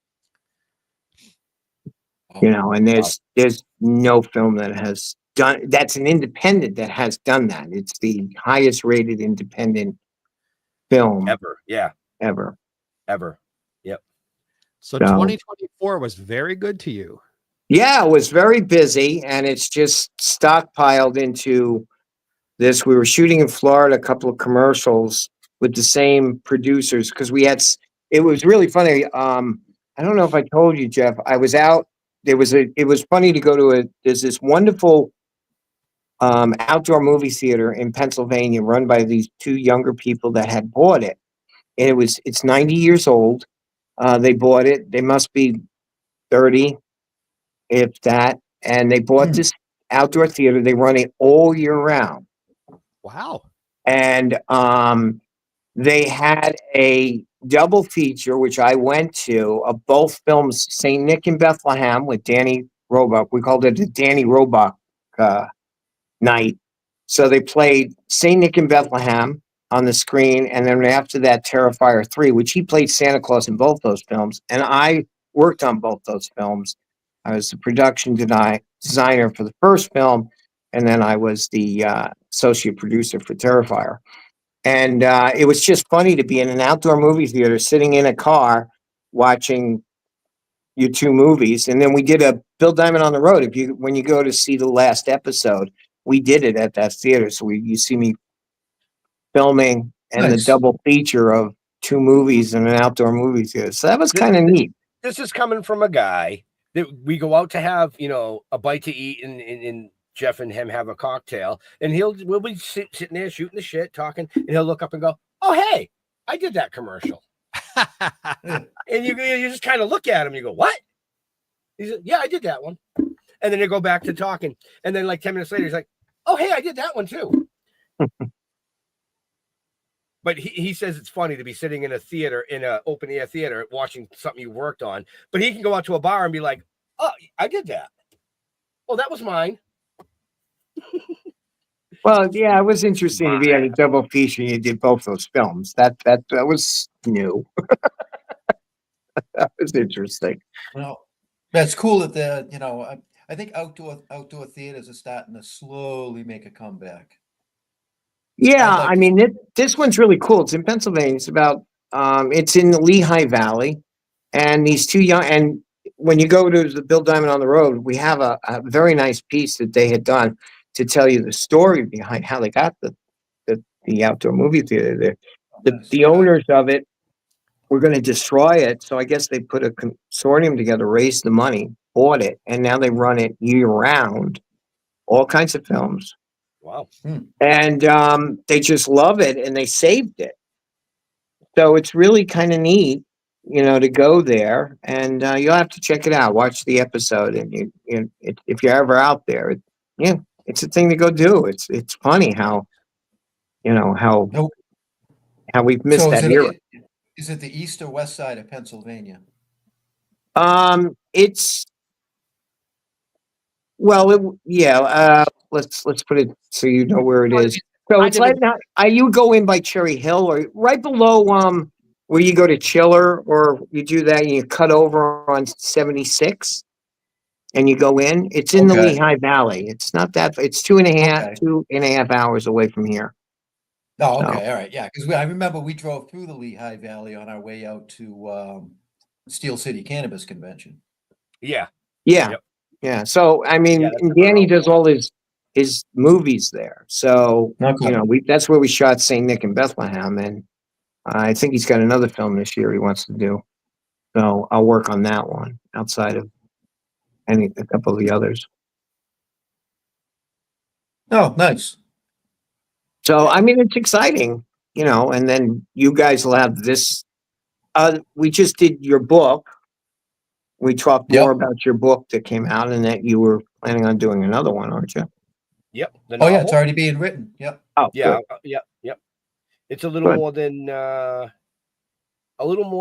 And there's no film that has done that's an independent that has done that. It's the highest rated independent film ever. Yeah. Ever. Yep. So 2024 was very good to you. Yeah, it was very busy, and it's just stockpiled into this. We were shooting in Florida, a couple of commercials with the same producers because it was really funny. I don't know if I told you, Jeff, I was out. It was funny to go to there's this wonderful outdoor movie theater in Pennsylvania run by these two younger people that had bought it. And it's 90 years old. They bought it. They must be 30, if that. And they bought this outdoor theater. They run it all year round. Wow. And they had a double feature, which I went to, of both films, St. Nick in Bethlehem with Danny Roebuck. We called it the Danny Roebuck night. So they played St. Nick in Bethlehem on the screen, and then after that, Terrifier 3, which he played Santa Claus in both those films. And I worked on both those films. I was the production designer for the first film, and then I was the associate producer for Terrifier. And it was just funny to be in an outdoor movie theater, sitting in a car, watching your two movies. And then we did a Bill Diamond on the Road. When you go to see the last episode, we did it at that theater. So you see me filming and the double feature of two movies in an outdoor movie theater. So that was kind of neat. This is coming from a guy that we go out to have, a bite to eat and Jeff and him have a cocktail, and we'll be sitting there shooting the shit, talking, and he'll look up and go, "Oh, hey, I did that commercial." And you just kind of look at him and you go, "What?" He said, "Yeah, I did that one." And then they go back to talking, and then like 10 minutes later, he's like, "Oh, hey, I did that one too." But he says it's funny to be sitting in a theater, in an open air theater, watching something you worked on. But he can go out to a bar and be like, "Oh, I did that. Oh, that was mine." Well, yeah, it was interesting to be at a double feature. You did both those films. That was new. That was interesting. Well, that's cool that I think outdoor theaters are starting to slowly make a comeback. Yeah, I mean, this one's really cool. It's in Pennsylvania. It's about It's in the Lehigh Valley, and these two young, and when you go to the Bill Diamond on the Road, we have a very nice piece that they had done to tell you the story behind how they got the outdoor movie theater there. The owners of it were going to destroy it, so I guess they put a consortium together, raised the money, bought it, and now they run it year round, all kinds of films. Wow. And they just love it, and they saved it. So it's really kind of neat, to go there, and you'll have to check it out. Watch the episode, and if you're ever out there, it's a thing to go do. It's funny how we've missed that era. Is it the east or west side of Pennsylvania? It's let's put it so you know where it is. So it's like now, you go in by Cherry Hill or right below where you go to Chiller, or you do that and you cut over on 76 and you go in. It's in the Lehigh Valley. It's not that. It's 2.5 hours away from here. Oh, okay, all right, yeah. Because I remember we drove through the Lehigh Valley on our way out to Steel City Cannabis Convention. Yeah. Yeah. So I mean, and Danny does all his movies there. So that's where we shot St. Nick and Bethlehem, and I think he's got another film this year he wants to do. So I'll work on that one outside of a couple of the others. Oh, nice. So I mean, it's exciting, and then you guys will have this. We just did your book. We talked more about your book that came out, and that you were planning on doing another one, aren't you? Yep. Oh yeah, it's already being written. Yep. Oh yeah, yep. It's a little more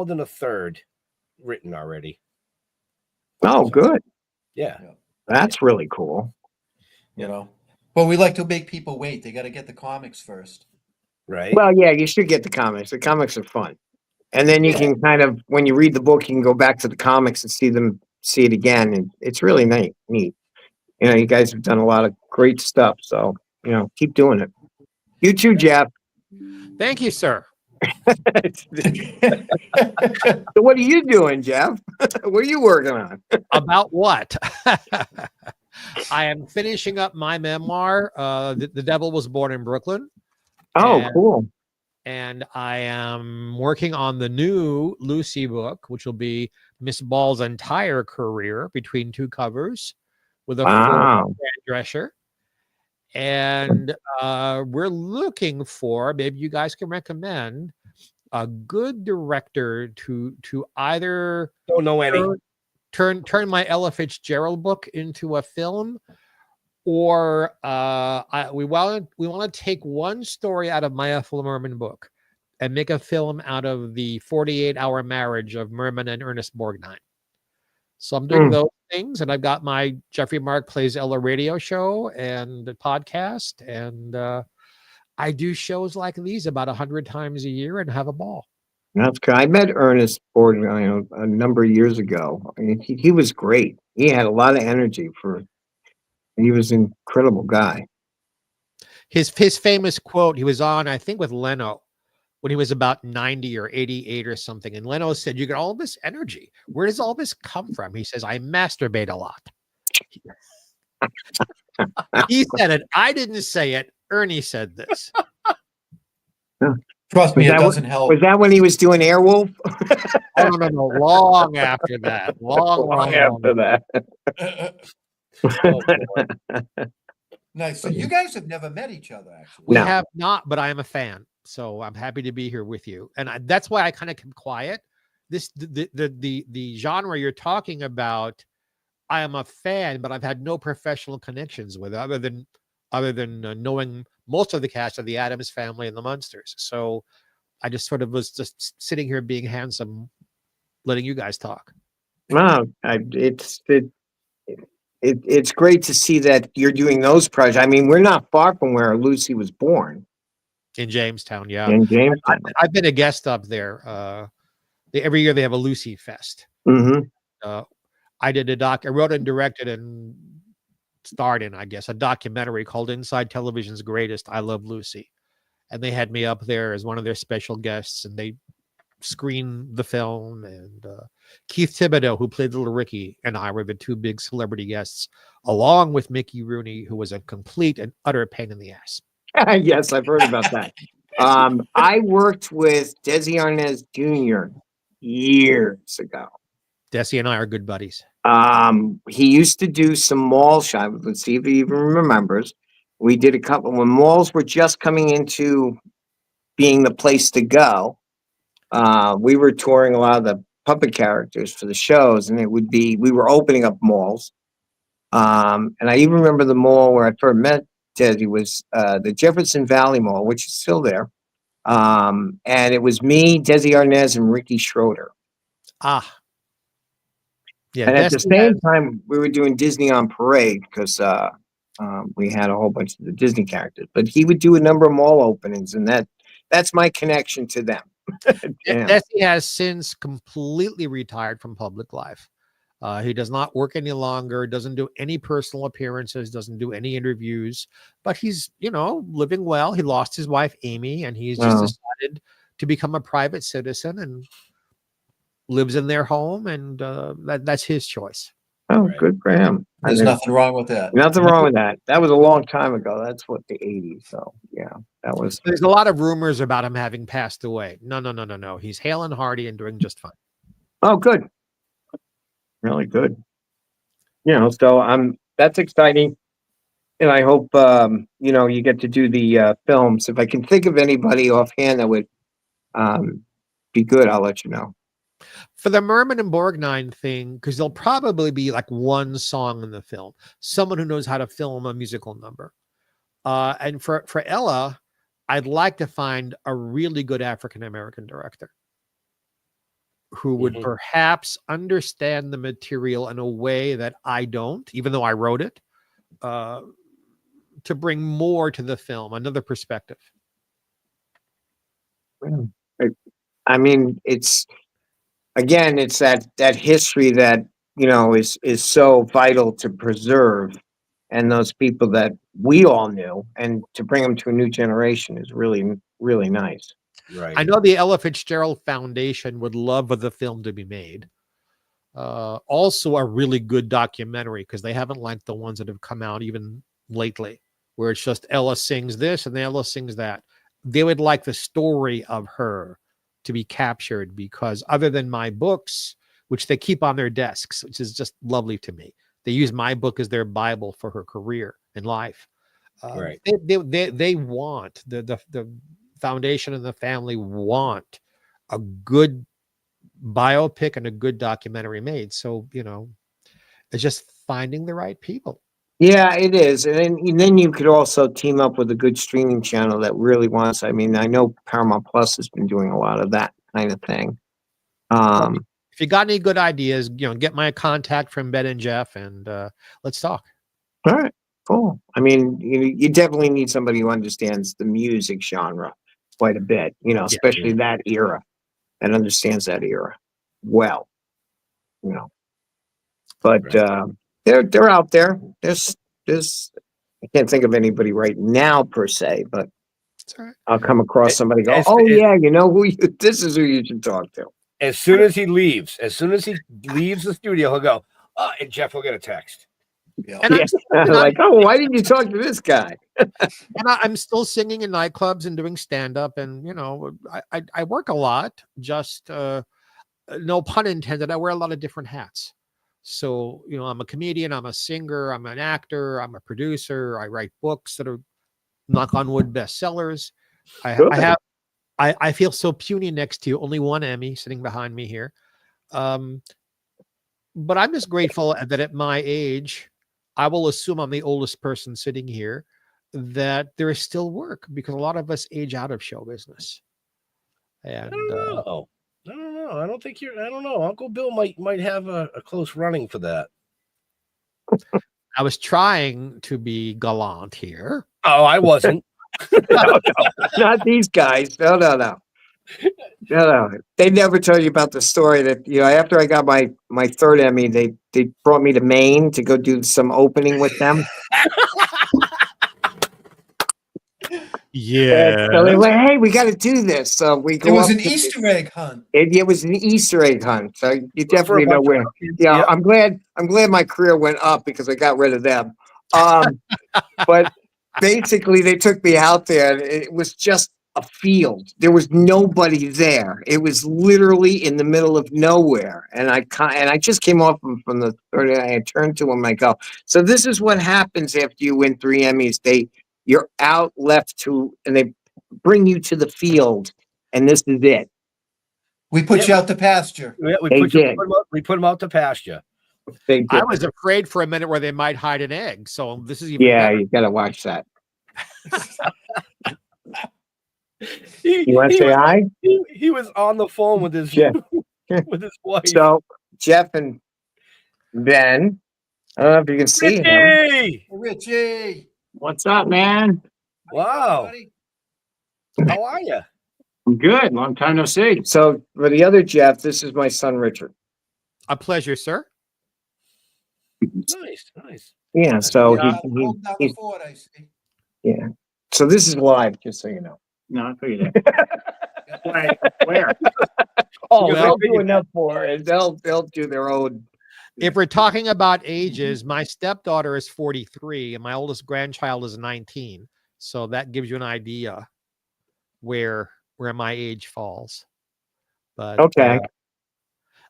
than a third written already. Oh, good. Yeah. That's really cool. Well, we like to make people wait. They got to get the comics first. Right. Well, yeah, you should get the comics. The comics are fun. And then you can kind of, when you read the book, you can go back to the comics and see it again. And it's really neat. You guys have done a lot of great stuff. So, keep doing it. You too, Jeff. Thank you, sir. So what are you doing, Jeff? What are you working on? About what? I am finishing up my memoir. The Devil Was Born in Brooklyn. Oh, cool. And I am working on the new Lucy book, which will be Miss Ball's entire career between two covers with a full dresser. And we're looking for, maybe you guys can recommend a good director to either don't know any turn my Ella Fitzgerald book into a film, or we want to take one story out of Maya Fuller-Merman book and make a film out of the 48-hour marriage of Merman and Ernest Borgnine. So I'm doing those things, and I've got my Geoffrey Marks Plays Ella radio show and the podcast, and I do shows like these about 100 times a year and have a ball. That's good. I met Ernest Borgnine a number of years ago. I mean, he was great. He had a lot of energy he was an incredible guy. His famous quote, he was on, I think, with Leno when he was about 90 or 88 or something. And Leno said, "You get all this energy. Where does all this come from?" He says, "I masturbate a lot." He said it. I didn't say it. Ernie said this. Trust me, it doesn't help. Was that when he was doing Airwolf? No. Long after that. Long after that. Nice. So you guys have never met each other, actually. We have not, but I am a fan. So I'm happy to be here with you. And that's why I kind of kept quiet. The genre you're talking about, I am a fan, but I've had no professional connections with it other than knowing most of the cast of the Addams Family and the Munsters. So I just sort of was just sitting here being handsome, letting you guys talk. No, it's great to see that you're doing those projects. I mean, we're not far from where Lucy was born. In Jamestown, yeah. In Jamestown. I've been a guest up there. Every year they have a Lucy Fest. Mm-hmm. I did I wrote and directed and starred in, I guess, a documentary called Inside Television's Greatest, I Love Lucy. And they had me up there as one of their special guests, and they screen the film, and Keith Thibodeau, who played Little Ricky, and I were the two big celebrity guests, along with Mickey Rooney, who was a complete and utter pain in the ass. Yes, I've heard about that. I worked with Desi Arnaz Jr. years ago. Desi and I are good buddies. He used to do some mall shots. Let's see if he even remembers. We did a couple when malls were just coming into being the place to go. We were touring a lot of the puppet characters for the shows, and we were opening up malls. And I even remember the mall where I first met Desi was the Jefferson Valley Mall, which is still there. And it was me, Desi Arnaz, and Ricky Schroeder. Ah. Yeah, and at the same time, we were doing Disney on Parade because we had a whole bunch of the Disney characters. But he would do a number of mall openings, and that's my connection to them. Desi has since completely retired from public life. He does not work any longer, doesn't do any personal appearances, doesn't do any interviews, but he's, living well. He lost his wife, Amy, and he's just decided to become a private citizen and lives in their home, and that's his choice. Oh, good for him. There's nothing wrong with that. Nothing wrong with that. That was a long time ago. That's what, the 80s. So yeah, that was. There's a lot of rumors about him having passed away. No. He's hale and hearty and doing just fine. Oh, good. Really good. So that's exciting. And I hope, you get to do the films. If I can think of anybody offhand that would be good, I'll let you know. For the Merman and Borgnine thing, because there'll probably be like one song in the film, someone who knows how to film a musical number. And for Ella, I'd like to find a really good African-American director who would perhaps understand the material in a way that I don't, even though I wrote it, to bring more to the film, another perspective. I mean, it's that history that, is so vital to preserve, and those people that we all knew, and to bring them to a new generation is really, really nice. Right. I know the Ella Fitzgerald Foundation would love for the film to be made. Also a really good documentary, because they haven't liked the ones that have come out even lately, where it's just Ella sings this and then Ella sings that. They would like the story of her to be captured, because other than my books, which they keep on their desks, which is just lovely to me, they use my book as their Bible for her career and life. Right. They want the foundation and the family want a good biopic and a good documentary made. So, it's just finding the right people. Yeah, it is. And then you could also team up with a good streaming channel that really wants, I know Paramount Plus has been doing a lot of that kind of thing. If you got any good ideas, get my contact from Ben and Jeff, and let's talk. All right, cool. You definitely need somebody who understands the music genre quite a bit, especially that era, and understands that era well, But they're out there. There's I can't think of anybody right now per se, but right. I'll come across somebody. This is who you should talk to. As soon as he leaves the studio, he'll go, and Jeff will get a text. Yeah. And why didn't you talk to this guy? And I'm still singing in nightclubs and doing stand-up, and I work a lot. Just no pun intended. I wear a lot of different hats. So I'm a comedian, I'm a singer, I'm an actor, I'm a producer. I write books that are, knock on wood, bestsellers. I feel so puny next to you. Only one Emmy sitting behind me here. But I'm just grateful that at my age, I will assume I'm the oldest person sitting here, that there is still work, because a lot of us age out of show business. And I don't know. I don't know. Uncle Bill might have a close running for that. I was trying to be gallant here. Oh, I wasn't. No, not these guys. No. They never tell you about the story that, after I got my third Emmy, they brought me to Maine to go do some opening with them. Yeah. So they went, hey, we got to do this. So we go It was up an to the- Easter egg hunt. It was an Easter egg hunt. So you definitely know where. Kids, Yeah, yep. I'm glad my career went up because I got rid of them. But basically they took me out there and it was just a field. There was nobody there. It was literally in the middle of nowhere. And I just came off from the third, and I turned to him, I go, so this is what happens after you win 3 Emmys. You're out left to, and they bring you to the field, and this is it. We put you out to pasture. Yeah, we They put did. them out to pasture. They I did. was afraid for a minute where they might hide an egg. So this is even Yeah, better. you got to watch that. He, You want to he say was, hi? he was on the phone with his Jeff. with his wife. So Jeff and Ben, I don't know if you can see him. Richie! Richie. What's up, man? Wow. Buddy. How are you? I'm good. Long time no see. So for the other Jeff, this is my son Richard. A pleasure, sir. Nice. Yeah. So Yeah. Hold down the fort, I see. yeah. So this is live, just so you know. No, I figured that. Where? Oh, Because they'll I do enough for it. They'll do their own. If we're talking about ages, my stepdaughter is 43 and my oldest grandchild is 19. So that gives you an idea where my age falls. But Okay.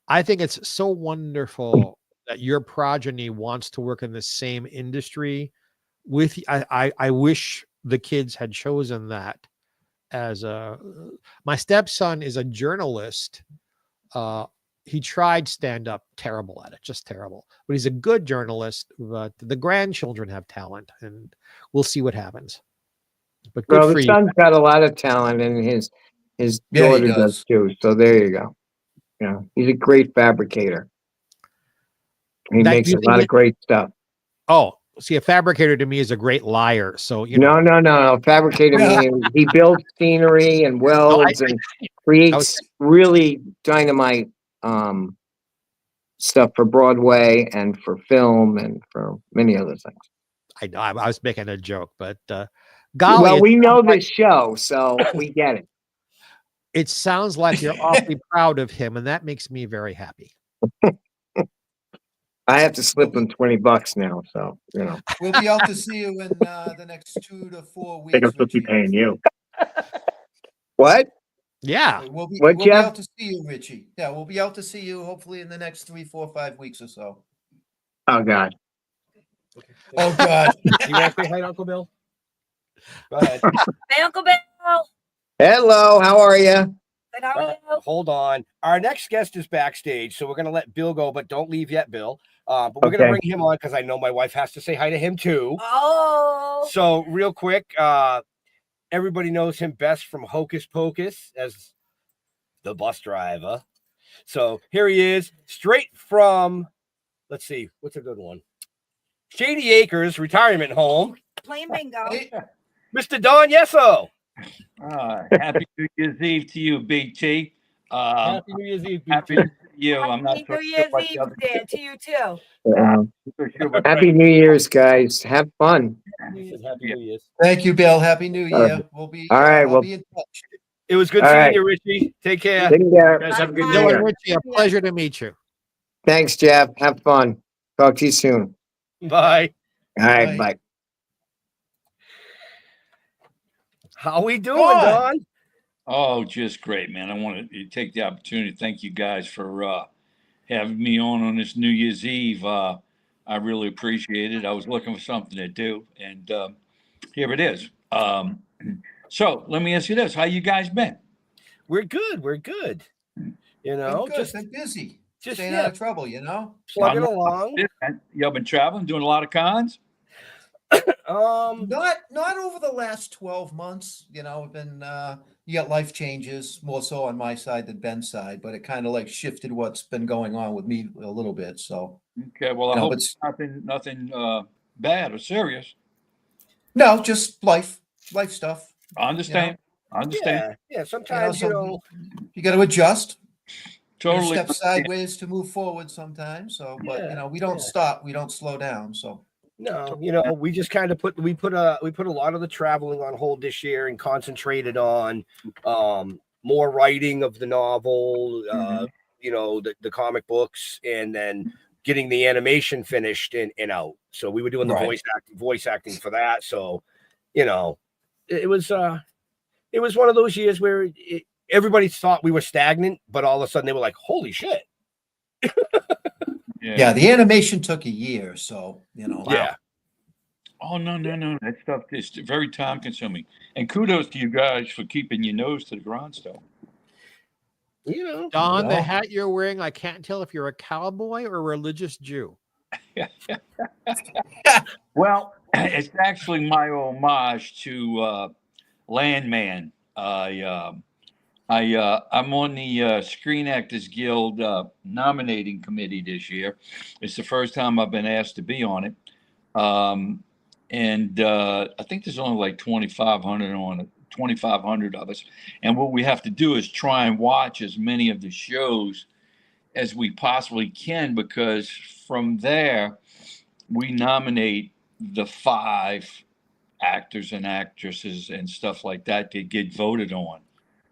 I think it's so wonderful that your progeny wants to work in the same industry with I wish the kids had chosen that as my stepson is a journalist. He tried stand up, terrible at it, just terrible. But he's a good journalist. But the grandchildren have talent, and we'll see what happens. But good Well, for the you. son's got a lot of talent, and his Yeah, he daughter does. does too. So there you go. Yeah, he's a great fabricator. He That makes a you think lot he- of great stuff. Oh, see, a fabricator to me is a great liar. So you know, No. Fabricator meaning he builds scenery and welds and creates really dynamite stuff for Broadway and for film and for many other things. I know I was making a joke, but golly, Well, it we know sounds like- this show, so we get it. It sounds like you're awfully proud of him, and that makes me very happy. I have to slip him $20 now, so you know. We'll be out to see you in the next 2 to 4 weeks. Think I'm supposed to be Richie. paying you. What? Yeah. We'll be Jeff? out to see you, Richie. Yeah, we'll be out to see you hopefully in the next 3, 4, 5 weeks or so. Oh God. Oh God. You want to say hi to Uncle Bill? Go ahead. Hey, Uncle Bill. Hello, how are you? Good, how are you? Hold on. Our next guest is backstage, so we're going to let Bill go, but don't leave yet, Bill. But we're going to Okay. bring him on because I know my wife has to say hi to him too. Oh. So real quick, everybody knows him best from Hocus Pocus as the bus driver. So here he is, straight from, let's see, what's a good one? Shady Acres Retirement Home, Playing bingo. Mr. Don Yesso. Happy New Year's Eve to you, Big T. Happy New Year's Eve. Happy New Year to you. I'm not Happy so New sure Year's about the Eve other there to you too. so sure about Happy New Year's, guys. Have fun. Happy New Year's. Thank you, Bill. Happy New Year. We'll be All right, I'll well- be in touch. It was good All seeing right. you, Richie. Take care. Take care. Guys, have a good Bye. Bill year. and Richie, a pleasure to meet you. Thanks, Jeff. Have fun. Talk to you soon. Bye. All right, Bye. bye. How we doing, Don. Don? Oh, just great, man. I want to take the opportunity to thank you guys for having me on this New Year's Eve. I really appreciate it. I was looking for something to do, and here it is. So let me ask you this: how you guys been? We're good. We're good. You know, Been good. just Been busy. just, Staying yeah. out of trouble, you know. plugging I'm- along. Y'all been traveling, doing a lot of cons? Not over the last 12 months. You know, we've been you got life changes more so on my side than Ben's side, but it kind of like shifted what's been going on with me a little bit. So Okay, well I No, hope but it's nothing bad or serious. no, just life stuff. I understand. I understand. Yeah. Sometimes, you know, You got to adjust. Totally. Step sideways to move forward sometimes. So, but Yeah, you know, we don't yeah. stop. We don't slow down. So No, we just kind of put a lot of the traveling on hold this year and concentrated on more writing of the novel, the comic books, and then getting the animation finished and out. So we were doing the voice acting for that. So, it was one of those years where everybody thought we were stagnant, but all of a sudden they were like, "Holy shit!" Yeah, the animation took a year, so Yeah. Wow. Oh, no. That stuff is very time consuming. And kudos to you guys for keeping your nose to the grindstone. Don, the hat you're wearing, I can't tell if you're a cowboy or a religious Jew. Well, it's actually my homage to Landman. I'm on the Screen Actors Guild nominating committee this year. It's the first time I've been asked to be on it. And I think there's only like 2,500 of us. And what we have to do is try and watch as many of the shows as we possibly can, because from there, we nominate the 5 actors and actresses and stuff like that to get voted on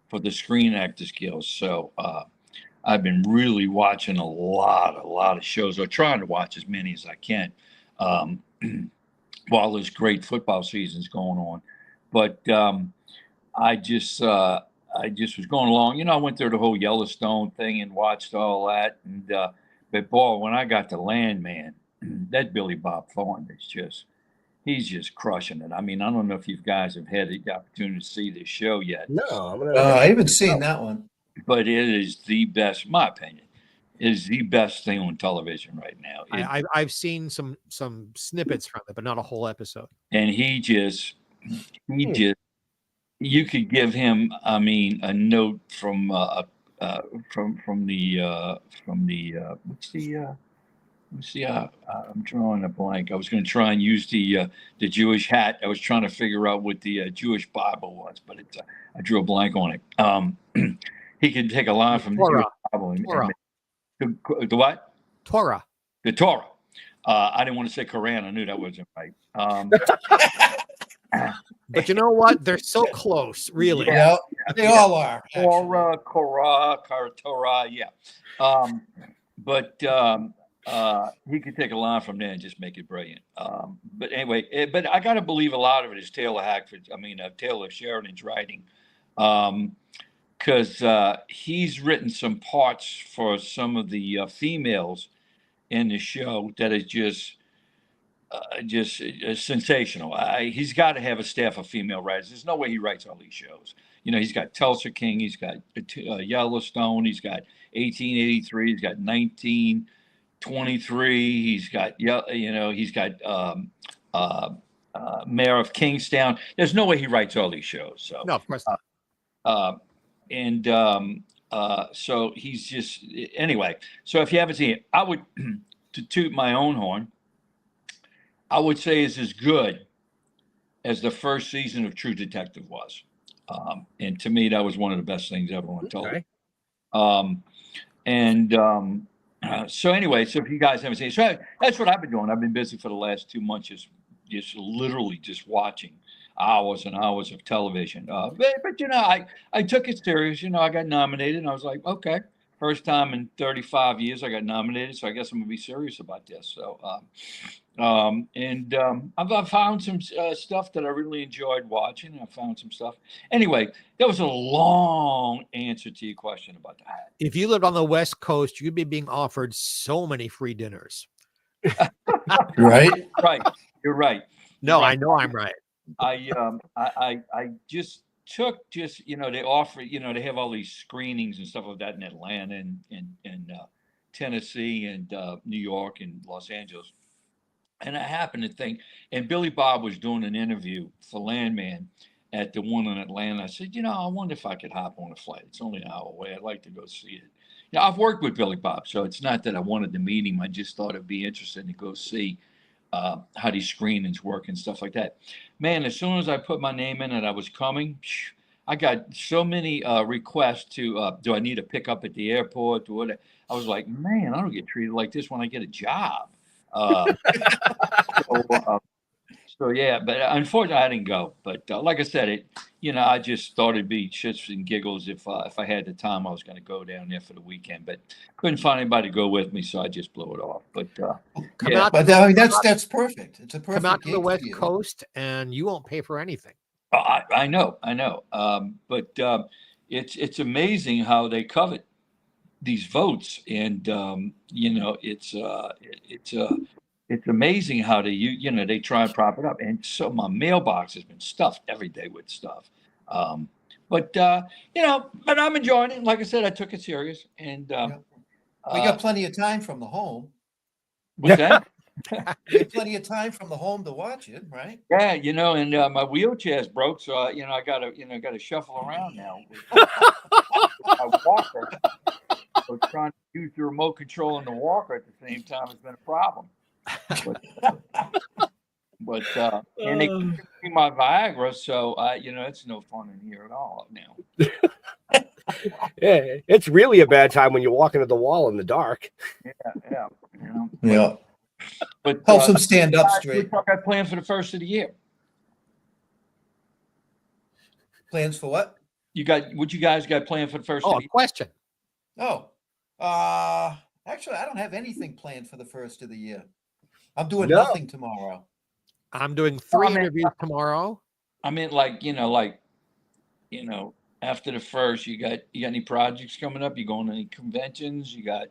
for the Screen Actors Guild. So I've been really watching a lot of shows, or trying to watch as many as I can while this great football season's going on. But I just was going along. I went through the whole Yellowstone thing and watched all that. And but boy, when I got to Landman, that Billy Bob Thornton is he's just crushing it. I mean, I don't know if you guys have had the opportunity to see this show yet. No, I haven't seen that one. But it is the best, in my opinion, is the best thing on television right now. I've seen some snippets from it, but not a whole episode. And he just, you could give him, I mean, a note from the I'm drawing a blank. I was going to try and use the Jewish hat. I was trying to figure out what the Jewish Bible was, but I drew a blank on it. He could take a line from the Jewish Bible and the what? Torah. The Torah. I didn't want to say Quran. I knew that wasn't right. But you know what? They're so close, really. Yeah, they all are. Torah, yeah. But he could take a line from there and just make it brilliant. But anyway, but I got to believe a lot of it is Taylor Sheridan's writing, because he's written some parts for some of the females in the show that is just sensational. He's got to have a staff of female writers. There's no way he writes all these shows. He's got Tulsa King, he's got Yellowstone, he's got 1883, he's got 1923, he's got Mayor of Kingstown. There's no way he writes all these shows. So no, of course not. So he's just, anyway. So if you haven't seen it, I would, to toot my own horn, I would say is as good as the first season of True Detective was. And to me, that was one of the best things ever on television. So anyway, so if you guys haven't seen it, so that's what I've been doing. I've been busy for the last 2 months, just literally watching hours and hours of television. But I took it serious. I got nominated, and I was like, okay, first time in 35 years I got nominated, so I guess I'm gonna be serious about this. So, I've found some stuff that I really enjoyed watching. I found some stuff. Anyway, that was a long answer to your question about that. If you lived on the West Coast, you'd be being offered so many free dinners. Right? Right. You're right. No, Right. I know I'm right. I just took they offer, they have all these screenings and stuff like that in Atlanta and Tennessee and New York and Los Angeles. And I happened to think, and Billy Bob was doing an interview for Landman at the one in Atlanta. I said, I wonder if I could hop on a flight. It's only an hour away. I'd like to go see it. I've worked with Billy Bob, so it's not that I wanted to meet him. I just thought it'd be interesting to go see how these screenings work and stuff like that. Man, as soon as I put my name in and I was coming, I got so many requests to, do I need to pick up at the airport? I was like, man, I don't get treated like this when I get a job. So yeah, but unfortunately I didn't go. But like I said, I just thought it'd be shits and giggles if I had the time. I was going to go down there for the weekend, but couldn't find anybody to go with me, so I just blew it off. But But I mean, that's perfect. It's a perfect. Come out to the gig for West you. Coast, and you won't pay for anything. I know. But it's amazing how they covet these votes, and it's amazing how they try and prop it up. And so my mailbox has been stuffed every day with stuff. But I'm enjoying it. Like I said, I took it serious, and We got plenty of time from the home. what's that? We have plenty of time from the home to watch it, right? Yeah, and my wheelchair's broke, so I gotta shuffle around now. My walker. So trying to use the remote control and the walker at the same time has been a problem. But and they keep giving me my Viagra, so it's no fun in here at all now. Yeah, it's really a bad time when you're walking to the wall in the dark. Yeah. Yeah. But Helps them stand up straight. What I plan for the first of the year? Plans for what? What you guys got planned for the first of the Oh, year? question. Oh, actually, I don't have anything planned for the first of the year. I'm doing No. nothing tomorrow. I'm doing 3 Oh, man. interviews tomorrow. I mean, after the first, you got any projects coming up? You going to any conventions? You got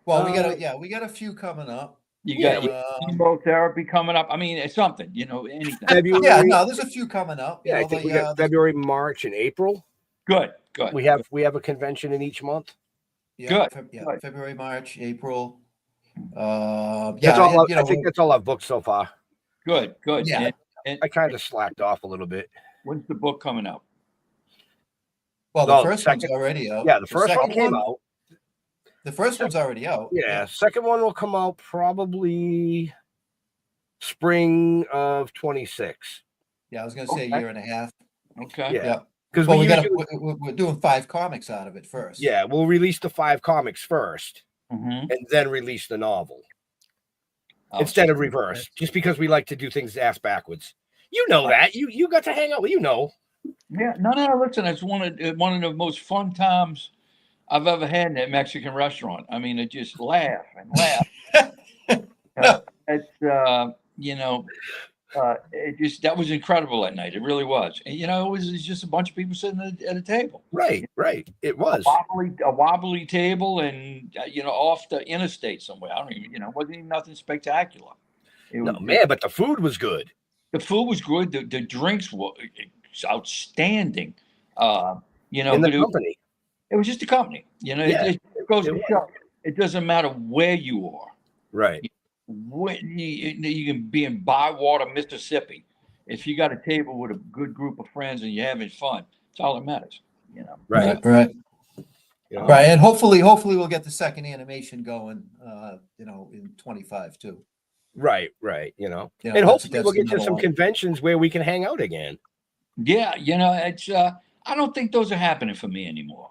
Well, we got a few coming up. you got your chemotherapy coming up. I mean, it's something, anything. February. Yeah, no, there's a few coming up. Yeah, I think we got February, March, and April. Good. We have a convention in each month. Yeah, Good. February, March, April. That's all. I think that's all I've booked so far. Good. Yeah. And I kind of slacked off a little bit. when's the book coming out? Well, the first one's second- already out. Yeah, the first one second came out. The first one's already out. Yeah, second one will come out probably spring of 26. Yeah, I was going to say a year and a half. Okay. Yeah. Yeah. Because Well, we're doing 5 comics out of it first. Yeah, we'll release the 5 comics first, Mm-hmm. and then release the novel Oh, instead of reverse. Just because we like to do things ass backwards. You know that. You got to hang out with. Yeah. No. Listen, it's one of the most fun times I've ever had in that Mexican restaurant. I mean, I just laugh and laugh. That was incredible that night. It really was. And, it was just a bunch of people sitting at a table. Right. It was A wobbly table and, off the interstate somewhere. I don't even, it wasn't even nothing spectacular. But the food was good. The food was good. The drinks were outstanding. In the company. It was just a company. It goes to show. It doesn't matter where you are. Right. You can be in Bywater, Mississippi. If you got a table with a good group of friends and you're having fun, it's all that matters. Right. Right. And hopefully we'll get the second animation going. In 25 too. Right. Yeah, And hopefully we'll get to another some one. conventions where we can hang out again. Yeah, it's. I don't think those are happening for me anymore.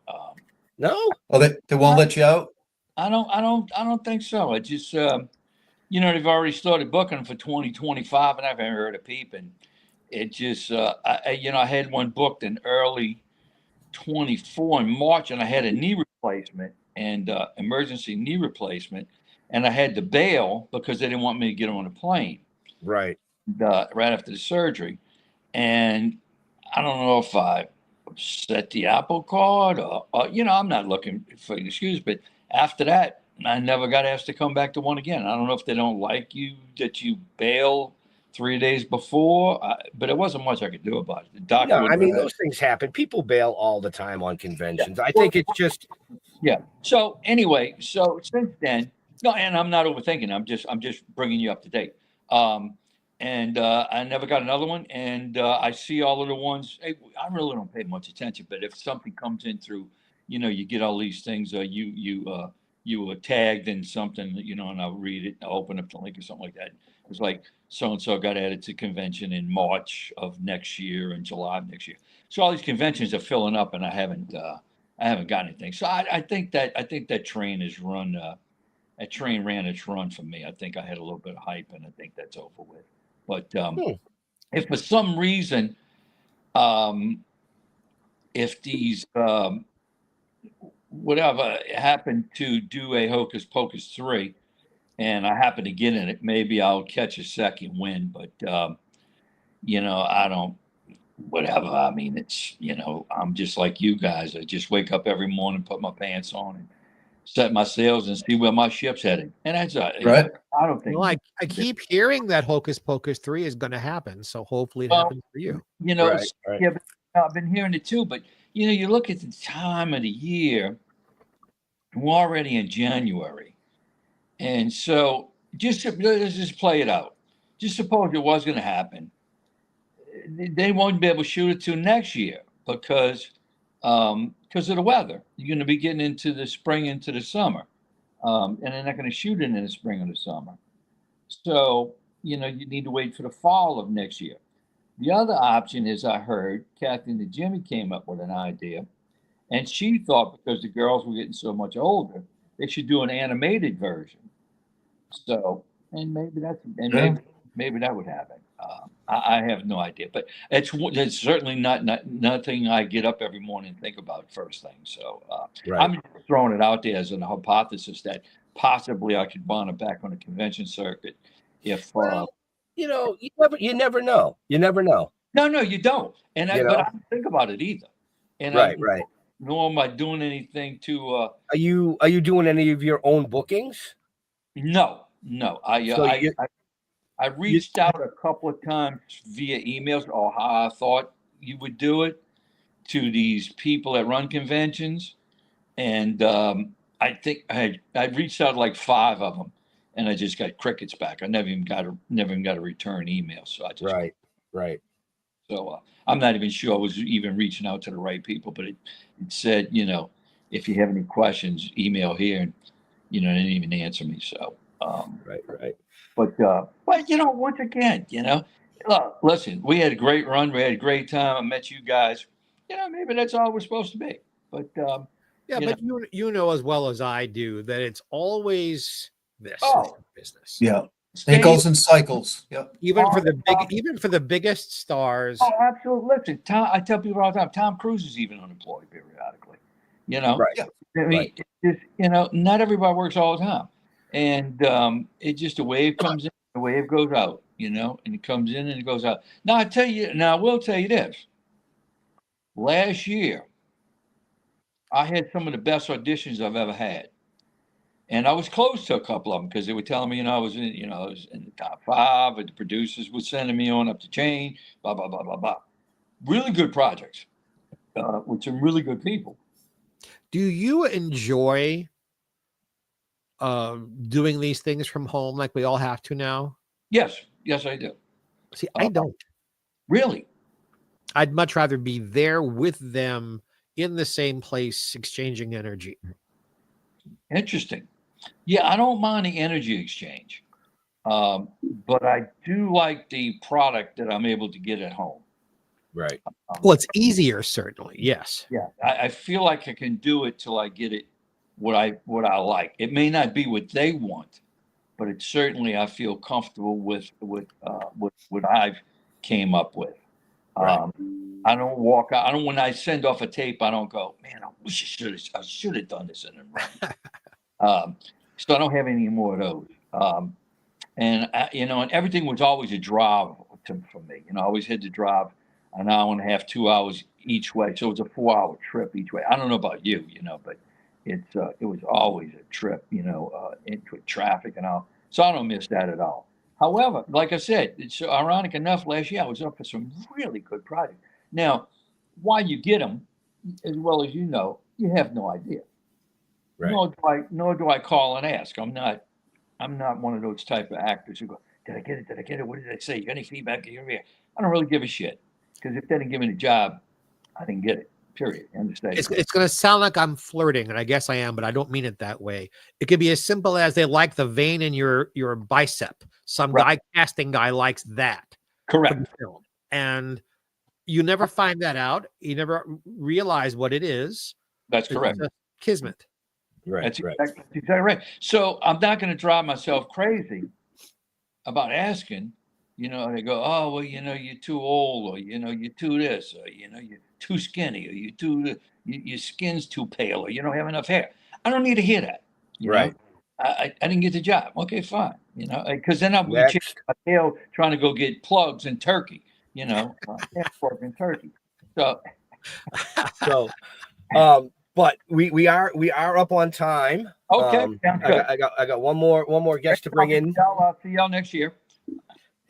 No. Oh, they won't let you out. I don't think so. It just, they've already started booking for 2025, and I haven't heard a peep. And it just, I had one booked in early 24 in March, and I had a knee replacement and emergency knee replacement, and I had to bail because they didn't want me to get on a plane. Right. Right after the surgery, and I don't know if I set the apple card or I'm not looking for an excuse, but after that, I never got asked to come back to one again. I don't know if they don't like you that you bail 3 days before, but it wasn't much I could do about it. The doctor those things happen. People bail all the time on conventions. Yeah. I think it's just So anyway, since then, no, and I'm not overthinking. I'm just bringing you up to date. And I never got another one. And I see all of the ones. I really don't pay much attention, but if something comes in through, you get all these things. You were tagged in something, and I'll read it. I'll open up the link or something like that. It was like so and so got added to convention in March of next year and July of next year. So all these conventions are filling up, and I haven't got anything. So I think that train has run that train ran its run for me. I think I had a little bit of hype, and I think that's over with. But if for some reason, if these whatever happened to do a Hocus Pocus 3, and I happen to get in it, maybe I'll catch a second win. But you know, I don't. Whatever. I mean, it's, you know, I'm just like you guys. I just wake up every morning, put my pants on, and set my sails and see where my ship's headed. And that's Right. I don't think. Well, I keep hearing that Hocus Pocus 3 is going to happen, so hopefully it happens for you. You know, yeah, but I've been hearing it too. But you know, you look at the time of the year. We're already in January, and so let's just play it out. Just suppose it was going to happen. They won't be able to shoot it till next year because of the weather. You're going to be getting into the spring, into the summer, and they're not going to shoot it in the spring or the summer. So, you know, you need to wait for the fall of next year. The other option is, I heard Kathy and Jimmy came up with an idea, and she thought because the girls were getting so much older, they should do an animated version. So, and maybe maybe that would happen. I have no idea, but it's certainly nothing I get up every morning and think about first thing. So I'm just throwing it out there as a hypothesis that possibly I could bond it back on the convention circuit. If you know, you never know. You never know. No, you don't. And but I don't think about it either. And right. Nor am I doing anything to. Are you doing any of your own bookings? No. I reached out a couple of times via emails, or how I thought you would do it, to these people that run conventions, and I think I reached out like 5 of them, and I just got crickets back. I never even got a return email. So I just right. So I'm not even sure I was even reaching out to the right people, but it said, you know, if you have any questions, email here, and you know, they didn't even answer me. So right. But you know, once again, you know, look, listen, we had a great run. We had a great time. I met you guys. You know, maybe that's all we're supposed to be. But you know as well as I do that it's always this business. Yeah, it goes in cycles. Yep. Even for the biggest stars. Oh, absolutely. Listen, I tell people all the time, Tom Cruise is even unemployed periodically. You know, right? I mean, it's just, you know, not everybody works all the time. And it's just a wave comes in, a wave goes out, you know, and it comes in and it goes out. Now I will tell you this. Last year, I had some of the best auditions I've ever had. And I was close to a couple of them because they were telling me, you know, I was in the top 5, and the producers were sending me on up the chain, blah, blah, blah, blah, blah. Really good projects with some really good people. Do you enjoy doing these things from home like we all have to now? Yes, I do. See, I don't. Really? I'd much rather be there with them in the same place, exchanging energy. Interesting. Yeah, I don't mind the energy exchange, but I do like the product that I'm able to get at home. Right. Well, it's easier, certainly. Yes. Yeah, I feel like I can do it till I get it what I like. It may not be what they want, but it's certainly I feel comfortable with what I've came up with. Right. I don't walk out. When I send off a tape, I don't go, man, I wish I should have done this in the run. So I don't have any more of those. And everything was always a drive for me. You know, I always had to drive an hour and a half, 2 hours each way. So it was a 4-hour trip each way. I don't know about you, you know, but it was always a trip, you know, into traffic and all. So I don't miss that at all. However, like I said, it's ironic enough, last year I was up for some really good projects. Now, why you get them, as well as you know, you have no idea. Right. Nor do I call and ask. I'm not one of those type of actors who go, did I get it? Did I get it? What did I say? You got any feedback? I don't really give a shit, because if they didn't give me the job, I didn't get it. Period. Understand? It's going to sound like I'm flirting, and I guess I am, but I don't mean it that way. It could be as simple as they like the vein in your bicep. Some casting guy likes that. Correct. And you never find that out. You never realize what it is. That's correct. It's kismet. Right. That's exactly right. So I'm not going to drive myself crazy about asking. They go, oh, well, you're too old, or, you're too this, or, you're too skinny, or you're too, your skin's too pale, or you don't have enough hair. I don't need to hear that. Right. I didn't get the job. Okay, fine. Because then I'll be chasing Next. my tail trying to go get plugs in Turkey, pork in Turkey. So, but we are up on time. Okay, sounds good. I got one more guest to bring in. I'll see y'all next year.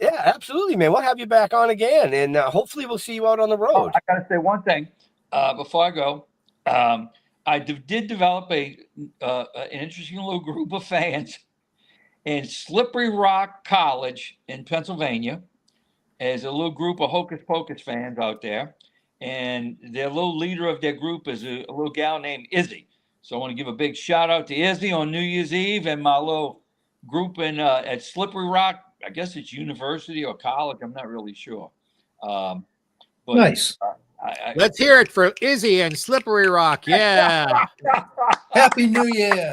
Yeah, absolutely, man. We'll have you back on again, and hopefully we'll see you out on the road. I gotta say one thing before I go. I did develop an interesting little group of fans in Slippery Rock College in Pennsylvania. There's a little group of Hocus Pocus fans out there, and their little leader of their group is a little gal named Izzy. So I want to give a big shout out to Izzy on New Year's Eve and my little group at Slippery Rock. I guess it's university or college. I'm not really sure. But, nice. Let's hear it for Izzy and Slippery Rock. Yeah. Happy New Year.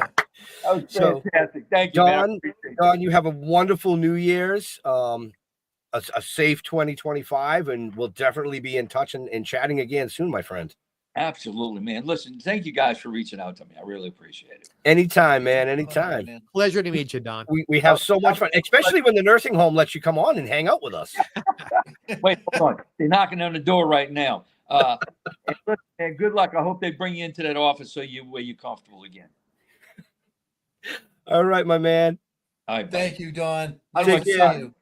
That was fantastic. Thank you, Don, you have a wonderful New Year's. A safe 2025, and we'll definitely be in touch and chatting again soon, my friend. Absolutely, man. Listen, thank you guys for reaching out to me. I really appreciate it. Anytime, man. Anytime. Pleasure to meet you, Don. We have so much fun, especially when the nursing home lets you come on and hang out with us. Wait, hold on. They're knocking on the door right now. And good luck. I hope they bring you into that office where you're comfortable again. All right, my man. All right. Thank you, Don. Take care. See you.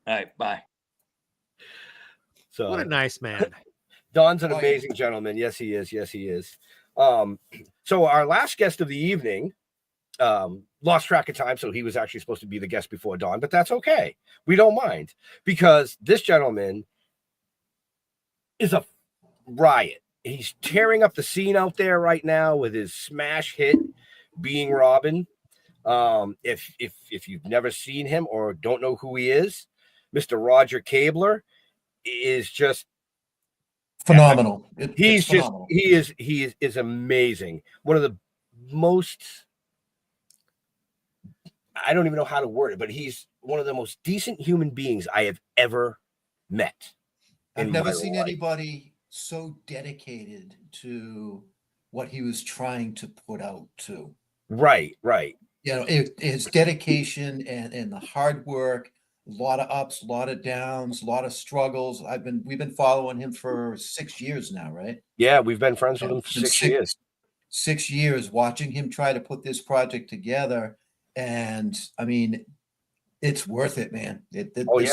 All right, bye. What a nice man. Don's an amazing gentleman. Yes, he is. Yes, he is. So our last guest of the evening lost track of time, so he was actually supposed to be the guest before Don, but that's okay. We don't mind, because this gentleman is a riot. He's tearing up the scene out there right now with his smash hit, Being Robin. If you've never seen him or don't know who he is, Mr. Roger Kabler is just phenomenal. He is amazing. One of the most, I don't even know how to word it, but he's one of the most decent human beings I have ever met. I've never seen anybody so dedicated to what he was trying to put out to. Right. His dedication and the hard work, a lot of ups, a lot of downs, a lot of struggles. We've been following him for 6 years now, right? Yeah, we've been friends with him for 6 years. 6 years watching him try to put this project together. And I mean, it's worth it, man. This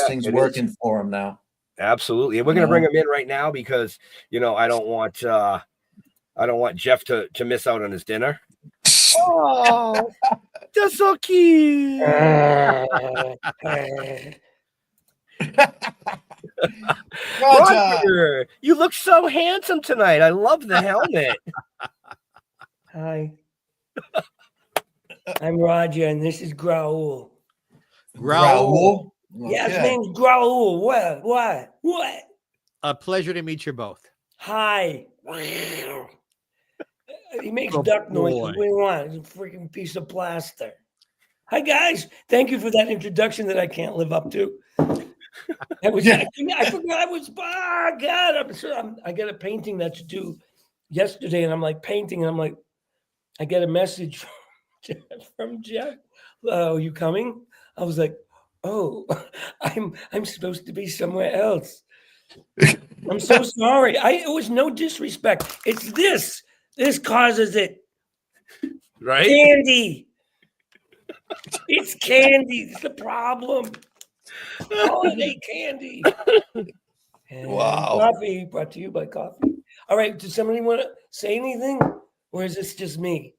thing's working for him now. Absolutely. And we're going to bring him in right now because, I don't want Jeff to miss out on his dinner. Oh, that's so cute. Roger, you look so handsome tonight. I love the helmet. Hi. I'm Roger, and this is Graul. Graul? Yeah, his name's Graul. What? A pleasure to meet you both. Hi. He makes duck noises. What do you want? It's a freaking piece of plaster. Hi, guys. Thank you for that introduction that I can't live up to. I forgot I was, God, I got a painting that's due yesterday, and I'm like painting, and I'm like, I get a message from Jeff. Oh, you coming? I was like, oh, I'm supposed to be somewhere else. I'm so sorry. It was no disrespect. It's this. This causes it. Right? Candy. It's candy. It's the problem. Holiday candy. And wow. Coffee brought to you by coffee. All right. Does somebody want to say anything? Or is this just me?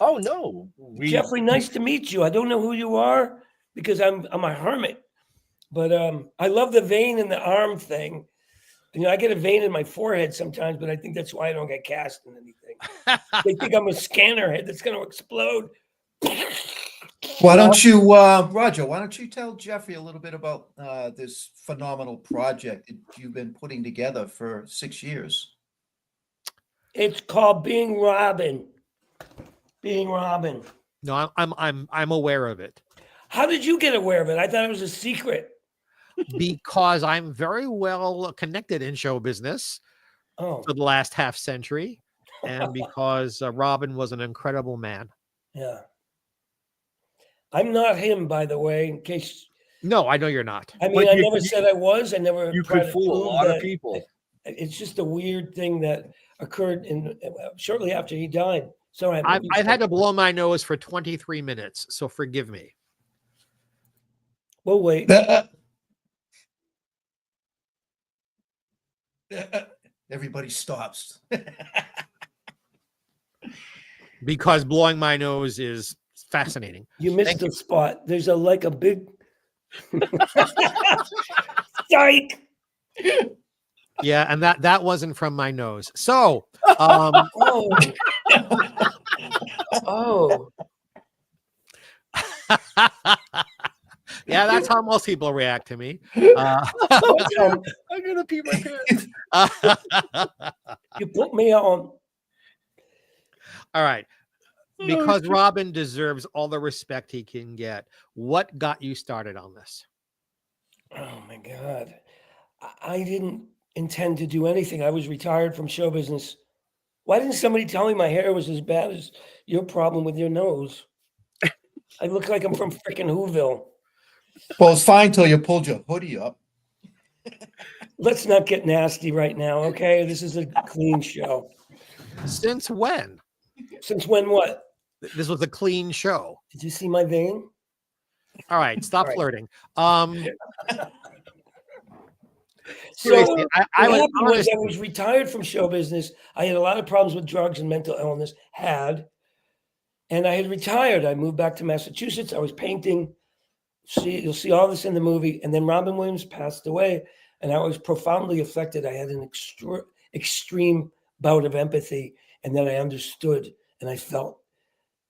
Oh, no. Geoffrey, nice to meet you. I don't know who you are because I'm a hermit. But I love the vein in the arm thing. I get a vein in my forehead sometimes, but I think that's why I don't get cast in anything. They think I'm a scanner head that's going to explode. Why don't you, Roger, why don't you tell Geoffrey a little bit about this phenomenal project that you've been putting together for 6 years? It's called Being Robin. being Robin? No, I'm aware of it. How did you get aware of it? I thought it was a secret. Because I'm very well connected in show business Oh, for the last half century, and because Robin was an incredible man. yeah. I'm not him, by the way, in case. No, I know you're not. I mean, But I you- never said I was. I never. You tried could to fool a prove lot of that. people. It's just a weird thing that occurred shortly after he died. So I've had to blow my nose for 23 minutes, so forgive me. We'll wait. Everybody stops. Because blowing my nose is fascinating. You missed the spot. There's a big psych. Yeah, and that wasn't from my nose. So, Oh. Oh. yeah, that's how most people react to me. I'm gonna pee my pants. You put me on. All right. Because Robin deserves all the respect he can get. What got you started on this? Oh my God. I didn't intend to do anything. I was retired from show business. Why didn't somebody tell me my hair was as bad as your problem with your nose? I look like I'm from freaking Whoville. Well, it's fine till you pulled your hoodie up. Let's not get nasty right now, okay? This is a clean show. Since when? Since when what? This was a clean show. Did you see my vein? All right, stop All right. flirting. So Seriously, I what was happened was honest. I was retired from show business. I had a lot of problems with drugs and mental illness, and I had retired. I moved back to Massachusetts. I was painting. You'll see all this in the movie. And then Robin Williams passed away, and I was profoundly affected. I had an extreme bout of empathy, and then I understood, and I felt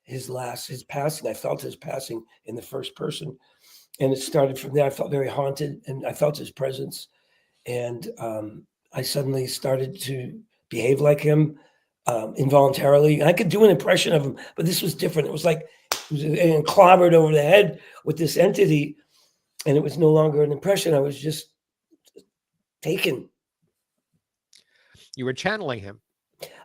his passing. I felt his passing in the first person, and it started from there. I felt very haunted, and I felt his presence. And I suddenly started to behave like him involuntarily. And I could do an impression of him, but this was different. It was like he was clobbered over the head with this entity, and it was no longer an impression. I was just taken. You were channeling him.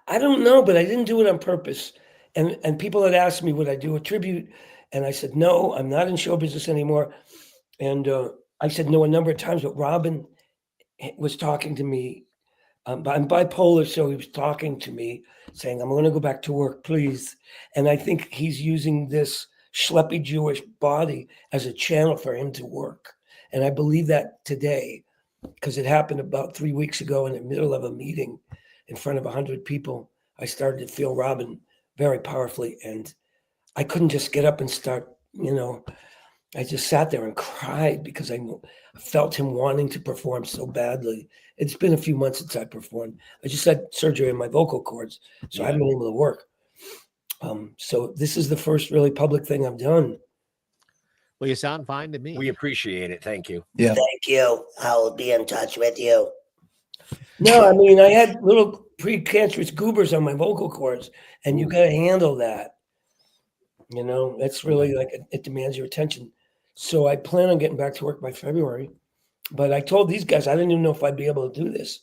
I don't know, but I didn't do it on purpose. And people had asked me, would I do a tribute? And I said, no, I'm not in show business anymore. And I said no a number of times, but Robin was talking to me. I'm bipolar, so he was talking to me, saying, I'm going to go back to work, please. And I think he's using this schleppy Jewish body as a channel for him to work. And I believe that today, because it happened about 3 weeks ago in the middle of a meeting in front of 100 people. I started to feel Robin very powerfully, and I couldn't just get up and start, I just sat there and cried because I felt him wanting to perform so badly. It's been a few months since I performed. I just had surgery on my vocal cords, so I haven't been able to work. So this is the first really public thing I've done. Well, you sound fine to me. We appreciate it. Thank you. Yeah. Thank you. I will be in touch with you. No, I mean, I had little precancerous goobers on my vocal cords, and you got to handle that. That's really it demands your attention. So I plan on getting back to work by February. But I told these guys I didn't even know if I'd be able to do this.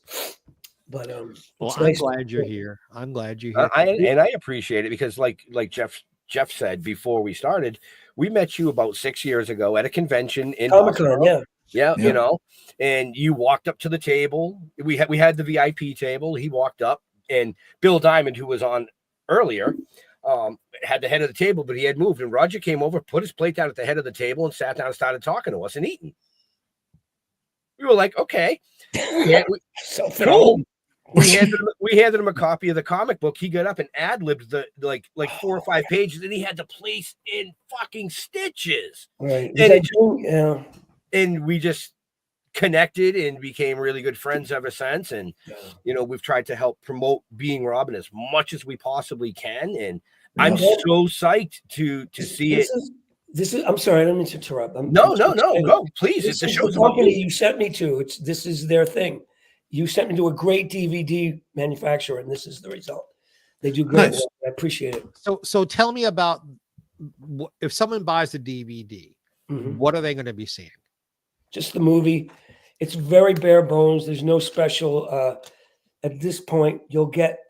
But well, it's I'm nice. glad you're here. I'm glad you're here. I appreciate it because, like Jeff said before we started, we met you about 6 years ago at a convention in Comic-Con, yeah, and you walked up to the table. We had the VIP table. He walked up, and Bill Diamond, who was on earlier, had the head of the table, but he had moved. And Roger came over, put his plate down at the head of the table, and sat down and started talking to us and eating. We were like, okay, so cool. We handed him a copy of the comic book. He got up and ad-libbed the like 4 or 5 pages, and he had the place in fucking stitches. Right. And we just connected and became really good friends ever since. And we've tried to help promote Being Robin as much as we possibly can. And I'm so psyched to see it. This is. I'm sorry, I don't mean to interrupt. No, please. This It's is the the show's about company you. you sent me to. This is their thing. You sent me to a great DVD manufacturer, and this is the result. They do great. Nice. I appreciate it. So tell me about if someone buys the DVD, Mhm. what are they going to be seeing? Just the movie. It's very bare bones. There's no special. At this point, you'll get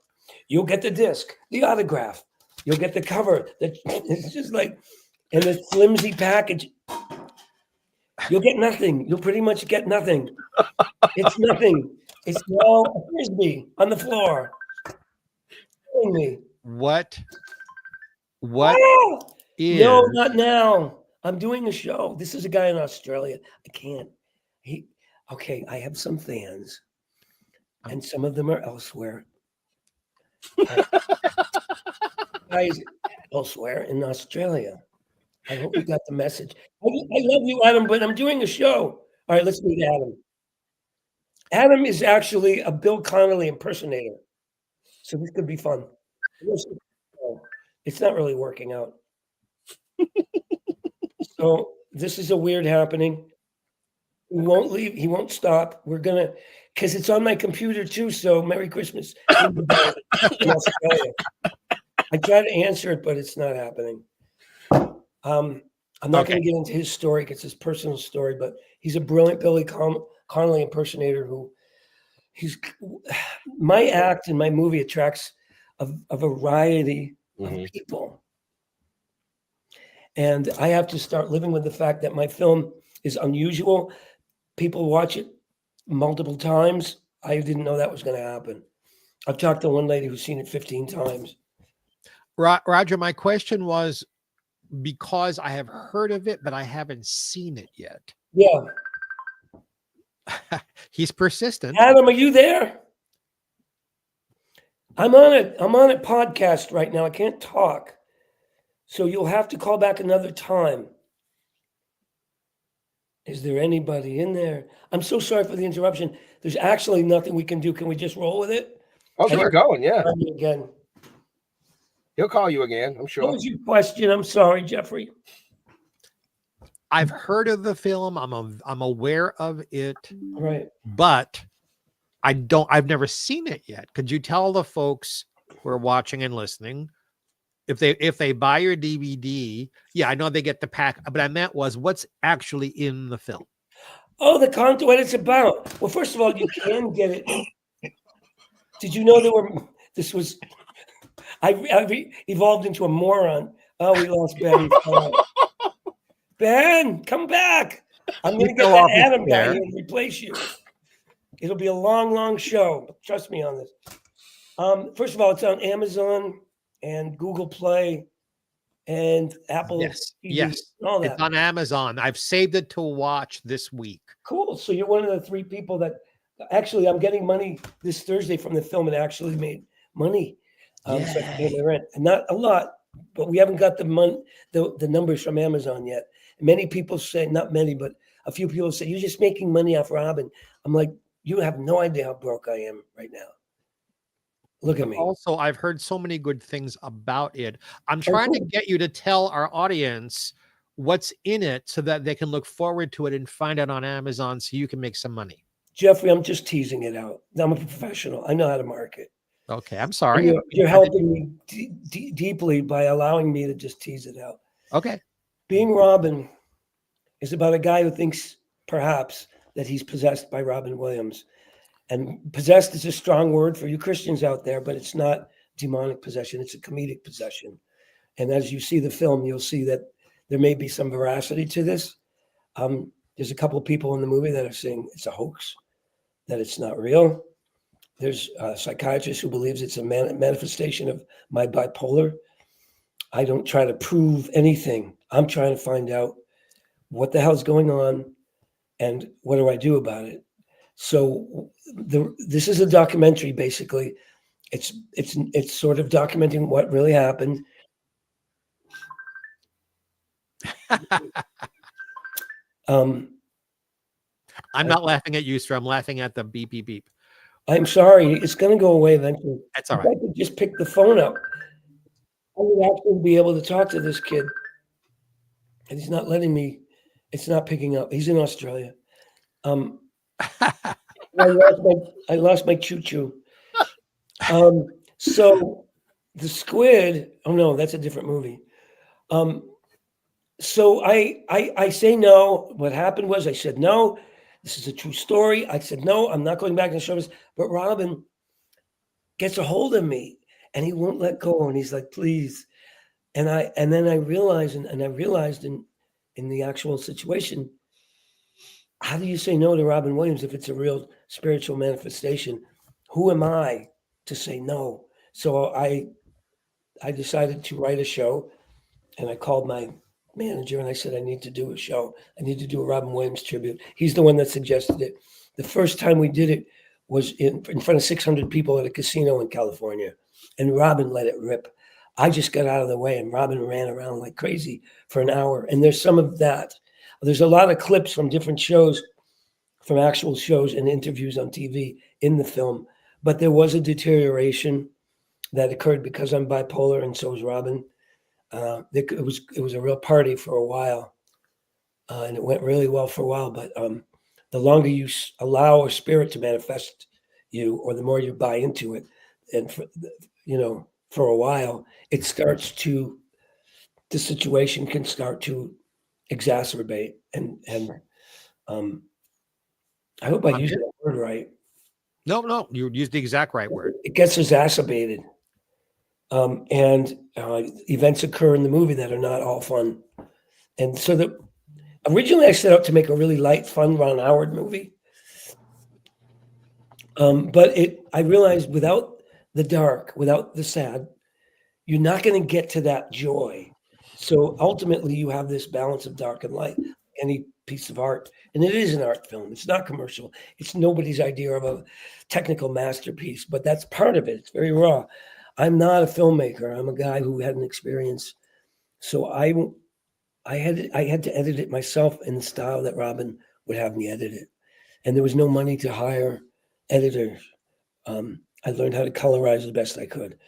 the disc, the autograph. You'll get the cover. It's just like in a flimsy package. You'll get nothing. You'll pretty much get nothing. It's nothing. It's now a frisbee on the floor. Killing me. What Ah! is No, not now. I'm doing a show. This is a guy in Australia. I can't. I have some fans, and some of them are elsewhere. Guys elsewhere in Australia. I hope you got the message. I love you, Adam, but I'm doing a show. All right, let's meet Adam. Adam is actually a Bill Connolly impersonator. So this could be fun. It's not really working out. So this is a weird happening. He won't leave. He won't stop. We're going to, because it's on my computer too. So Merry Christmas. In Australia. I try to answer it, but it's not happening. I'm not going to get into his story because it's his personal story, but he's a brilliant Billy Connolly impersonator my act in my movie attracts a variety of people. And I have to start living with the fact that my film is unusual. People watch it multiple times. I didn't know that was going to happen. I've talked to one lady who's seen it 15 times. Roger, my question was because I have heard of it, but I haven't seen it yet. Yeah. He's persistent. Adam, are you there? I'm on a podcast right now. I can't talk. So you'll have to call back another time. Is there anybody in there? I'm so sorry for the interruption. There's actually nothing we can do. Can we just roll with it? Oh, keep going, yeah. Again. He'll call you again, I'm sure. What was your question? I'm sorry, Geoffrey. I've heard of the film. I'm aware of it. Right. But I've never seen it yet. Could you tell the folks who are watching and listening if they buy your DVD? Yeah, I know they get the pack, but I meant was what's actually in the film. Oh, the content, what it's about. Well, first of all, you can get it. Did you know I evolved into a moron. Oh, we lost Ben. Ben, come back. I'm going to get that Adam guy here and replace you. It'll be a long, long show. Trust me on this. First of all, it's on Amazon and Google Play and Apple. Yes, TV, yes. all that. It's on Amazon. I've saved it to watch this week. Cool. So you're one of the 3 people that actually I'm getting money this Thursday from the film. It actually made money. So I can pay my rent. And not a lot, but we haven't got the numbers from Amazon yet. Many people say, not many, but a few people say, you're just making money off Robin. I'm like, you have no idea how broke I am right now. Look at me. Also, I've heard so many good things about it. I'm trying to get you to tell our audience what's in it so that they can look forward to it and find it on Amazon so you can make some money. Geoffrey, I'm just teasing it out. I'm a professional. I know how to market. Okay, I'm sorry. You're helping me deeply by allowing me to just tease it out. Okay. Being Robin is about a guy who thinks perhaps that he's possessed by Robin Williams. And possessed is a strong word for you Christians out there, but it's not demonic possession. It's a comedic possession. And as you see the film, you'll see that there may be some veracity to this. There's a couple of people in the movie that are saying it's a hoax, that it's not real. There's a psychiatrist who believes it's a manifestation of my bipolar. I don't try to prove anything. I'm trying to find out what the hell's going on and what do I do about it. So this is a documentary, basically. It's sort of documenting what really happened. I'm not laughing at you, sir. I'm laughing at the beep, beep, beep. I'm sorry. It's going to go away eventually. That's all If right. I could just pick the phone up, I would actually be able to talk to this kid. And he's not letting me. It's not picking up. He's in Australia. I lost my choo-choo. So the squid. Oh no, that's a different movie. So I say no. What happened was I said no. This is a true story. I said no. I'm not going back to the show. But Robin gets a hold of me, and he won't let go. And he's like, please. And then I realized, and I realized in the actual situation, how do you say no to Robin Williams if it's a real spiritual manifestation? Who am I to say no? So I decided to write a show, and I called my manager and I said, I need to do a show. I need to do a Robin Williams tribute. He's the one that suggested it. The first time we did it was in front of 600 people at a casino in California, and Robin let it rip. I just got out of the way, and Robin ran around like crazy for an hour. And there's some of that. There's a lot of clips from different shows, from actual shows and interviews on TV in the film. But there was a deterioration that occurred because I'm bipolar, and so is Robin. It was a real party for a while, and it went really well for a while. But the longer you allow a spirit to manifest you, or the more you buy into it, and for a while, the situation can start to exacerbate. And I hope I used that word right. No, you used the exact right word. It gets exacerbated. And events occur in the movie that are not all fun. And so originally I set out to make a really light, fun Ron Howard movie. But I realized without the dark, without the sad, you're not going to get to that joy. So ultimately you have this balance of dark and light, any piece of art. And it is an art film. It's not commercial. It's nobody's idea of a technical masterpiece, but that's part of it. It's very raw. I'm not a filmmaker. I'm a guy who had an experience. So I had to edit it myself in the style that Robin would have me edit it. And there was no money to hire editors. I learned how to colorize the best I could.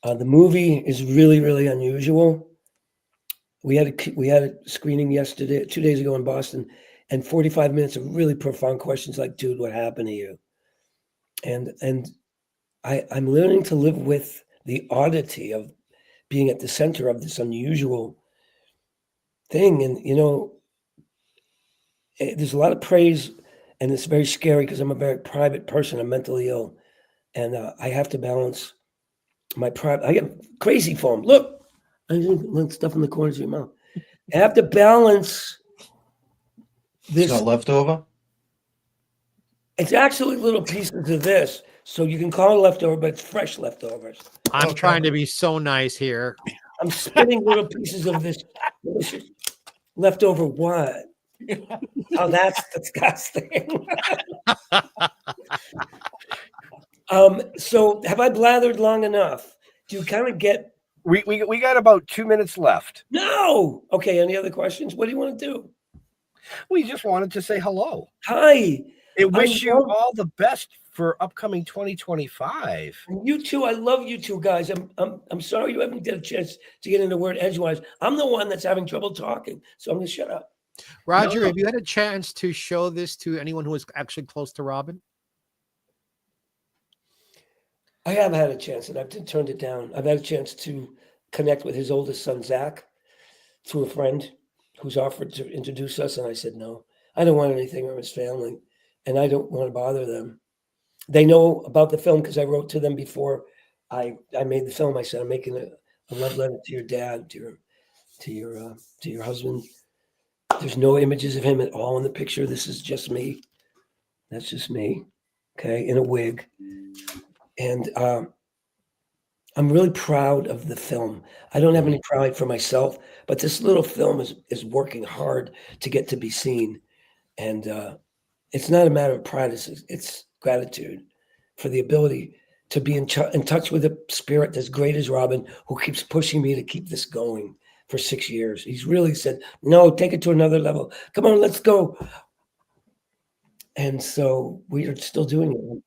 The movie is really, really unusual. We had a screening yesterday, 2 days ago in Boston, and 45 minutes of really profound questions like, dude, what happened to you? And I'm learning to live with the oddity of being at the center of this unusual thing. And, there's a lot of praise, and it's very scary because I'm a very private person. I'm mentally ill. And I have to balance my private. I get crazy foam. Look, I let stuff in the corners of your mouth. I have to balance this. It's not leftover? It's actually little pieces of this. So you can call it leftover, but it's fresh leftovers. I'm trying to be so nice here. I'm spitting little pieces of this delicious leftover what? Oh, that's disgusting. So have I blathered long enough? Do you kind of get? We got about 2 minutes left. No. Okay. Any other questions? What do you want to do? We just wanted to say hello. Hi. I wish you all the best for upcoming 2025. And you too. I love you two guys. I'm sorry you haven't got a chance to get into word edgewise. I'm the one that's having trouble talking, so I'm going to shut up. Roger, have you had a chance to show this to anyone who is actually close to Robin? I have had a chance, and I've turned it down. I've had a chance to connect with his oldest son, Zach, through a friend who's offered to introduce us, and I said no. I don't want anything from his family, and I don't want to bother them. They know about the film because I wrote to them before I made the film. I said, I'm making a love letter to your dad, to your husband. There's no images of him at all in the picture. This is just me. That's just me, okay, in a wig. And I'm really proud of the film. I don't have any pride for myself, but this little film is working hard to get to be seen. And it's not a matter of pride. It's gratitude for the ability to be in touch with a spirit as great as Robin, who keeps pushing me to keep this going for 6 years. He's really said, no, take it to another level. Come on, let's go. And so we are still doing it.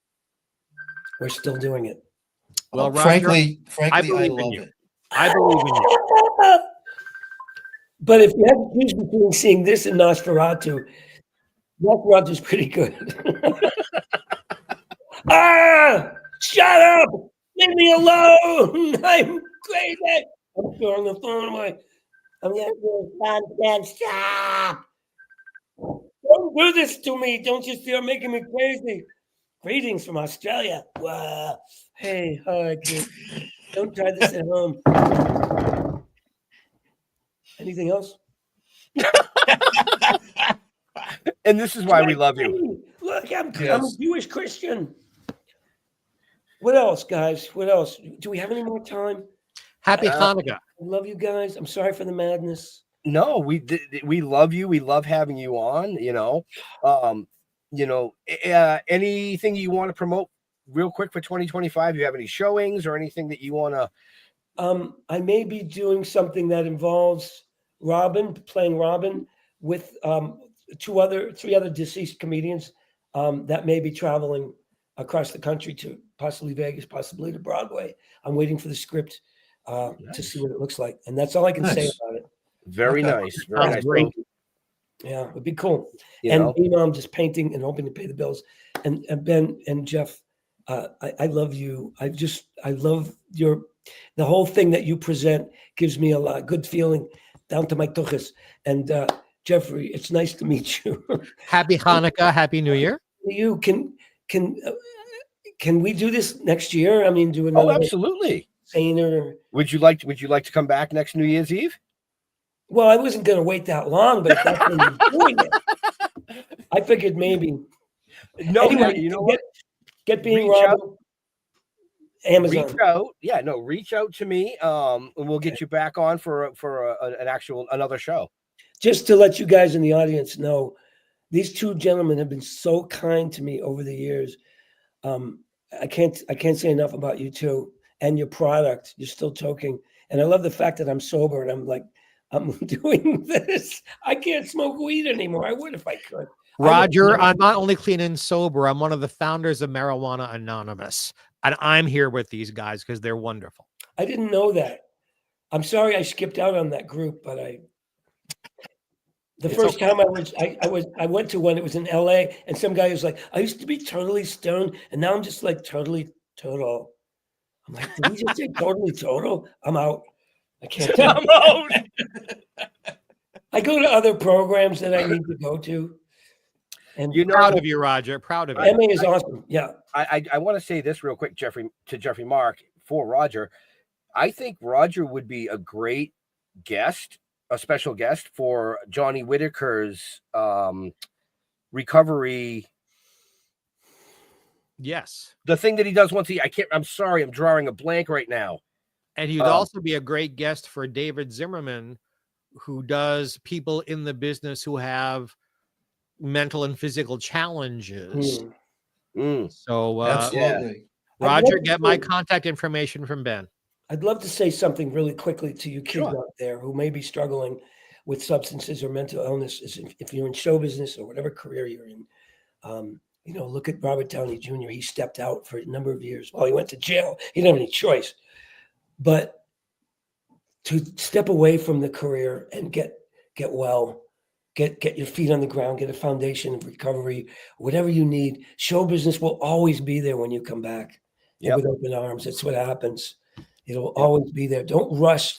We're still doing it. Well, Roger, frankly, I believe love in you. it. I believe in you. But if you had to choose between seeing this and Nosferatu, Nosferatu's pretty good. Shut up! Leave me alone. I'm crazy. I'm throwing the phone away. I'm going to do something. Stop. Don't do this to me. Don't you start making me crazy. Greetings from Australia. Wow. Hey, hi, kid. Don't try this at home. Anything else? And this is why we love you. Look, I'm a Jewish Christian. What else, guys? What else? Do we have any more time? Happy Hanukkah. I love you guys. I'm sorry for the madness. No, we love you. We love having you on. Anything you want to promote real quick for 2025? You have any showings or anything that you want to? I may be doing something that involves Robin, playing Robin with three other deceased comedians that may be traveling across the country to possibly Vegas, possibly to Broadway. I'm waiting for the script to see what it looks like, and that's all I can say about it. Very nice. Very nice. Great. Yeah, it'd be cool. You know? I'm just painting and hoping to pay the bills. And Ben and Jeff, I love you. I love the whole thing that you present gives me a lot good feeling down to my tuchus. And Geoffrey, it's nice to meet you. Happy Hanukkah. Happy New Year. You can we do this next year? I mean, do another. Oh, absolutely. Saner. Would you like to come back next New Year's Eve? Well, I wasn't going to wait that long, but if that's when you're doing it, I figured maybe. No, anyway, you know what? Get being Reach Rob. out. Amazon. Reach out. Yeah, no, reach out to me. And we'll get you back on for another show. Just to let you guys in the audience know, these two gentlemen have been so kind to me over the years. I can't say enough about you two and your product. You're still Toking. And I love the fact that I'm sober and I'm doing this. I can't smoke weed anymore. I would if I could. Roger, I'm not only clean and sober, I'm one of the founders of Marijuana Anonymous. And I'm here with these guys because they're wonderful. I didn't know that. I'm sorry I skipped out on that group, but time I went to one, it was in LA, and some guy was like, I used to be totally stoned, and now I'm just like totally total. I'm like, did we just say totally total? I'm out. I can't. I'm out. I go to other programs that I need to go to. And proud of you, Roger. Proud of you. Emmy is awesome. Yeah. I want to say this real quick, Geoffrey Mark, for Roger. I think Roger would be a great guest, a special guest for Johnny Whitaker's recovery. Yes. The thing that he does once I'm sorry, I'm drawing a blank right now. And he'd also be a great guest for David Zimmerman, who does people in the business who have mental and physical challenges. So Absolutely. Roger, get my contact information from Ben. I'd love to say something really quickly to you kids out there who may be struggling with substances or mental illness. If you're in show business or whatever career you're in, look at Robert Downey Jr. He stepped out for a number of years. Well, he went to jail. He didn't have any choice. But to step away from the career and get well, get your feet on the ground, get a foundation of recovery, whatever you need. Show business will always be there when you come back with open arms. That's what happens. It'll always be there. Don't rush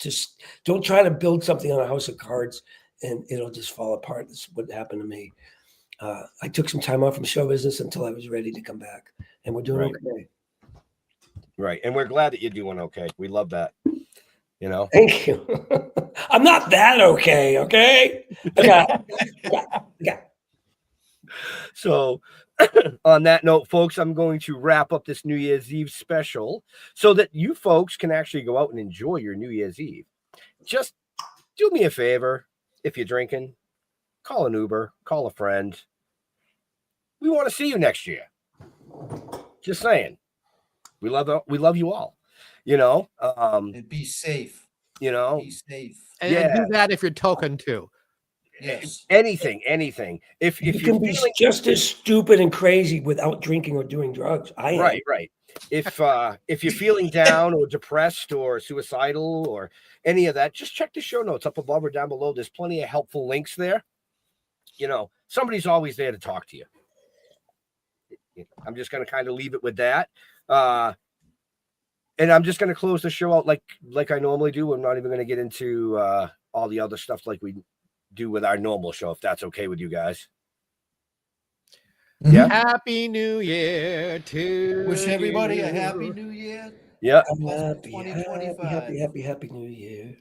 don't try to build something on a house of cards and it'll just fall apart. That's what happened to me. I took some time off from show business until I was ready to come back, and we're doing okay. Right. And we're glad that you're doing okay. We love that. Thank you. I'm not that okay. Okay. Yeah. So on that note, folks, I'm going to wrap up this New Year's Eve special so that you folks can actually go out and enjoy your New Year's Eve. Just do me a favor. If you're drinking, call an Uber, call a friend. We want to see you next year. Just saying. We love you all. And be safe. Be safe. And do that if you're Toking too. Yes. Anything. If you can be just as stupid and crazy without drinking or doing drugs. Right. If you're feeling down or depressed or suicidal or any of that, just check the show notes up above or down below. There's plenty of helpful links there. Somebody's always there to talk to you. I'm just going to kind of leave it with that. And I'm just going to close the show out like I normally do. I'm not even going to get into all the other stuff like we do with our normal show, if that's okay with you guys. Yeah. Happy New Year to Wish everybody you. a happy New Year. Yeah. Happy New Year.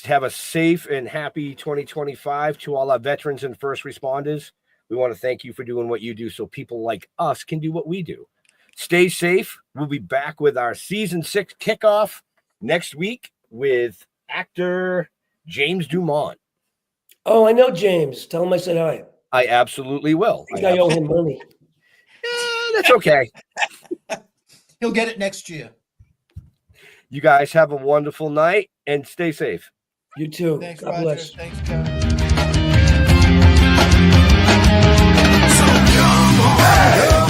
Have a safe and happy 2025 to all our veterans and first responders. We want to thank you for doing what you do so people like us can do what we do. Stay safe. We'll be back with our season 6 kickoff next week with actor James Dumont. Oh, I know James. Tell him I said hi. I absolutely will. I think I owe him money. That's okay. He'll get it next year. You guys have a wonderful night and stay safe. You too. Thanks, God Roger. bless. Thanks, John. So come on.